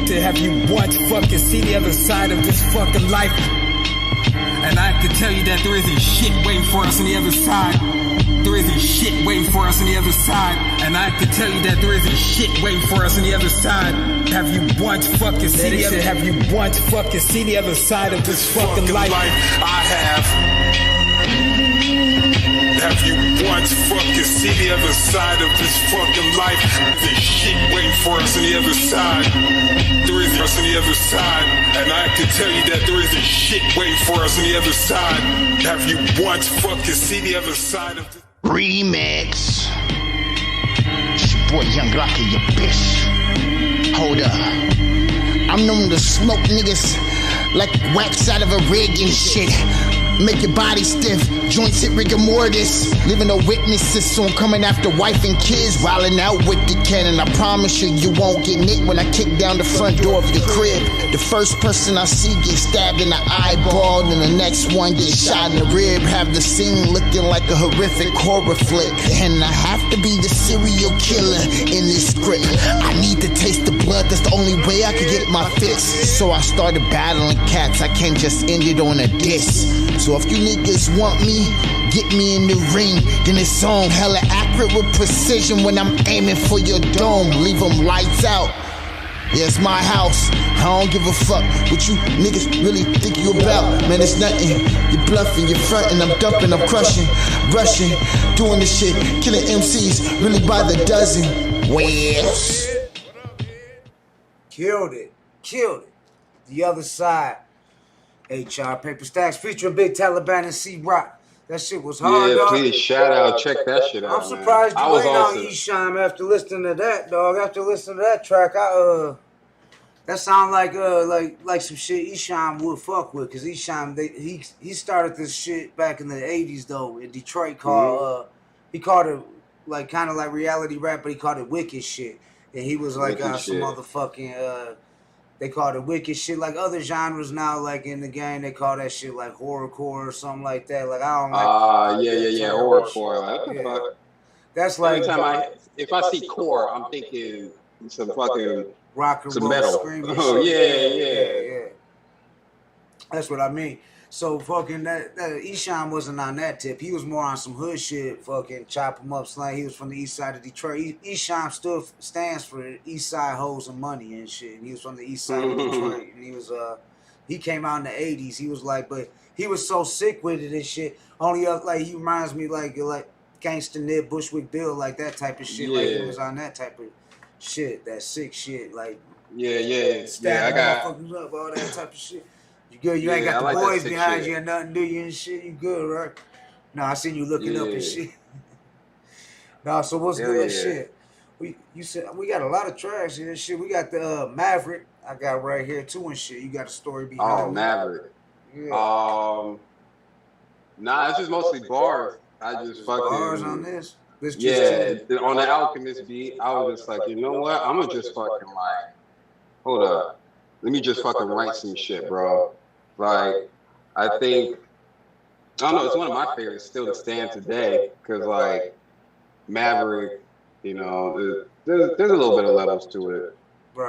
To have you once fucking seen the other side of this fucking life? And I can tell you that there isn't shit waiting for us on the other side. there isn't shit waiting for us on the other side. And I can tell you that there isn't shit waiting for us on the other side. Have you once fucking seen the other? Have you once fucking seen the other side of this fucking life? I have. Have you once fucking seen the other side of this fucking life? There's shit waiting for us on the other side. There isn't us on the other side. And I can tell you that there isn't shit waiting for us on the other side. Have you once fucking seen the other side of this? Remix. It's your boy Young Glock and your bitch. Hold up. I'm known to smoke niggas like wax out of a rig and shit. Make your body stiff, joints hit rigor mortis. Leaving no witnesses, so I'm coming after wife and kids. Wildin' out with the cannon, I promise you, you won't get nicked when I kick down the front door of your crib. The first person I see get stabbed in the eyeball, and the next one get shot in the rib. Have the scene looking like a horrific horror flick. And I have to be the serial killer in this script. I need to taste the blood, that's the only way I can get my fix. So I started battling cats, I can't just end it on a diss. So if you niggas want me, get me in the ring, then it's on. Hella accurate with precision when I'm aiming for your dome. Leave them lights out. Yeah, it's my house. I don't give a fuck what you niggas really think you about. Man, it's nothing. You're bluffing, you're fronting, I'm dumping, I'm crushing, rushing, doing this shit, killing MCs really by the dozen. Wells. Killed it. The other side. HR Paperstacks featuring Big Taliban and C-Rock. That shit was hard, yeah, dog. please, shout out. Check that shit out, I'm surprised man. you ain't awesome. on Esham after listening to that, dog. After listening to that track, that sound like some shit Esham would fuck with, cause Esham he started this shit back in the 80s though in Detroit called he called it like kind of like reality rap, but he called it wicked shit, and he was like some motherfucking they called it wicked shit, like other genres now, like in the game, they call that shit like horrorcore or something like that. Like I don't like. Yeah, horrorcore. Like, what the fuck? That's like every time if I see core, I'm thinking some fucking rock and some roll, metal. screaming. Oh yeah. That's what I mean. So fucking that Esham wasn't on that tip. He was more on some hood shit, fucking chop him up slang. He was from the east side of Detroit. Esham stands for East Side Hoes and Money and shit. And he was from the east side of Detroit. And he was he came out in the 80s. He was like, but he was so sick with it and shit. Only like he reminds me like Gangsta Nib, Bushwick Bill, like that type of shit. Like he was on that type of shit, that sick shit. Like stabbing motherfuckers up, all that type of shit. You good? You ain't got the boys behind you and nothing, do you and shit? You good, right? No, I seen you looking up and shit. No, so what's good shit? You said we got a lot of tracks here and shit. We got the Maverick I got right here too and shit. You got a story behind it. Oh, Maverick. Yeah. Nah, it's just mostly bars. I just fucking bars on this. On the Alchemist beat, I was just like, you know what? I'm gonna just fucking like, hold up. Let me just fucking write some shit, bro. Like, I think, I don't know, it's one of my favorites still to stand today, because, like, Maverick, you know, there's a little bit of levels to it,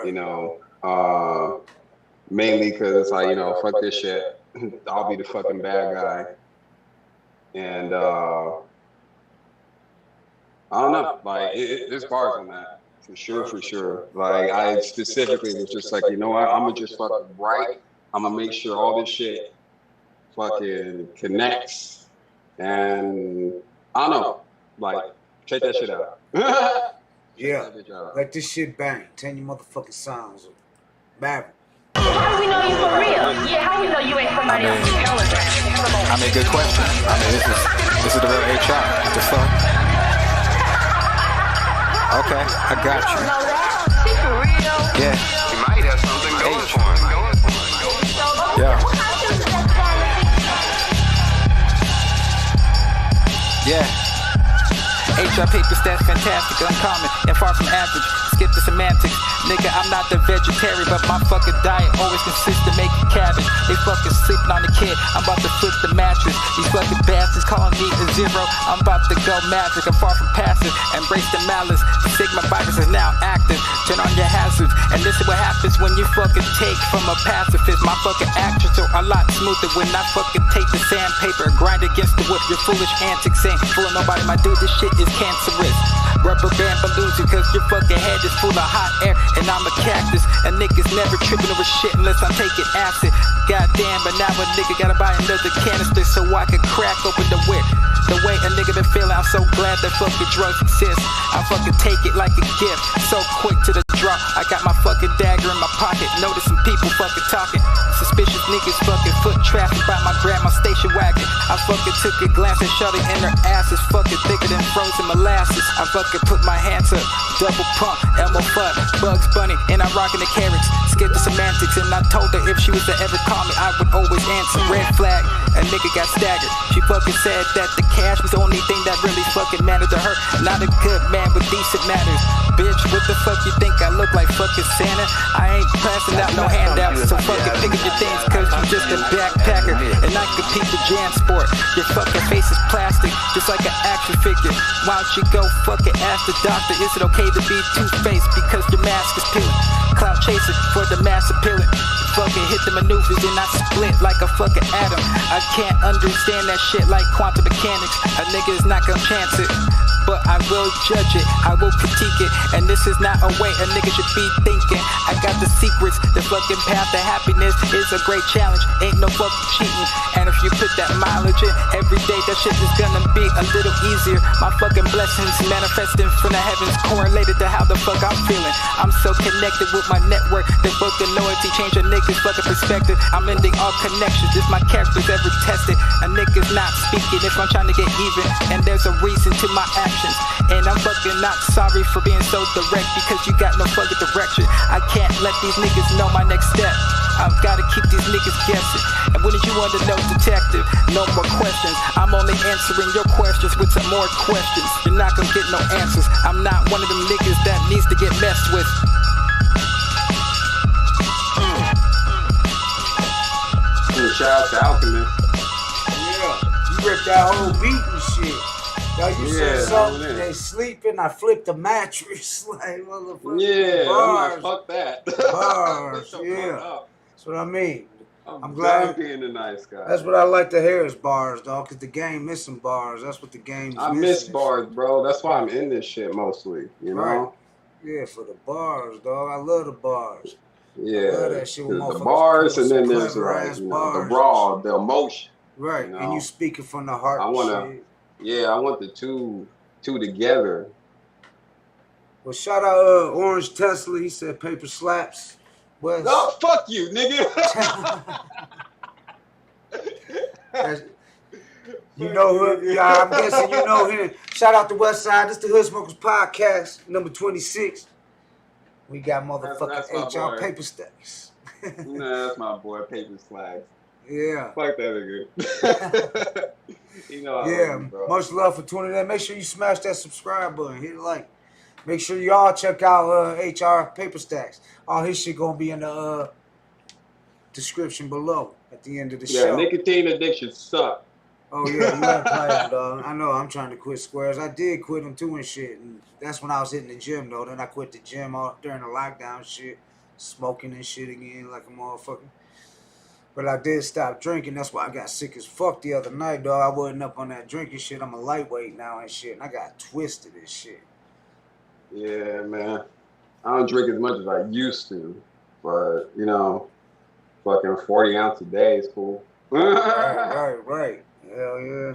you know, mainly because it's like, you know, fuck this shit, I'll be the fucking bad guy, and, I don't know, like, there's bars on that. For sure. Like, I specifically was just like, you know what? I'm gonna just fucking write. I'm gonna make sure all this shit fucking connects. And I don't know. Like, check that shit out. Yeah. Let this shit bang. 10 your motherfucking songs. Maverick. How do we know you for real? Yeah, how we know you ain't somebody else's telegram? I mean, good question. I mean, this is the real HR. What the fuck? Okay, I got you. Yeah. You might have something going for him. Yeah. HR Paperstacks, fantastic, uncommon, and far from average. skip the semantics. Nigga, I'm not the vegetarian, but my fucking diet always consists of making cabbage. They fucking sleeping on the kid, I'm about to flip the mattress. These fucking bastards calling me a zero, I'm about to go magic. I'm far from passive, embrace the malice. The Sigma virus is now active, turn on your hazards. And this is what happens when you fucking take from a pacifist. My fucking actions are a lot smoother when I fucking take the sandpaper, grind against the wood. Your foolish antics ain't fooling nobody, my dude, this shit is cancerous. Rubber band balloons because your fucking head is full of hot air and I'm a cactus. And niggas never tripping over shit unless I'm taking acid. Goddamn, but now a nigga gotta buy another canister so I can crack open the wick. The way a nigga been feeling, I'm so glad that fucking drugs exist. I fucking take it like a gift, so quick to the draw. I got my fucking dagger in my pocket, noticing people fucking talking. Suspicious niggas fucking foot traffic by my grandma's station wagon. I fucking took a glance and shot it in her ass is fucking thicker than frozen molasses. I fucking put my hands up, double pump, Elmo fuck, Bugs Bunny, and I'm rocking the carrots. Skip the semantics, and I told her if she was to ever call me, I would always answer. Red flag, a nigga got staggered. She fucking said that the cash was the only thing that really fucking mattered to her. Not a good man with decent manners. Bitch, what the fuck you think I look like fucking Santa? I ain't passing out no handouts, so fucking pick up your things cause you just a backpacker. And I compete the jam sport. Your fucking face is plastic, just like an action figure. Why don't you go fucking ask the doctor, is it okay to be two-faced because your mask is peeling? Cloud chasing for the mass appealing. Fucking hit the maneuvers and I split like a fucking atom. I can't understand that shit like quantum mechanics. A nigga is not gonna chance it, but I will judge it, I will critique it. And this is not a way a nigga should be thinking. I got the secrets, the fucking path to happiness is a great challenge, ain't no fucking cheating. And if you put that mileage in every day, that shit is gonna be a little easier. My fucking blessings manifesting from the heavens, correlated to how the fuck I'm feeling. I'm so connected with my network, the fucking loyalty change a nigga's fucking perspective. I'm ending all connections if my character's ever tested. A nigga's not speaking if I'm trying to get even, and there's a reason to my actions. And I'm fucking not sorry for being so direct because you got no fucking direction. I can't let these niggas know my next step. I've gotta keep these niggas guessing. And wouldn't you want to know, detective? No more questions. I'm only answering your questions with some more questions. You're not gonna get no answers. I'm not one of them niggas that needs to get messed with. Shout out to Alchemist. Yeah, you ripped that whole beat and shit. Yo, you said something, they sleeping, I flipped the mattress. Like, motherfucker. Yeah, bars. I'm like, fuck that. Bars, yeah. That's what I mean. I'm glad being a nice guy. That's what I like to hear is bars, dog, because the game missing bars. That's what the game's I missing. miss bars, bro. That's why I'm in this shit mostly, you know? Right. Yeah, for the bars, dog. I love the bars. Yeah. I love that shit with the bars, and then there's clever-ass the bars. raw, the emotion. Right, you know? and you speaking from the heart. I want the two together. Well, shout out Orange Tesla. He said paper slaps. West. No, fuck you, nigga. You know who? Yeah, I'm guessing you know him. Shout out to West Side. This is the Hood Smokers Podcast, number 26. We got motherfucking HR Paperstacks. Nah, that's my boy, Paperstacks. Yeah. Fuck that nigga. You know I love you, bro. Much love for tuning in. Make sure you smash that subscribe button. Hit like. Make sure y'all check out HR Paperstacks. All his shit gonna be in the description below at the end of the show. Yeah, nicotine addiction suck. Oh yeah, you ain't playing, dog. I know. I'm trying to quit squares. I did quit them too and shit. And that's when I was hitting the gym though. Then I quit the gym during the lockdown shit, smoking and shit again like a motherfucker. But I did stop drinking. That's why I got sick as fuck the other night, dog. I wasn't up on that drinking shit. I'm a lightweight now and shit. And I got twisted and shit. Yeah, man. I don't drink as much as I used to. But, you know, fucking 40 ounce a day is cool. Right. Hell yeah.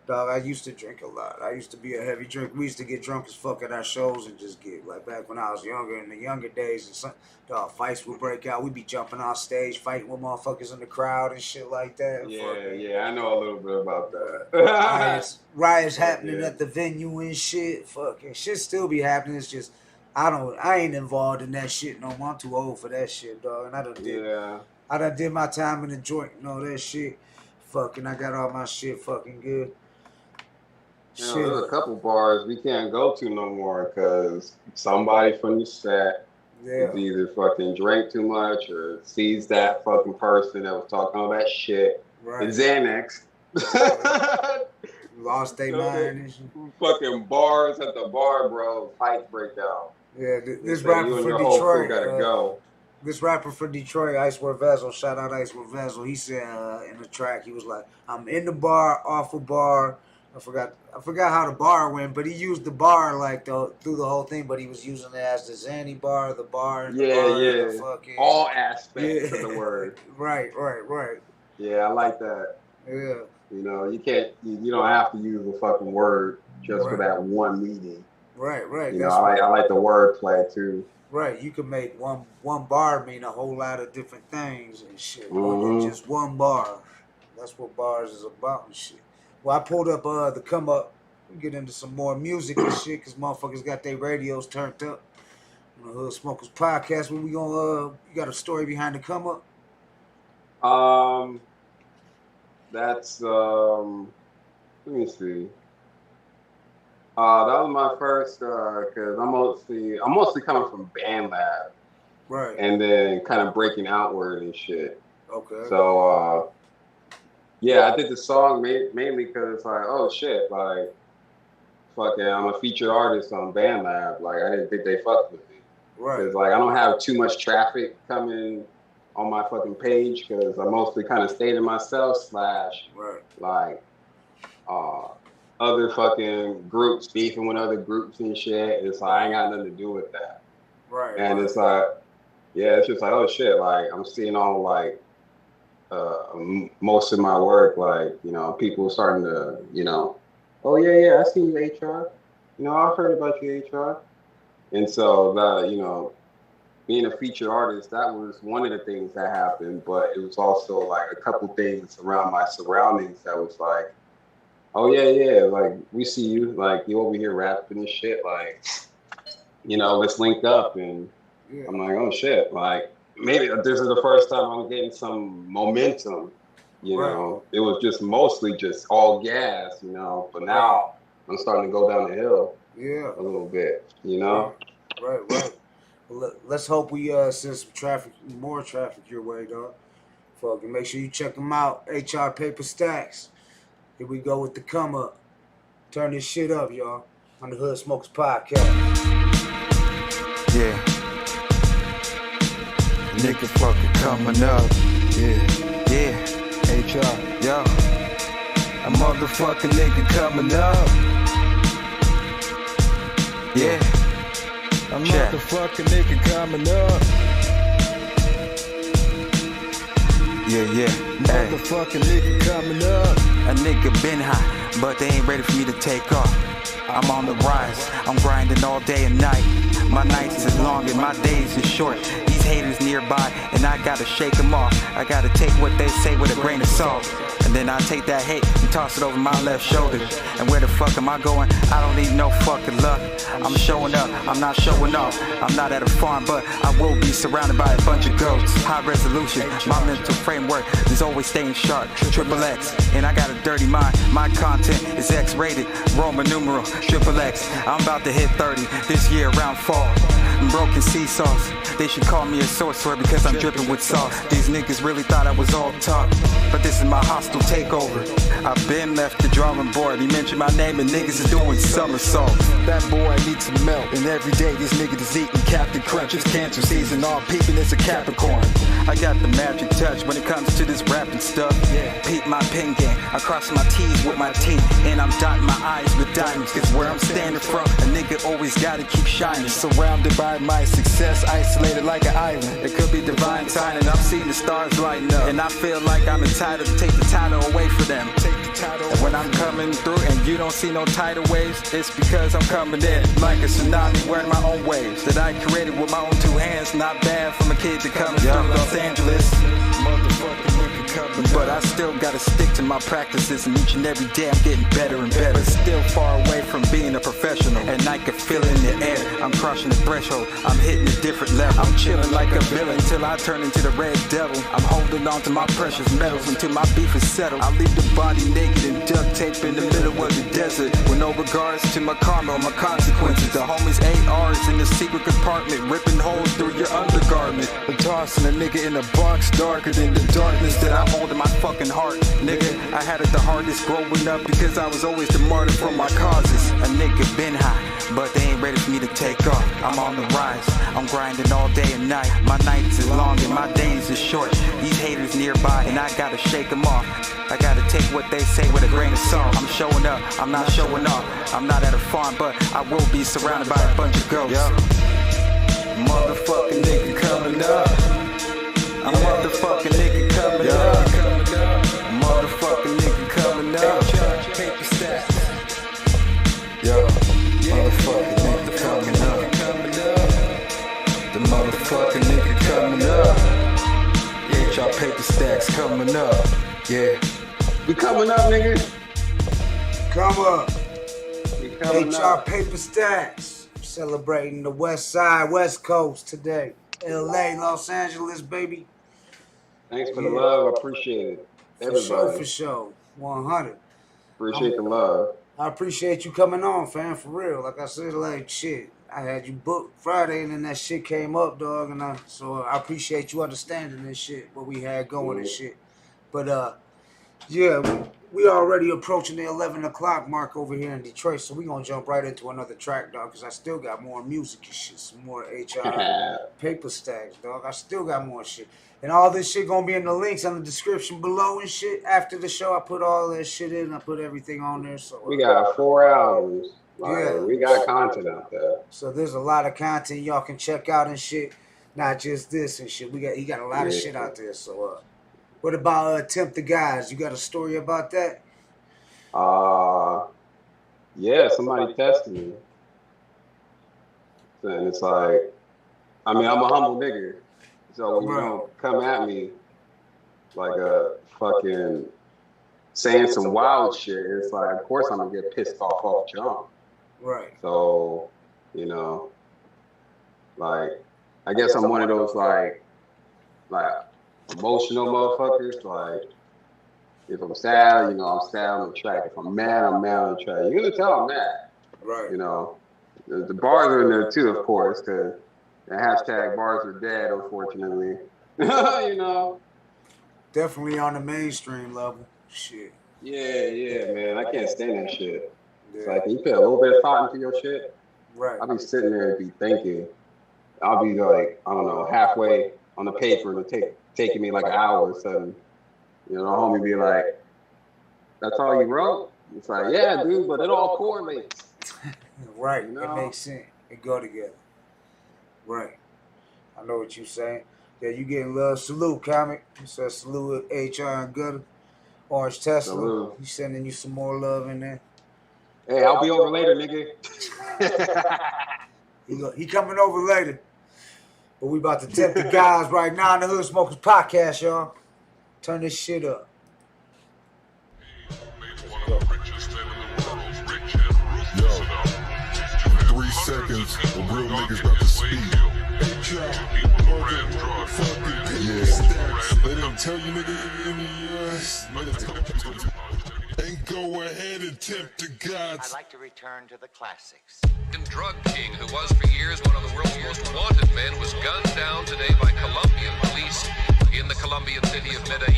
Dog, I used to drink a lot. I used to be a heavy drinker. We used to get drunk as fuck at our shows and just get, like back when I was younger, in the younger days, and some dog, fights would break out. We'd be jumping off stage, fighting with motherfuckers in the crowd and shit like that. Yeah, I know a little bit about that. Riots happening at the venue and shit. Fucking shit still be happening. It's just, I ain't involved in that shit no more. I'm too old for that shit, dog. And I done did my time in the joint and all that shit. Fucking, I got all my shit fucking good. You know, there's a couple bars we can't go to no more because somebody from the set is either fucking drank too much or sees that fucking person that was talking all that shit. Right. And Xanax. Lost their mind and shit. Fucking bars at the bar, bro. Fights break out. Yeah, this rapper from Detroit. Gotta go. This rapper from Detroit, Icewear Vezel, shout out Icewear Vezel. He said in the track, he was like, "I'm in the bar, off a bar." I forgot how the bar went, but he used the bar like through the whole thing. But he was using it as the Zanny bar, the bar, and the bar, yeah. the fucking, all aspects of the word. Right. Yeah, I like that. Yeah. You know, you don't have to use the fucking word just for that one meaning. Right. You know, I like the word play too. Right, you can make one bar mean a whole lot of different things and shit. More than just one bar. That's what bars is about and shit. Well, I pulled up the come up. We get into some more music and shit because motherfuckers got their radios turned up. On the Hood Smokers podcast, where we gonna you got a story behind the come up? That's let me see. That was my first because I'm mostly coming from band lab, right? And then kind of breaking outward and shit. Okay. So yeah, I did the song mainly because like, oh shit, like fucking, I'm a featured artist on band lab. Like I didn't think they fucked with me, right? Because like I don't have too much traffic coming on my fucking page because I mostly kind of stay to myself / like other fucking groups beefing with other groups and shit. It's like I ain't got nothing to do with that. Right. And it's like, yeah, it's just like, oh shit, like I'm seeing all like most of my work, like, you know, people starting to, you know, oh yeah, I see you HR. You know, I've heard about you HR. And so you know, being a featured artist, that was one of the things that happened, but it was also like a couple things around my surroundings that was like, oh yeah, like we see you, like you over here rapping and shit, like, you know, let's link up. And I'm like, oh shit, like maybe this is the first time I'm getting some momentum, you know. It was just mostly just all gas, you know, but now I'm starting to go down the hill a little bit, you know. Right. Well, let's hope we send some more traffic your way, dog. Fucking make sure you check them out, HR Paperstacks. Here we go with the come up. Turn this shit up, y'all. On the Hood Smokers podcast. Yeah. Nigga fucking coming up. Yeah. HR. Yo. A motherfucking nigga coming up. Yeah. A motherfucking nigga coming up. Yeah. Motherfucking nigga coming up. A nigga been high, but they ain't ready for me to take off. I'm on the rise, I'm grinding all day and night. My nights is long and my days is short. These haters nearby, and I gotta shake them off. I gotta take what they say with a grain of salt. And then I take that hate and toss it over my left shoulder. And where the fuck am I going? I don't need no fucking luck. I'm showing up, I'm not showing off. I'm not at a farm, but I will be surrounded by a bunch of goats. High resolution, my mental framework is always staying sharp. XXX, and I got a dirty mind. My content is X-rated, Roman numeral, XXX. I'm about to hit 30 this year around fall. Broken sea sauce. They should call me a sorcerer because I'm dripping with sauce. These niggas really thought I was all talk, but this is my hostile takeover. I've been left the drawing board. He mentioned my name and niggas is doing somersaults. That boy needs to melt, and every day this nigga is eating Captain Crunch. It's cancer season, all peeping, it's a Capricorn. I got the magic touch when it comes to this rapping stuff. Peep my pen game, I cross my T's with my teeth, and I'm dotting my I's with diamonds. Cause where I'm standing from, a nigga always gotta keep shining. Surrounded by my success, isolated like an island. It could be divine timing, I'm seeing the stars lighting up, and I feel like I'm entitled to take the title away from them. And when I'm coming through and you don't see no tidal waves, it's because I'm coming in like a tsunami, wearing my own waves that I created with my own two hands. Not bad from a kid to come through Los Angeles. Motherfucking nigga But I still gotta stick to my practices, and each and every day I'm getting better and better. But still far away from being a professional, and I can feel it in the air. I'm crushing the threshold, I'm hitting a different level. I'm chilling like a villain till I turn into the red devil. I'm holding on to my precious metals until my beef is settled. I leave the body naked and duct tape in the middle of the desert, with no regards to my karma or my consequences. The homies ARs in the secret compartment, ripping holes through your undergarment. I'm tossing a nigga in a box darker than the darkness that I hold in my fucking heart. Nigga, I had it the hardest growing up because I was always the martyr for my causes. A nigga been high, but they ain't ready for me to take off. I'm on the rise, I'm grinding all day and night. My nights is long and my days is short. These haters nearby and I gotta shake them off. I gotta take what they say with a grain of salt. I'm showing up, I'm not showing off. I'm not at a farm, but I will be surrounded by a bunch of ghosts. Motherfucking nigga coming up. I'm motherfucking nigga coming up. Motherfucking nigga coming up. Paperstacks. Yo, motherfucking nigga coming up. The motherfucking nigga coming up. HR Paperstacks coming up. Yeah. We coming up, nigga. Come up. We coming HR up. Paperstacks. Celebrating the West Side, West Coast today. LA, Los Angeles, baby. Thanks for the love. I appreciate it. Everybody. For sure. 100. Appreciate the love. I appreciate you coming on, fam, for real. Like I said, like, shit, I had you booked Friday, and then that shit came up, dog, and so I appreciate you understanding this shit, what we had going and shit. But, yeah, we already approaching the 11 o'clock mark over here in Detroit, so we gonna jump right into another track, dog, because I still got more music and shit, some more HR Paperstacks, dog. I still got more shit. And all this shit gonna be in the links on the description below and shit. After the show, I put all that shit in. I put everything on there. So we got 4 albums. Yeah, we got content out there. So there's a lot of content y'all can check out and shit. Not just this and shit. He got a lot of shit out there. So what about Tempt the Guys? You got a story about that? Yeah, somebody tested me. And it's like, I mean, I'm a humble nigga. So when you don't come at me like a fucking saying some wild shit, it's like, of course I'm gonna get pissed off jump. Right. So, you know, like, I guess I'm one of those like emotional motherfuckers. Like, if I'm sad, you know, I'm sad on the track. If I'm mad, I'm mad on the track. You're gonna tell I'm mad. Right. You know, the bars are in there too, of course, because the hashtag bars are dead, unfortunately. You know. Definitely on the mainstream level. Shit. Yeah, man. I can't stand that shit. It's like, can you put a little bit of thought into your shit? Right. I'll be sitting there and be thinking. I'll be like, I don't know, halfway on the paper and taking me like an hour or something. You know, the homie be like, that's all you wrote? It's like, yeah, dude, but it all correlates. Right. You know? It makes sense. It go together. Right. I know what you're saying. Yeah, you getting love. Salute, comic. It says salute HR and Gutter. Orange Tesla. Salute. He's sending you some more love in there. Hey, I'll be over later, nigga. He coming over later. But we about to tempt the guys right now in the Hood Smokers podcast, y'all. Turn this shit up. 3 seconds, the real niggas about to speak. Yeah, they didn't tell you niggas in the US. And go ahead and tempt the gods. I'd like to return to the classics. Drug king who was for years one of the world's most wanted men was gunned down today by Colombian police in the Colombian city of Medellin.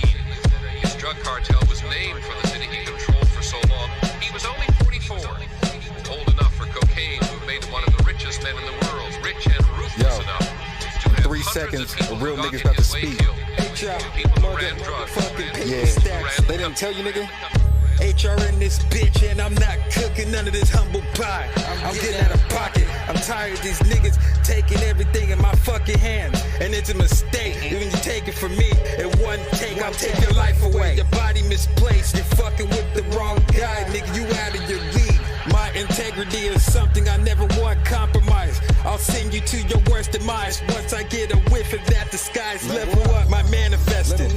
His drug cartel was named for the city he controlled for so long. He was only 44, old enough for cocaine to have made him one of the richest men in the world, rich and ruthless enough. 3 seconds, the real niggas about to speak. Yeah, they didn't tell you, nigga? HR in this bitch, and I'm not cooking none of this humble pie. I'm getting out of pocket. I'm tired of these niggas taking everything in my fucking hands. And it's a mistake when you take it from me. In one take, I'll take your life away. Your body misplaced. You're fucking with the wrong guy, nigga. You out of your league. My integrity is something I never want compromise. I'll send you to your worst demise. Once I get a whiff of that disguise, level up my manifesting.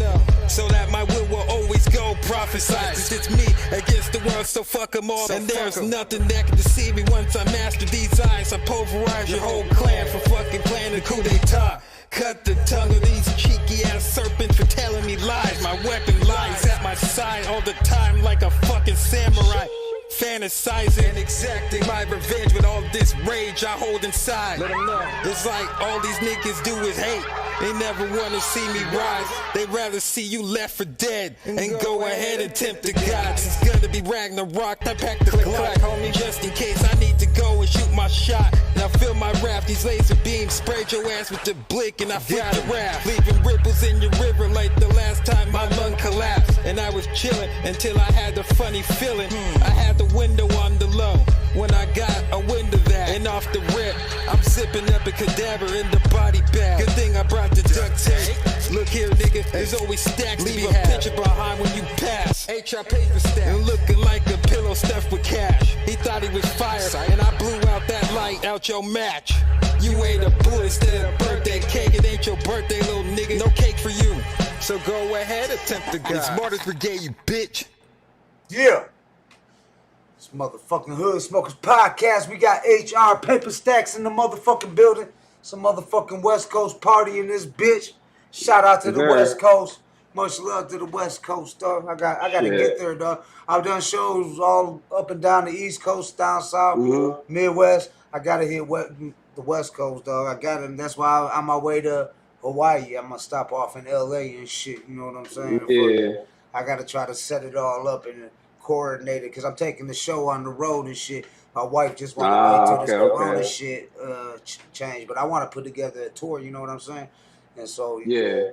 so that my will always go prophesize. It's me against the world, so fuck them all. And there's nothing that can deceive me once I master these eyes. I pulverize your whole clan for fucking planning coup d'etat. Cut the tongue of these cheeky ass serpents for telling me lies. My weapon lies at my side all the time like a fucking samurai. Fantasizing and exacting my revenge with all this rage I hold inside. Let them know. It's like all these niggas do is hate. They never wanna see me rise. They rather see you left for dead and go ahead and tempt the gods. It's gonna be Ragnarok. I pack the Glock, homie, just in case I need to go and shoot my shot. Now fill my raft, these laser beams sprayed your ass with the blick and I flip the raft, leaving ripples in your river like the last time my lung collapsed. And I was chilling until I had the funny feeling. I had the window on the low when I got a wind of that, and off the rip I'm zipping up a cadaver in the body bag. Good thing I brought the duct tape. Look here, nigga, there's always stacks. Leave a picture behind when you pass. HR Paperstacks and looking like a pillow stuffed with cash. He thought he was fire, and I blew out that light out your match. You ate a bullet instead of birthday cake. It ain't your birthday, little nigga. No cake for you. So go ahead, attempt to God. It's Martyrs Brigade, you bitch. Yeah. It's motherfucking Hood Smokers Podcast. We got HR Paperstacks in the motherfucking building. Some motherfucking West Coast party in this bitch. Shout out to the West Coast. Much love to the West Coast, dog. I gotta get there, dog. I've done shows all up and down the East Coast, down South, Midwest. I gotta hit the West Coast, dog. I gotta, and that's why I'm on my way to Hawaii. I'm gonna stop off in LA and shit. You know what I'm saying? Yeah. I gotta try to set it all up and coordinate it because I'm taking the show on the road and shit. My wife just wanted to wait till this corona shit change, but I want to put together a tour. You know what I'm saying? And so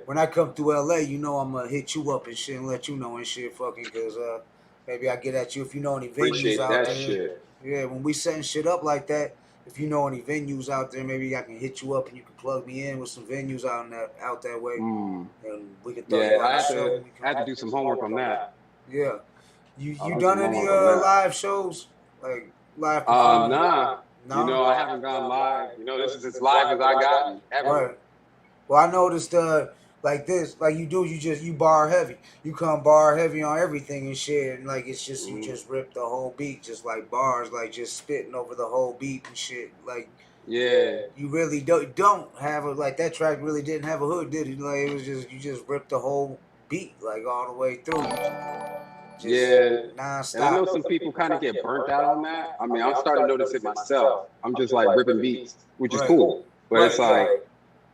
when I come through LA, you know I'm gonna hit you up and shit and let you know and shit, fucking, because maybe I get at you if you know any venues out there. Shit. Yeah, when we setting shit up like that, if you know any venues out there, maybe I can hit you up and you can plug me in with some venues out that way, and we can throw you on the show. I have to do some homework on that. Yeah, you done any live shows, like live? Nah. You know, I haven't gone live. You know, this is as live as I got ever. Right. Well, I noticed like this, like you do, you bar heavy. You come bar heavy on everything and shit, and like it's just you just rip the whole beat, just like bars, like just spitting over the whole beat and shit. Like you really don't have like that track really didn't have a hook, did it? Like it was just you just ripped the whole beat like all the way through. Non-stop. And I know some people kind of get burnt out on that. I mean, I'm starting to notice it myself. I'm just like ripping beats, which is cool, but it's like.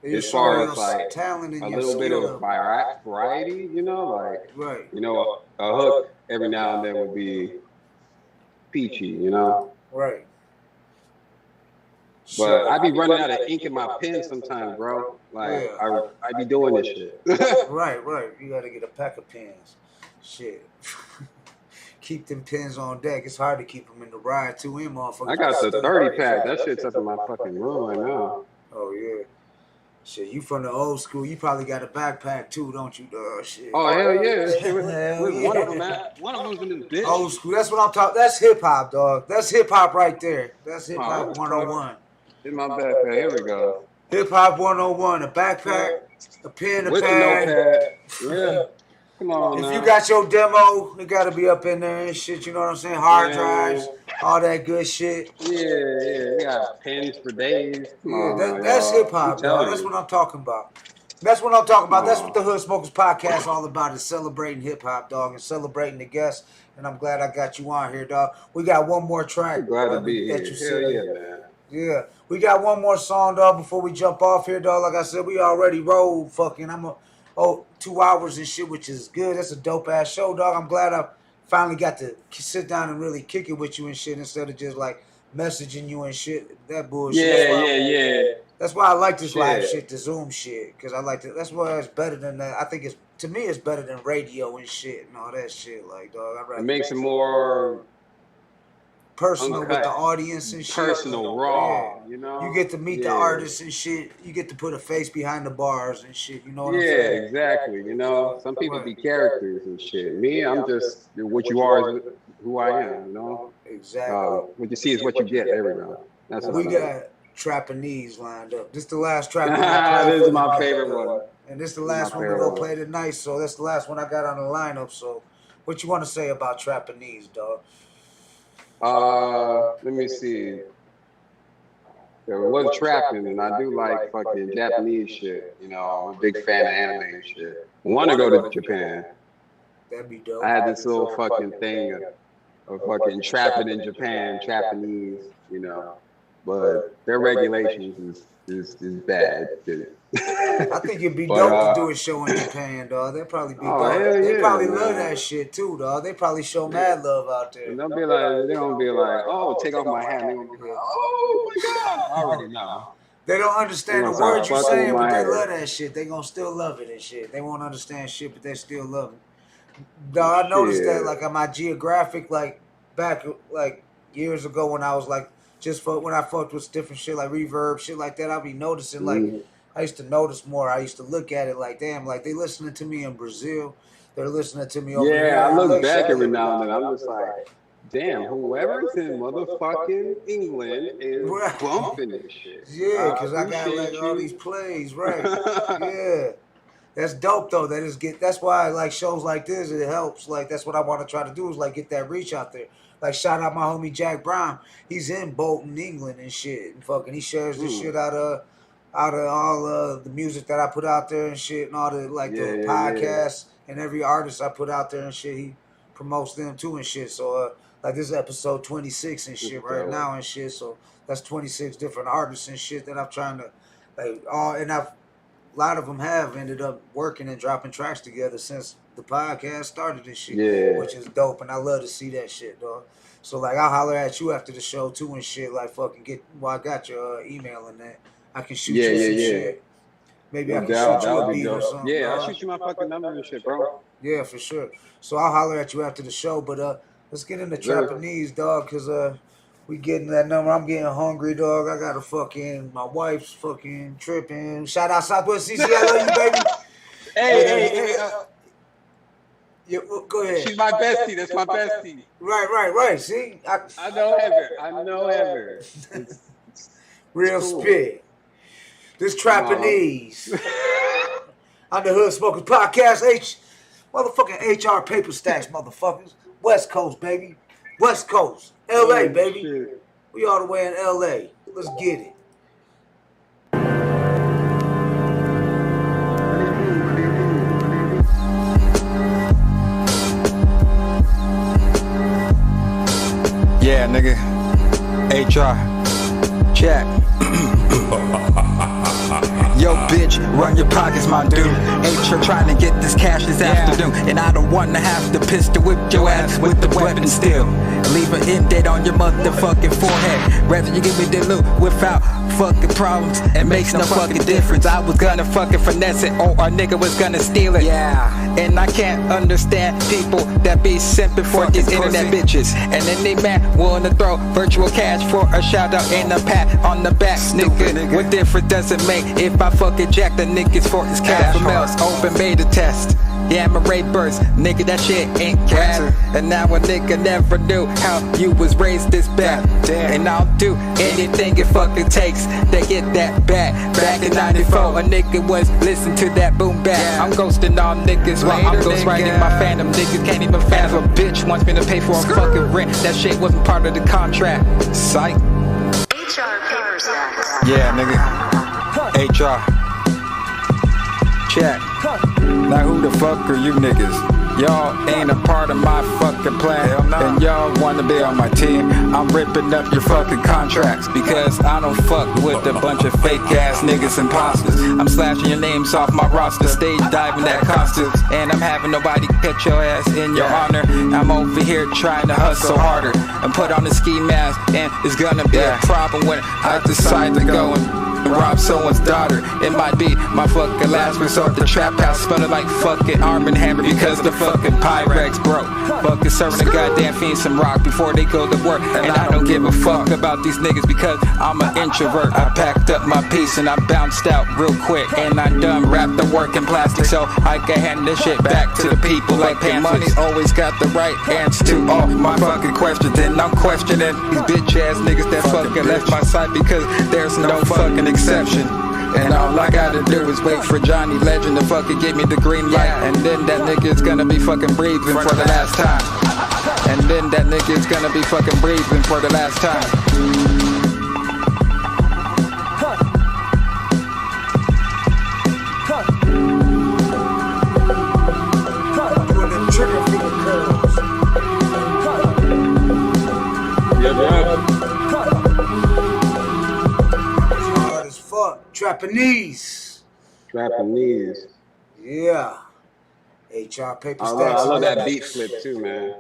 As far as like a little bit of variety, you know, like you know, a hook every now and then would be peachy, you know. Right. But I be running out of ink in my pen sometimes, bro. Like I be doing this shit. Right. You gotta get a pack of pens. Shit. Keep them pens on deck. It's hard to keep them in the ride too, motherfucker. I got the 30 pack. That shit's up in my fucking room right now. Oh yeah. Shit, you from the old school. You probably got a backpack too, don't you, dog? Shit. Oh, hell yeah. One of them, man. One of them's in this bitch. Old school. That's what I'm talking. That's hip hop, dog. That's hip hop right there. That's hip hop 101. In my backpack. Here we go. Hip hop 101. A backpack, a pen, a pad. Yeah. Come on, if you got your demo, it got to be up in there and shit. You know what I'm saying? Hard drives, all that good shit. Yeah. You got pens for days. That's hip hop, dog. That's what I'm talking about. That's what I'm talking about. That's what the Hood Smokers Podcast is all about, is celebrating hip hop, dog, and celebrating the guests. And I'm glad I got you on here, dog. We got one more track. Glad to be here. Hell yeah, man. Yeah. We got one more song, dog, before we jump off here, dog. Like I said, we already rolled fucking. 2 hours and shit, which is good. That's a dope ass show, dog. I'm glad I finally got to sit down and really kick it with you and shit instead of just like messaging you and shit. That bullshit. Yeah. That's why I like this live shit, the Zoom shit, because I like to. That's why it's better than that. I think to me it's better than radio and shit and all that shit. Like, dog, it makes it more personal with the audience and shit. Personal, raw, you know? You get to meet the artists and shit. You get to put a face behind the bars and shit. You know what I'm saying? Yeah, exactly. You know, some people be characters and shit. Me, I'm just, what you are is who I am, you know? Exactly. What you see is what you get every round. That's what we got Trapanese lined up. This is the last track. This is my favorite one. And this is the last one we're going to play tonight, so that's the last one I got on the lineup. So what you want to say about Trapanese, dog? Let me see. There was trapping, and I do like fucking Japanese shit. You know, I'm a big fan of anime and shit. I want to go to Japan. That'd be dope. I had this little fucking thing of fucking trapping in Japan, Japanese, you know. But their regulations is bad. I think it'd be dope to do a show in Japan, dog. They'd probably be dope. They probably love that shit too, dog. They probably show mad love out there. And they're gonna be like, oh, take off my hat. They're gonna be like, oh my god, I already know. They don't understand the words you're saying, but they love that shit. They gonna still love it and shit. They won't understand shit, but they still love it. Dog, I noticed that like on my geographic, like back like years ago when I was like when I fucked with different shit like reverb, shit like that, I'd be noticing like I used to notice more. I used to look at it like, damn, like they listening to me in Brazil. They're listening to me over here. Yeah, I look back every now and then. I'm just like, damn, whoever's in motherfucking England is bumping this shit. Yeah, because I got like all these plays, right? Yeah. That's dope though. That's why like shows like this, it helps. Like that's what I want to try to do is like get that reach out there. Like shout out my homie Jack Brown. He's in Bolton, England and shit. And fucking he shares this shit out of all the music that I put out there and shit and all the like the podcasts and every artist I put out there and shit. He promotes them too and shit. So like this is episode 26 and shit right now and shit. So that's 26 different artists and shit that I'm trying to like a lot of them have ended up working and dropping tracks together since the podcast started and shit, which is dope, and I love to see that shit, dog. So like I'll holler at you after the show too and shit. Like fucking I got your email and that. I can shoot you some shit. Maybe I can shoot you a beat or something. Yeah, I'll shoot you my fucking number and shit, bro. Yeah, for sure. So I'll holler at you after the show, but let's get into Trapanese, dog, cause we getting that number. I'm getting hungry, dog. I got my wife's fucking tripping. Shout out Southwest CC. I love you, baby. Hey. Yeah, go ahead. She's my bestie. That's my bestie. Right. See? I know Heather. Real cool. Spit. This Trapanese. On the Hood Smokers Podcast. Motherfucking HR Paperstacks, motherfuckers. West Coast, baby. West Coast. LA, baby. Shit. We all the way in LA. Let's get it. Yeah, nigga. HR. Check. Yo, bitch, run your pockets, my dude. HR trying to get this cash this afternoon, and I don't want to have to pistol whip your ass with the weapon still. Leave an end date on your motherfucking forehead. Rather you give me the loot without fucking problems. It makes no fucking difference. I was gonna fucking finesse it, or a nigga was gonna steal it. Yeah, and I can't understand people that be simping for these internet bitches. And then they man wanna throw virtual cash for a shout out and a pat on the back. Nigga, what difference does it make if I fucking jack the niggas for his cash? From else open made a test. Yeah, I'm a rape burst, nigga, that shit ain't cat. And now a nigga never knew how you was raised this bad. And I'll do anything it fucking takes to get that back. Back in 94, a nigga was listening to that boom bap. I'm ghosting all niggas while I'm ghostwriting my fandom. Niggas can't even fathom. A bitch wants me to pay for a fucking rent. That shit wasn't part of the contract. Psych. HR Paperstacks. Yeah, nigga. HR. Check. Now who the fuck are you niggas? Y'all ain't a part of my fucking plan, and y'all wanna be on my team. I'm ripping up your fucking contracts because I don't fuck with a bunch of fake ass niggas imposters. I'm slashing your names off my roster, stage diving that costumes, and I'm having nobody catch your ass in your honor. I'm over here trying to hustle harder and put on a ski mask, and it's gonna be a problem when I decide to go and rob someone's daughter. It might be my fucking last resort. The trap house smelling like fucking Arm & Hammer because the fucking Pyrex broke. Fucking serving the goddamn fiend some rock before they go to work. And I don't give a fuck about these niggas because I'm an introvert. I packed up my piece and I bounced out real quick. And I done wrapped the work in plastic so I can hand this shit back to the people like money always got the right answer to all my fucking questions. And I'm questioning these bitch ass niggas that fucking left my side because there's no fucking exception. And all I gotta do is wait for Johnny Legend to fucking give me the green light. And then that nigga's gonna be fucking breathing for the last time. And then that nigga's gonna be fucking breathing for the last time. Hard as fuck. Trapanese. Yeah. HR Paperstacks. I love that beat flip too, man.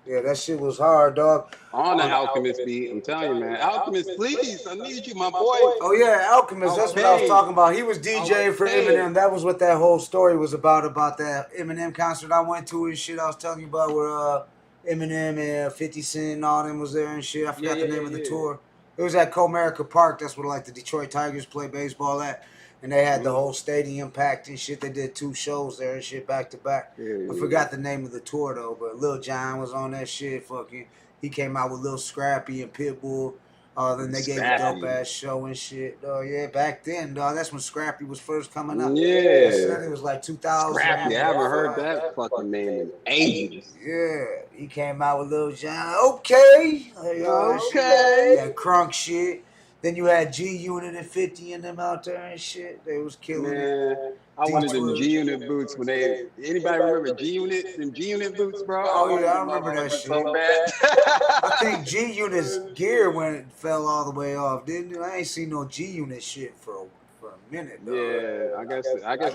Yeah, that shit was hard, dog. On the Alchemist beat, I'm telling you, man. Alchemist, please, I need you, my boy. Oh yeah, Alchemist. That's what I was talking about. He was DJ for Eminem. That was what that whole story was about that Eminem concert I went to and shit. I was telling you about where Eminem and 50 Cent and all them was there and shit. I forgot the name of the tour. It was at Comerica Park. That's where like the Detroit Tigers play baseball at. And they had the whole stadium packed and shit. They did 2 shows there and shit back to back. I forgot the name of the tour though, but Lil Jon was on that shit. Fucking, he came out with Lil Scrappy and Pitbull. Then they gave a dope ass show and shit. Yeah, back then, dog. That's when Scrappy was first coming up. Yeah, so it was like 2000. Scrappy, I haven't heard that fucking name in ages. Yeah, he came out with Lil Jon. Okay. Yeah, crunk shit. Then you had G Unit and 50 and them out there and shit. They was killing it. I wanted them G Unit boots when anybody remember G Unit? Them G Unit boots, bro? Oh yeah, I remember that shit. So bad. I think G Unit's gear when it fell all the way off, didn't it? I ain't seen no G Unit shit for a minute though. Yeah, I guess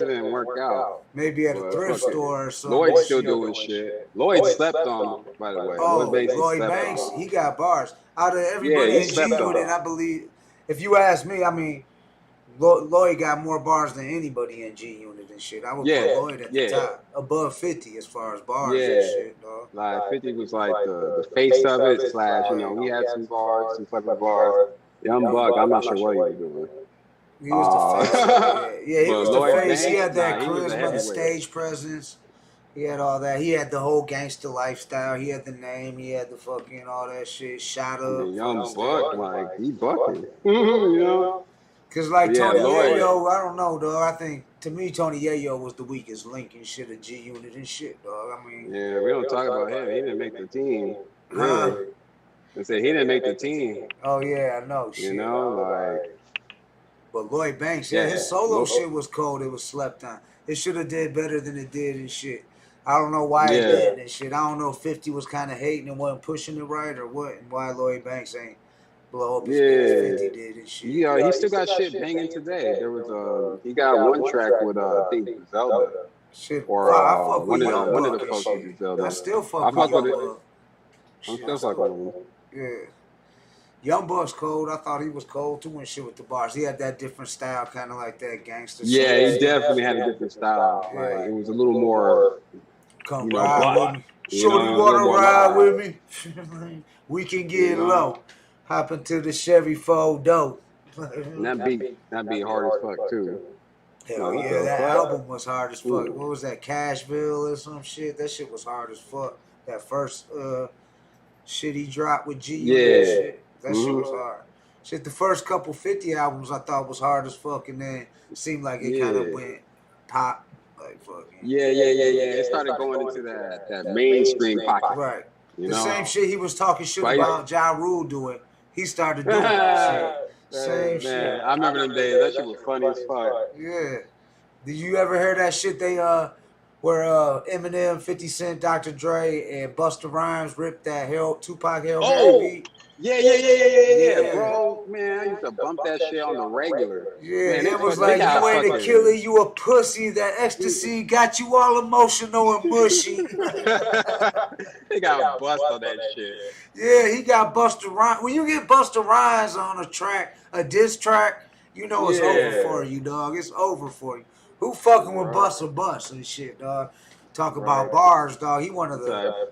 it didn't work out. Maybe at a thrift store or something. Lloyd's still doing shit. Lloyd slept on, by the way. Lloyd Banks, he got bars. Out of everybody in G Unit, I believe. If you ask me, I mean, Lloyd got more bars than anybody in G Unit and shit. I would put Lloyd at the top, above 50 as far as bars and shit, dog. Like 50 was like the face of it / we had some bars, some fucking bars. Young Buck, I'm not sure what he was doing. He was the face. Yeah, he was the face. He had that charisma, the stage presence. He had all that. He had the whole gangster lifestyle. He had the name. He had the fucking all that shit. Shot up. Young Buck, like, he bucking. You know? Because, like, Tony Yayo, I don't know, dog. I think, to me, Tony Yayo was the weakest link and shit of G Unit and shit, dog. I mean. Yeah, we don't talk about him. He didn't make the team. Really. They said he didn't make the team. Oh, yeah, I know. Shit, you know, like. But Lloyd Banks, his solo shit was cold. It was slept on. It should have did better than it did and shit. I don't know why it did and shit. I don't know if 50 was kind of hating and wasn't pushing it right or what, and why Lloyd Banks ain't blow up as big as 50 did and shit. Yeah, he still got shit banging today. There was he got one track with I think Zelda. Shit, or I fuck one with of the folks with Zelda. I still fuck with Young Buck. I'm still fucking with him. Yeah. Young Buck's cold. I thought he was cold too and shit with the bars. He had that different style, kind of like that gangster. Yeah, he definitely had a different style. Like, it was a little more. Come ride with me. Shorty wanna ride with me. We can get low. Hop into the Chevy 4-door. That beat hard as fuck too. Hell yeah, that album was hard as fuck. What was that, Cashville or some shit? That shit was hard as fuck. That first shit he dropped with G. Yeah. Shit. That shit was hard. Shit, the first couple 50 albums I thought was hard as fuck, and then it seemed like it kind of went pop. Like fucking. Yeah. It started going into that mainstream pocket. Right. You the know? same shit he was talking shit about Ja Rule doing. He started doing that shit. Same shit. I remember them days. That shit was funny as fuck. Yeah. Did you ever hear that shit where Eminem, 50 Cent, Dr. Dre, and Busta Rhymes ripped that Tupac Hail Mary beat? Yeah, bro. Man, I used to bump that shit on the regular. Yeah, man, it was like, you ain't a killer, you a pussy. That ecstasy got you all emotional and mushy. They got bust on that shit. Yeah, he got Busta Rhymes. When you get Busta Rhymes on a track, a diss track, you know it's over for you, dog. It's over for you. Who fucking with Busta Bust and shit, dog? Talk about bars, dog. He one of the...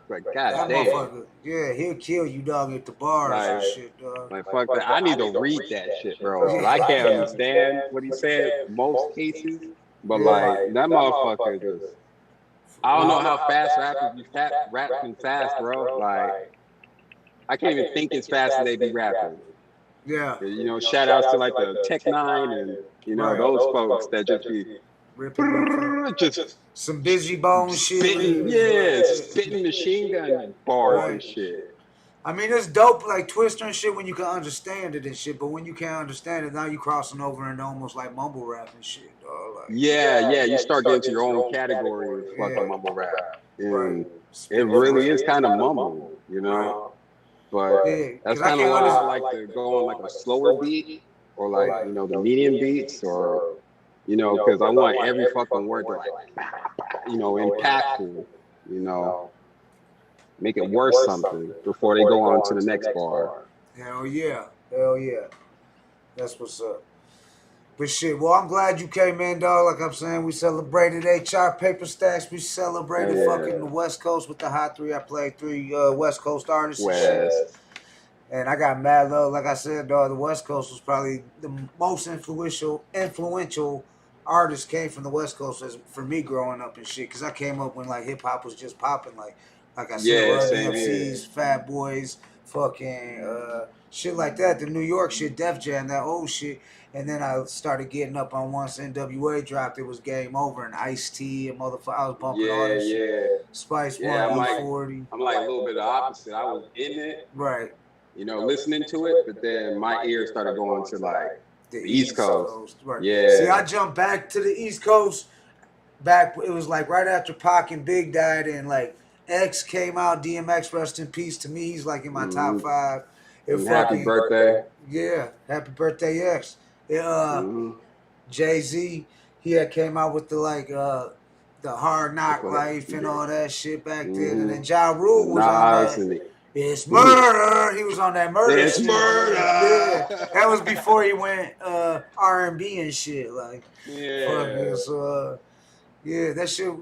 Like, that goddamn. motherfucker, yeah, he'll kill you, dog, at the bars and shit, dog. Like, fuck that. I need to read that shit, bro. I can't understand what he said most cases, but like, that motherfucker just, I don't know how fast rappers be rapping fast, bro. Like, I can't even think as fast as they be rapping. Yeah. You know, shout outs to like the Tech Nine and you know those folks that just be just some busy bone shit. Spitting machine gun bars and shit. I mean, it's dope, like Twister and shit, when you can understand it and shit. But when you can't understand it, now you crossing over into almost like mumble rap and shit, dog. Like, you start getting to your own category of fucking mumble rap. And it really is kind of mumble, you know. But that's kind of why I like to go on like a slower beat or like, you know, the medium beats or, you know, because I want every fucking word to like, you know, impactful, you know. Make it worth something before they go on to the next bar. Hell yeah. That's what's up. But shit, well, I'm glad you came in, dog. Like I'm saying, we celebrated HR Paperstacks. We celebrated fucking the West Coast with the Hot 3. I played 3 West Coast artists. And I got mad love. Like I said, dog, the West Coast was probably the most influential artists came from the West Coast for me growing up and shit. Because I came up when like hip hop was just popping. Like I said, Run DMCs, Fat Boys, fucking shit like that. The New York shit, Def Jam, that old shit. And then I started getting up on once NWA dropped, it was Game Over and Ice-T and motherfucker. I was bumping all this shit. Spice One, E40. I'm like a little bit opposite. I was in it. Right. You know, listening to it, but then my ears started going to like the East Coast. Right. Yeah. See, I jumped back to the East Coast. It was like right after Pac and Big died and like X came out, DMX, rest in peace. To me, he's like in my top 5. Happy birthday. Yeah, happy birthday, X. Jay-Z, he had came out with the Hard Knock Life and all that shit back then. And then Ja Rule was on that. It's murder. He was on that murder It's shit. murder. Yeah, that was before he went R&B and shit. Like, yeah. So, that shit.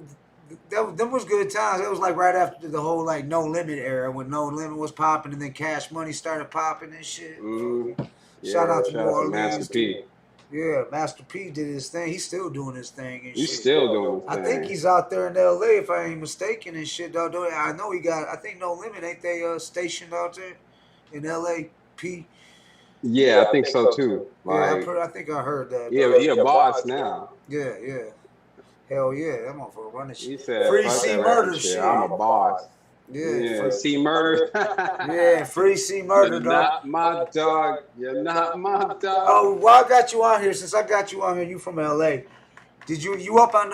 Them was good times. It was like right after the whole like No Limit era when No Limit was popping and then Cash Money started popping and shit. Shout out to New Orleans. Master P. Yeah, Master P did his thing. He's still doing his thing and He's shit. still doing his thing. I think he's out there in LA if I ain't mistaken and shit. Dog. I know he got. I think No Limit ain't they stationed out there in LA? P. Yeah, I think so too. Like, I think I heard that. Yeah, he a boss now. Yeah. Hell yeah, that motherfucker running shit. He said, Free C Murder shit. I'm a boss. Yeah, C Murder. Yeah, Free C Murder, You're dog. not my dog. You're not my dog. Oh, well, I got you on here. Since I got you on here, you from LA. Did you up on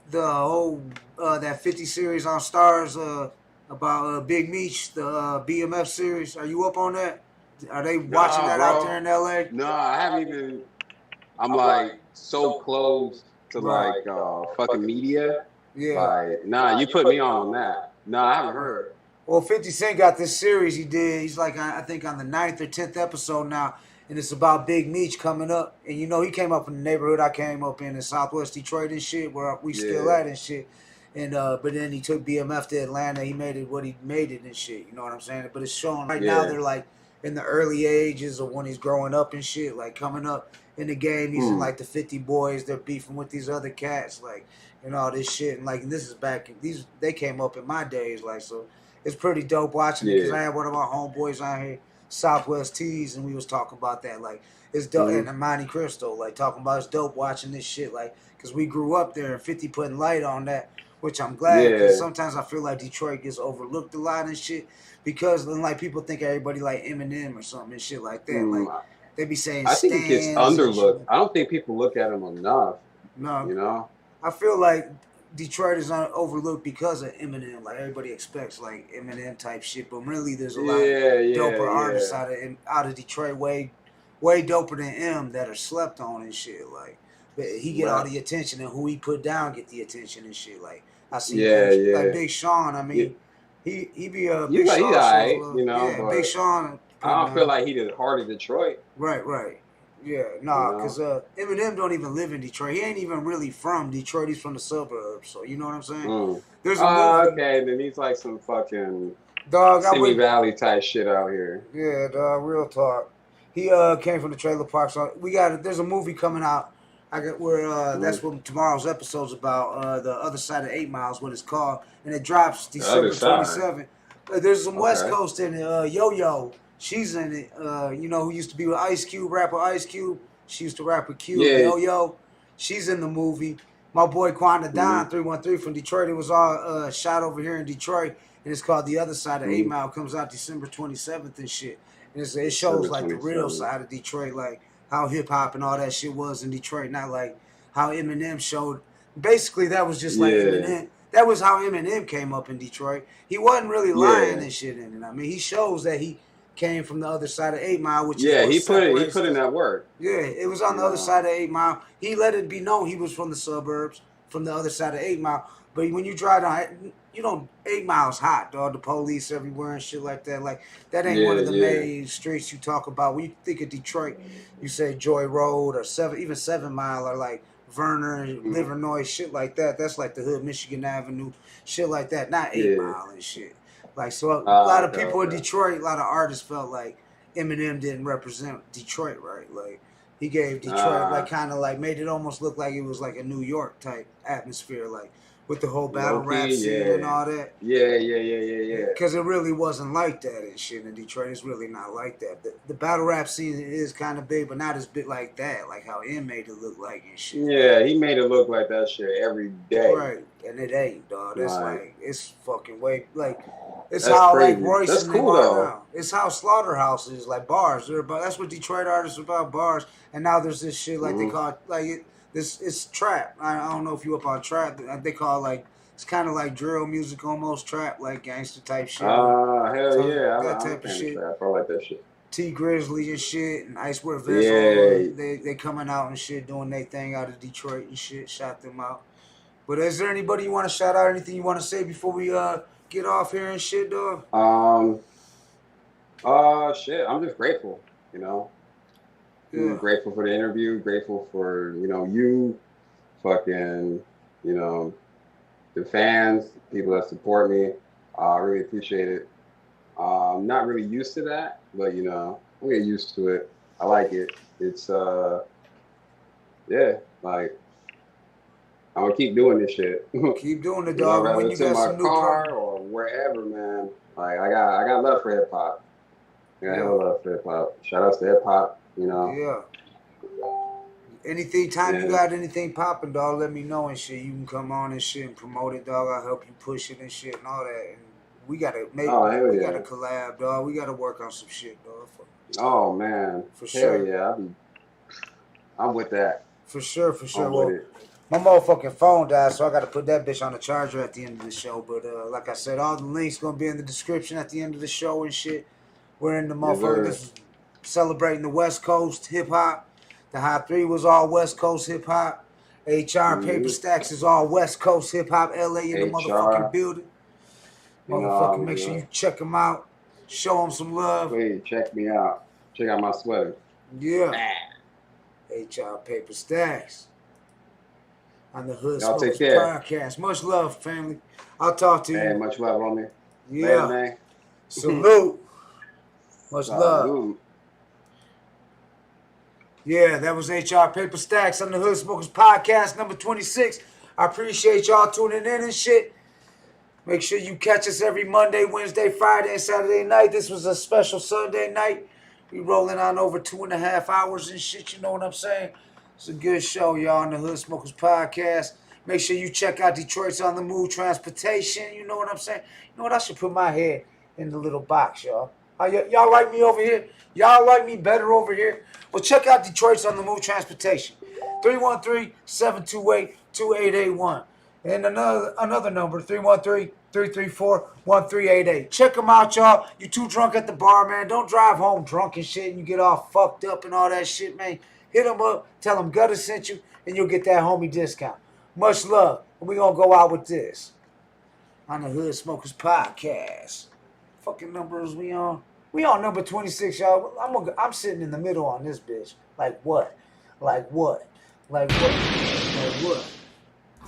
the whole that 50 series on Stars about Big Meech, the BMF series? Are you up on that? Are they watching that out there in LA? No, I haven't even. I'm like so close to like fucking media. Yeah. Like, nah, you put me on that. Nah, I haven't heard. Well, 50 Cent got this series he did. He's like, I think on the 9th or 10th episode now. And it's about Big Meech coming up. And you know, he came up in the neighborhood I came up in Southwest Detroit and shit, where we still at and shit. And but then he took BMF to Atlanta. He made it what he made it and shit. You know what I'm saying? But it's showing right now they're like in the early ages of when he's growing up and shit, like coming up in the game. He's in like the 50 boys. They're beefing with these other cats, like, and all this shit. And like, this is back, they came up in my days, like, so it's pretty dope watching it because I had one of my homeboys on here, Southwest Tees, and we was talking about that, like, it's dope, and Monte Cristo, like, talking about it's dope watching this shit, like, because we grew up there and 50 putting light on that, which I'm glad, because sometimes I feel like Detroit gets overlooked a lot and shit, because then, like, people think everybody like Eminem or something and shit like that, like, they be saying I think it gets underlooked. I don't think people look at him enough. No. You know? I feel like Detroit is overlooked because of Eminem. Like, everybody expects, like, Eminem type shit. But really, there's a lot of doper artists out of Detroit, way doper than M that are slept on and shit. Like, but he get all the attention, and who he put down get the attention and shit. Like, I see like Big Sean. I mean, he be a Big Sean. He's alright, you know. Yeah, Big Sean. I don't feel like he did hard in Detroit. Right. Yeah, because Eminem don't even live in Detroit. He ain't even really from Detroit. He's from the suburbs. So you know what I'm saying? There's a movie. Okay, then he's like some fucking Simi Valley type shit out here. Yeah, dog. Real talk. He came from the trailer park. So there's a movie coming out. That's what tomorrow's episode's about. The Other Side of 8 Miles, what it's called, and it drops December 27th. There's some West Coast in Yo-Yo. She's in it. You know who used to be with Ice Cube, rapper Ice Cube? She used to rap with Cube. Yeah. Yo. She's in the movie. My boy Quanda Don, 313 from Detroit. It was all shot over here in Detroit. And it's called The Other Side of 8 Mile. Comes out December 27th and shit. And it shows like the real side of Detroit, like how hip hop and all that shit was in Detroit, not like how Eminem showed. Basically, that was just like Eminem. That was how Eminem came up in Detroit. He wasn't really lying and shit in it. I mean, he shows that he came from the other side of 8 Mile, which is he put in that work. Yeah, it was on the other side of 8 Mile. He let it be known he was from the suburbs, from the other side of 8 Mile. But when you drive down, 8 Mile's hot, dog. The police everywhere and shit like that. Like, that ain't one of the main streets you talk about. When you think of Detroit, you say Joy Road or 7 Mile or like Verner and Livernois, shit like that. That's like the hood, Michigan Avenue, shit like that. Not 8 Mile and shit. Like, so a lot of people in Detroit, a lot of artists felt like Eminem didn't represent Detroit right. Like, he gave Detroit, like, kind of like made it almost look like it was like a New York type atmosphere, like with the whole battle rap scene and all that. Yeah. Because it really wasn't like that and shit in Detroit. It's really not like that. The battle rap scene is kind of big, but not as big like that, like how M made it look like and shit. Yeah, he made it look like that shit every day. Right, and it ain't, dog. That's like, it's fucking way, like, it's That's how crazy. like Royce That's and cool, them though. are now. It's how Slaughterhouse is, like bars. They're about, that's what Detroit artists are about, bars. And now there's this shit like they call it, like it's trap. I don't know if you up on trap. They call it like, it's kind of like drill music, almost trap, like gangster type shit. Hell So yeah, that I'm type of shit. Trap. I like that shit. T Grizzly and shit, and Icewear Vessel. They coming out and shit, doing their thing out of Detroit and shit. Shout them out. But is there anybody you want to shout out? Anything you want to say before we get off here and shit, dog? Shit. I'm just grateful. I'm grateful for the interview. Grateful for you, fucking the fans, people that support me. I really appreciate it. I'm not really used to that, but I'll get used to it. I like it. It's like I'm gonna keep doing this shit. Keep doing it, dog. Whether When you it's in got my some new car or wherever, man. Like I got love for hip hop. I got love for hip hop. Shout outs to hip hop. Yeah. Anytime you got anything popping, dog, let me know and shit. You can come on and shit and promote it, dog. I'll help you push it and shit and all that. And we gotta make we gotta collab, dog. We gotta work on some shit, dog. Oh man. For sure. Yeah, I'm with that. For sure. I'm with it. My motherfucking phone died, so I gotta put that bitch on the charger at the end of the show. But like I said, all the links gonna be in the description at the end of the show and shit. We're in the motherfucker. This is celebrating the West Coast hip hop. The High 3 was all West Coast hip hop. HR Paperstacks is all West Coast hip hop. LA in the motherfucking building. Motherfucker, make sure you check them out. Show them some love. Please check me out. Check out my sweater. Yeah. HR Paperstacks. On the Hood Y'all Smokers take care. Podcast. Much love, family. I'll talk to you. Hey, much love on me. Yeah. Later, man. Salute. Much love. Yeah, that was HR Paperstacks on the Hood Smokers Podcast, number 26. I appreciate y'all tuning in and shit. Make sure you catch us every Monday, Wednesday, Friday, and Saturday night. This was a special Sunday night. We rolling on over 2.5 hours and shit, you know what I'm saying? It's a good show, y'all, on the Hood Smokers Podcast. Make sure you check out Detroit's On the Move Transportation, you know what I'm saying? You know what, I should put my head in the little box, y'all. Y'all like me over here? Y'all like me better over here? Well, check out Detroit's On the Move Transportation. 313-728-2881. And another number, 313-334-1388. Check them out, y'all. You too drunk at the bar, man. Don't drive home drunk and shit and you get all fucked up and all that shit, man. Hit them up. Tell them Gutter sent you and you'll get that homie discount. Much love. And we're going to go out with this on the Hood Smokers Podcast. Fucking numbers we on? We on number 26, y'all. I'm sitting in the middle on this bitch. Like what? Like what? Like what? Like what?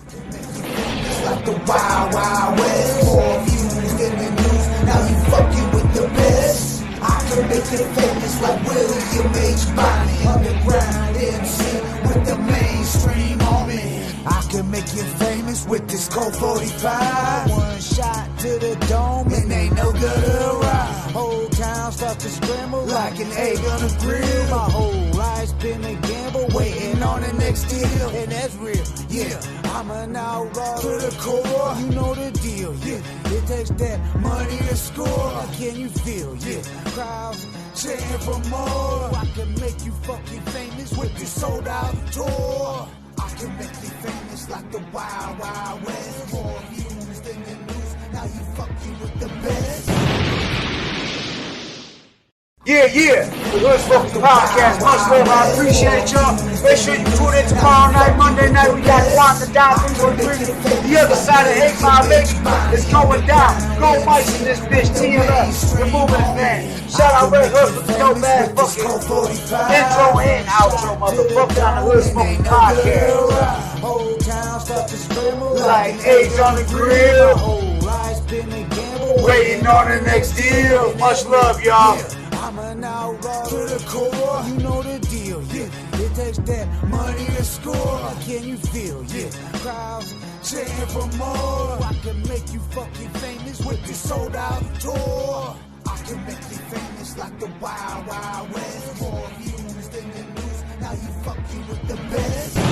It's like the Wild Wild West. More views than the news. Now you fucking with the best. I can make you famous like William H. Bonney. Underground MC with the mainstream on me. I can make you famous with this Colt 45. One shot to the dome and ain't no good to ride. Whole town start to scream. egg on the grill. My whole life's been a gamble, waiting on the next deal. And that's real, yeah. I'm an outlaw to the core. You know the deal, yeah. It takes that money to score. Can you feel, yeah? Crowds saying for more. I can make you fucking famous with your sold out tour. I can make you famous like the Wild Wild West. More views than the news. Now you fucking with the best. Yeah, the Hood Smoke Podcast. Much love, I appreciate y'all. Make sure you tune in tomorrow night, Monday night. We got Quanta Down 313. The other side of 8 Mile Lake is going down. Go Mike's in this bitch, TLF. We're moving it, man. Shout out Red Hood for the dope ass fucking intro and outro, motherfucker, on the Hood Smoke Podcast. Like eggs on the grill. Waiting on the next deal. Much love, y'all. I'm an outlaw to the core. You know the deal, yeah. It takes that money to score. Can you feel, yeah? Crowds saying for more. I can make you fucking famous with your sold out tour. I can make you famous like the Wild Wild West. More views than the news. Now you fucking with the best.